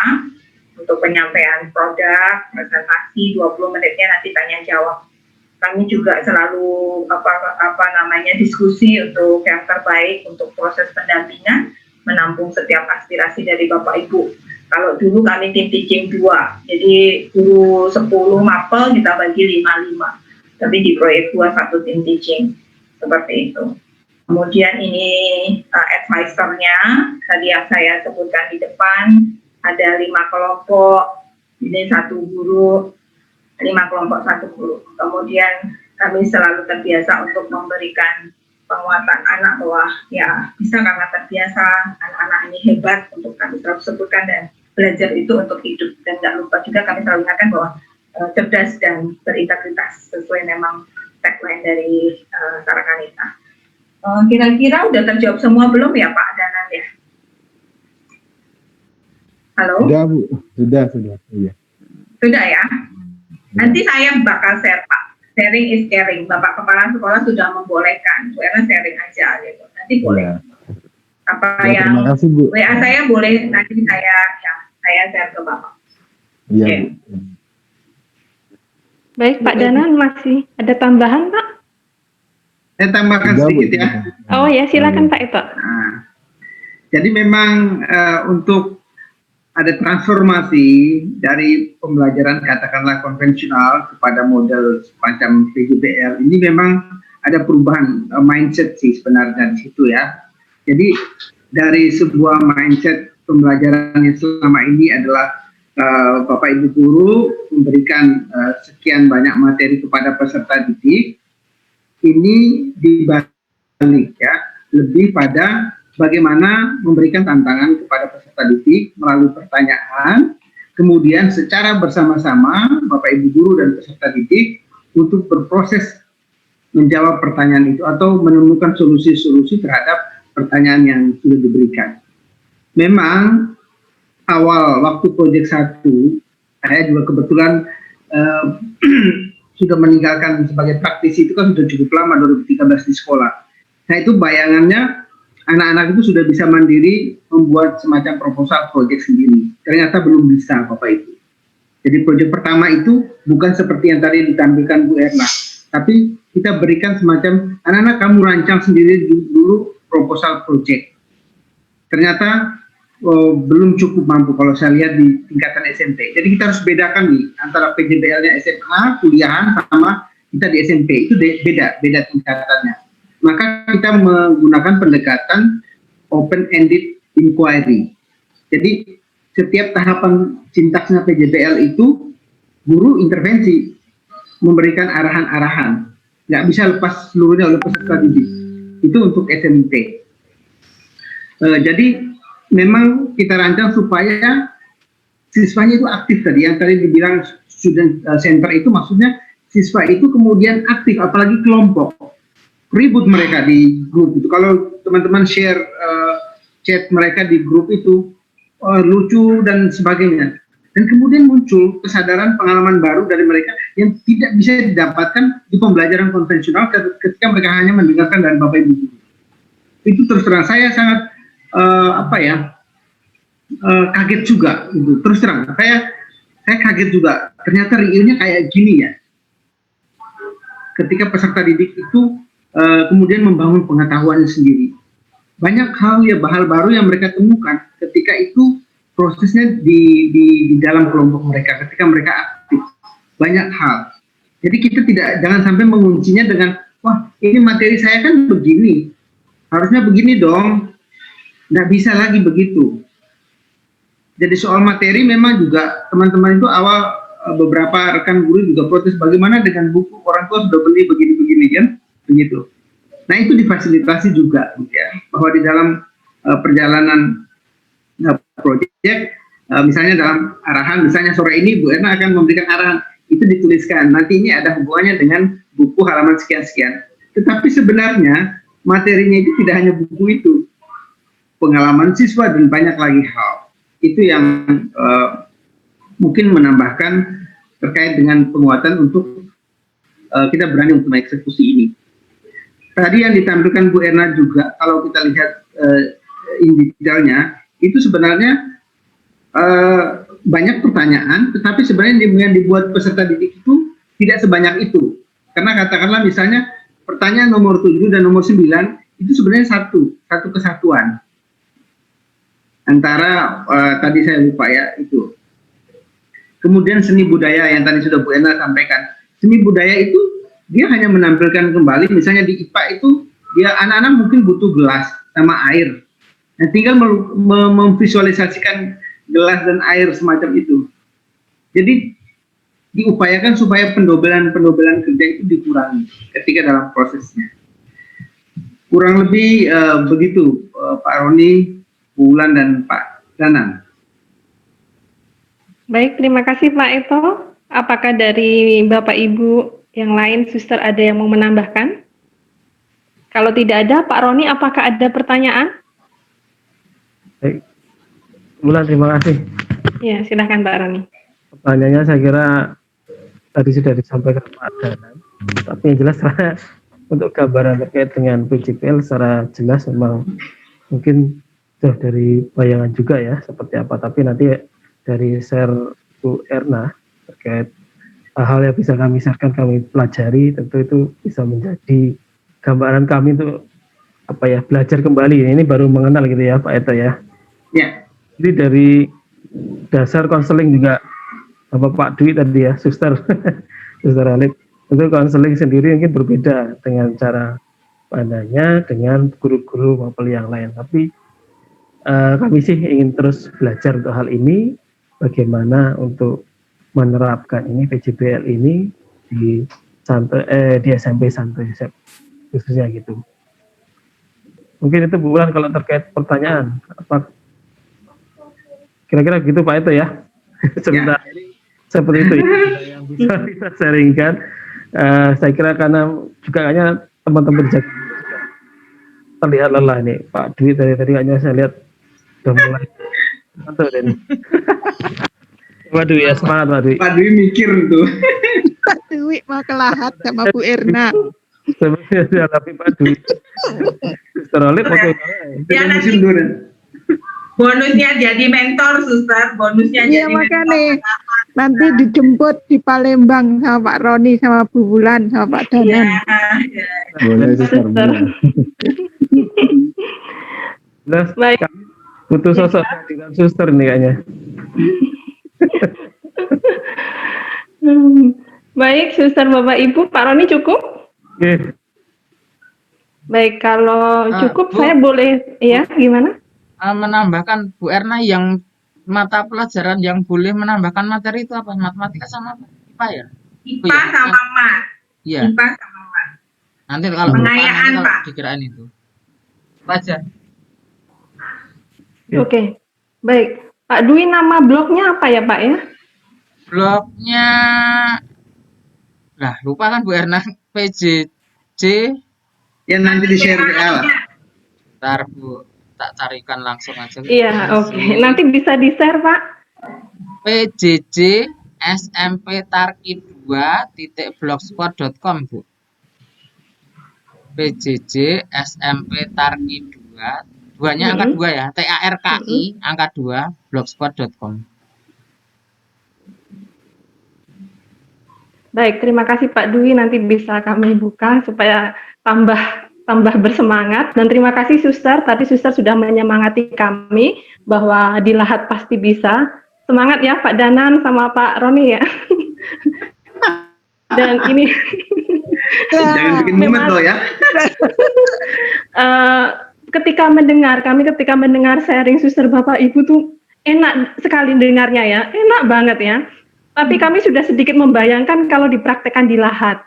untuk penyampaian produk, presentasi, 20 menitnya nanti tanya jawab. Kami juga selalu diskusi untuk yang terbaik untuk proses pendampingan, menampung setiap aspirasi dari Bapak Ibu. Kalau dulu kami tim teaching 2, jadi guru 10 mapel kita bagi 5-5. tapi di proyek 2 satu tim teaching seperti itu. Kemudian ini advisornya tadi yang saya sebutkan di depan, ada 5 kelompok, ini 1 guru, 5 kelompok 1 guru. Kemudian kami selalu terbiasa untuk memberikan penguatan anak bahwa ya bisa karena terbiasa, anak-anak ini hebat, untuk kami selalu sebutkan, dan belajar itu untuk hidup. Dan tidak lupa juga kami selalu ingatkan bahwa cerdas dan berintegritas sesuai memang tagline dari Sarakanita. Kira-kira udah terjawab semua belum ya Pak Danan ya? Halo? Sudah Bu, sudah. Iya. Sudah ya? Nanti saya bakal share Pak. Sharing is caring. Bapak Kepala Sekolah sudah membolehkan. Bu Erna sharing aja gitu. Nanti boleh. Ya. Apa Ya, yang terima kasih, Bu. WA saya boleh nanti saya share ke Bapak. Iya, Oke. Bu. Baik, Pak Danan, masih ada tambahan, Pak? Saya tambahkan Sudah, Bu. sedikit ya. Oh ya, silakan Pak Ito. Nah, jadi memang untuk ada transformasi dari pembelajaran katakanlah konvensional kepada model semacam PJBL, ini memang ada perubahan mindset sih sebenarnya di situ ya. Jadi dari sebuah mindset pembelajaran yang selama ini adalah Bapak Ibu guru memberikan sekian banyak materi kepada peserta didik, ini dibalik ya, lebih pada bagaimana memberikan tantangan kepada peserta didik melalui pertanyaan, kemudian secara bersama-sama Bapak Ibu guru dan peserta didik untuk berproses menjawab pertanyaan itu atau menemukan solusi-solusi terhadap pertanyaan yang sudah diberikan. Memang awal waktu proyek 1, saya juga kebetulan sudah meninggalkan sebagai praktisi itu kan sudah cukup lama, 2013 di sekolah. Nah itu bayangannya anak-anak itu sudah bisa mandiri membuat semacam proposal proyek sendiri. Ternyata belum bisa Bapak Ibu. Jadi proyek pertama itu bukan seperti yang tadi ditampilkan Bu Erna, tapi kita berikan semacam anak-anak kamu rancang sendiri dulu proposal proyek. Ternyata belum cukup mampu kalau saya lihat di tingkatan SMP. Jadi kita harus bedakan nih antara PJBL-nya SMA, kuliahan, sama kita di SMP. Itu beda tingkatannya. Maka kita menggunakan pendekatan open-ended inquiry. Jadi setiap tahapan sintaksnya PJBL itu guru intervensi, memberikan arahan-arahan. Nggak bisa lepas seluruhnya oleh peserta didik. Itu untuk SMP. Jadi memang kita rancang supaya siswanya itu aktif tadi. Yang tadi dibilang student center itu maksudnya siswa itu kemudian aktif, apalagi kelompok. Ribut mereka di grup itu. Kalau teman-teman share chat mereka di grup itu lucu dan sebagainya. Dan kemudian muncul kesadaran pengalaman baru dari mereka yang tidak bisa didapatkan di pembelajaran konvensional ketika mereka hanya mendengarkan dari Bapak Ibu guru. Itu terus terang saya sangat kaget juga gitu. Terus terang saya kaget juga, ternyata realnya kayak gini ya. Ketika peserta didik itu kemudian membangun pengetahuannya sendiri, banyak hal baru yang mereka temukan ketika itu prosesnya di dalam kelompok mereka, ketika mereka aktif, banyak hal. Jadi kita jangan sampai menguncinya dengan wah ini materi saya kan begini, harusnya begini dong. Nggak bisa lagi begitu. Jadi soal materi memang juga teman-teman itu awal beberapa rekan guru juga protes bagaimana dengan buku orang tua sudah beli begini-begini kan begitu. Nah itu difasilitasi juga ya, bahwa di dalam perjalanan proyek misalnya dalam arahan, misalnya sore ini Bu Erna akan memberikan arahan, itu dituliskan nanti ini ada hubungannya dengan buku halaman sekian-sekian. Tetapi sebenarnya materinya itu tidak hanya buku itu, pengalaman siswa dan banyak lagi hal. Itu yang mungkin menambahkan terkait dengan penguatan untuk kita berani untuk mengeksekusi ini. Tadi yang ditampilkan Bu Erna juga, kalau kita lihat in detailnya, itu sebenarnya banyak pertanyaan, tetapi sebenarnya yang dibuat peserta didik itu tidak sebanyak itu. Karena katakanlah misalnya pertanyaan nomor 7 dan nomor 9 itu sebenarnya satu kesatuan. Antara tadi saya lupa ya itu. Kemudian seni budaya yang tadi sudah Bu Erna sampaikan. Seni budaya itu dia hanya menampilkan kembali, misalnya di IPA itu dia anak-anak mungkin butuh gelas sama air, nah, tinggal memvisualisasikan gelas dan air semacam itu. Jadi diupayakan supaya pendobelan kerja itu dikurangi ketika dalam prosesnya. Kurang lebih begitu, Pak Roni, Bu Wulan, dan Pak Danan. Baik, terima kasih Pak Eto. Apakah dari Bapak Ibu yang lain, Suster, ada yang mau menambahkan? Kalau tidak ada, Pak Roni, apakah ada pertanyaan? Baik. Bulan, terima kasih. Ya, silahkan Pak Roni. Pertanyaannya saya kira tadi sudah disampaikan Pak Danan, tapi yang jelas saya untuk gambaran terkait dengan PJBL secara jelas memang mungkin jauh dari bayangan juga ya seperti apa, tapi nanti dari share Bu Erna terkait hal yang bisa kami sharekan, kami pelajari, tentu itu bisa menjadi gambaran kami untuk apa ya, belajar kembali. Ini baru mengenal gitu ya Pak Eto ya. Ya. Jadi dari dasar konseling juga sama Pak Dwi tadi ya, Suster Suster Alif, itu konseling sendiri mungkin berbeda dengan cara pandangnya dengan guru-guru maupun yang lain. Tapi kami sih ingin terus belajar untuk hal ini, bagaimana untuk menerapkan ini PJBL ini di SMP Santo Yosef khususnya gitu. Mungkin itu Bu Wulan kalau terkait pertanyaan apa kira-kira gitu Pak itu ya. Sebentar Ya. Seperti itu ya, yang bisa kita sharingkan. Saya kira karena juga kayaknya teman-teman di Jakarta juga terlihat lelah nih Pak Dwi tadi kayaknya saya lihat sudah mulai ngantuk ini. Pak Dwi ya, semangat Pak Dwi. Pak Dwi mikir tuh. Pak Dwi mau kelahat sama Bu Erna. Sebenarnya tapi Pak Dwi. Suster Olip oke. Ya, Sudah musim nanti durian. bonusnya jadi mentor, Suster. Bonusnya Iya jadi makanya mentor. nanti dijemput di Palembang sama Pak Roni, sama Bu Wulan, sama Pak Ya, Danan. ya. Boleh Suster. Suster. Jelas Baik. kami butuh sosok dengan suster nih kayaknya. Baik, Suster, Bapak Ibu, Pak Roni cukup? Oke. Baik, kalau cukup Bu. saya boleh, ya gimana? Menambahkan Bu Erna, yang mata pelajaran yang boleh menambahkan materi itu apa? Matematika sama apa? IPA ya? IPA sama MAT. Iya. IPA sama MAT. Nanti kalau Pengayaan, kalau Pak. dikirain itu. Pelajar. Ya. Oke, baik. Pak Dwi, nama blognya apa ya Pak ya? Blognya, lah lupa kan Bu Erna. PJJ. Ya nanti di share WA lah. Ntar Bu, tak carikan langsung aja. Iya, oke. Nanti bisa di-share Pak. PJJ SMP Tarki 2.blogspot.com Bu. PJJ SMP Tarki 2, duanya angka 2 ya, TARKI angka 2 blogspot.com. Baik, terima kasih Pak Dwi. Nanti bisa kami buka supaya tambah bersemangat. Dan terima kasih Suster. Tadi Suster sudah menyemangati kami bahwa di Lahat pasti bisa. Semangat ya Pak Danan sama Pak Roni ya. Dan ini Jangan bikin mumet loh ya. ketika mendengar sharing Suster Bapak Ibu tuh enak sekali dengarnya ya. Enak banget ya. Tapi kami sudah sedikit membayangkan kalau dipraktekkan di Lahat.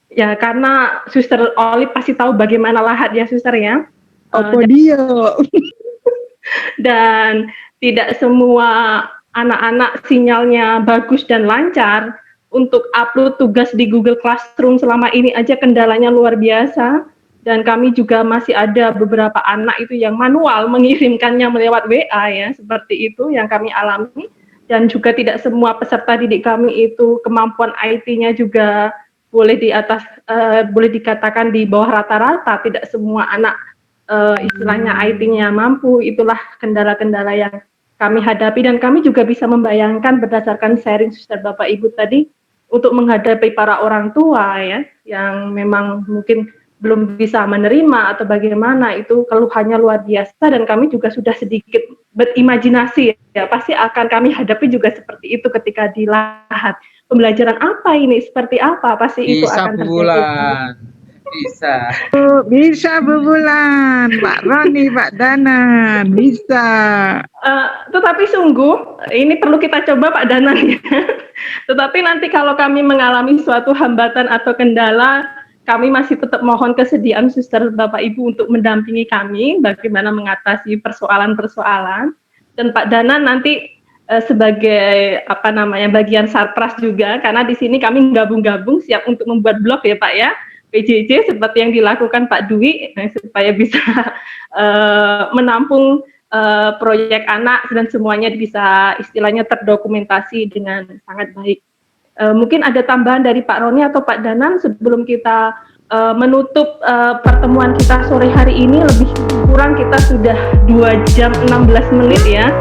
Ya, karena Suster Olip pasti tahu bagaimana Lahat ya, Suster ya. Apa dia? Dan tidak semua anak-anak sinyalnya bagus dan lancar. Untuk upload tugas di Google Classroom selama ini aja kendalanya luar biasa. Dan kami juga masih ada beberapa anak itu yang manual mengirimkannya melewat WA ya, seperti itu yang kami alami. Dan juga tidak semua peserta didik kami itu kemampuan IT-nya juga boleh boleh dikatakan di bawah rata-rata. Tidak semua anak istilahnya IT-nya mampu. Itulah kendala-kendala yang kami hadapi, dan kami juga bisa membayangkan berdasarkan sharing Suster Bapak Ibu tadi untuk menghadapi para orang tua ya yang memang mungkin belum bisa menerima atau bagaimana, itu keluhannya luar biasa. Dan kami juga sudah sedikit berimajinasi ya, pasti akan kami hadapi juga seperti itu ketika di Lahat. pembelajaran apa ini, seperti apa, pasti itu Bisa akan Bu terjadi. Wulan. Bisa. Bisa Bu Wulan, Pak Roni, Pak Danan, bisa. Tetapi sungguh ini perlu kita coba Pak Danan ya. Tetapi nanti kalau kami mengalami suatu hambatan atau kendala, kami masih tetap mohon kesediaan suster Bapak Ibu untuk mendampingi kami bagaimana mengatasi persoalan-persoalan. Dan Pak Danan nanti sebagai apa namanya bagian sarpras juga, karena di sini kami gabung-gabung siap untuk membuat blog ya Pak ya, PJJ seperti yang dilakukan Pak Dwi supaya bisa menampung proyek anak dan semuanya bisa istilahnya terdokumentasi dengan sangat baik. Mungkin ada tambahan dari Pak Roni atau Pak Danan sebelum kita menutup pertemuan kita sore hari ini. Lebih kurang kita sudah 2 jam 16 menit ya.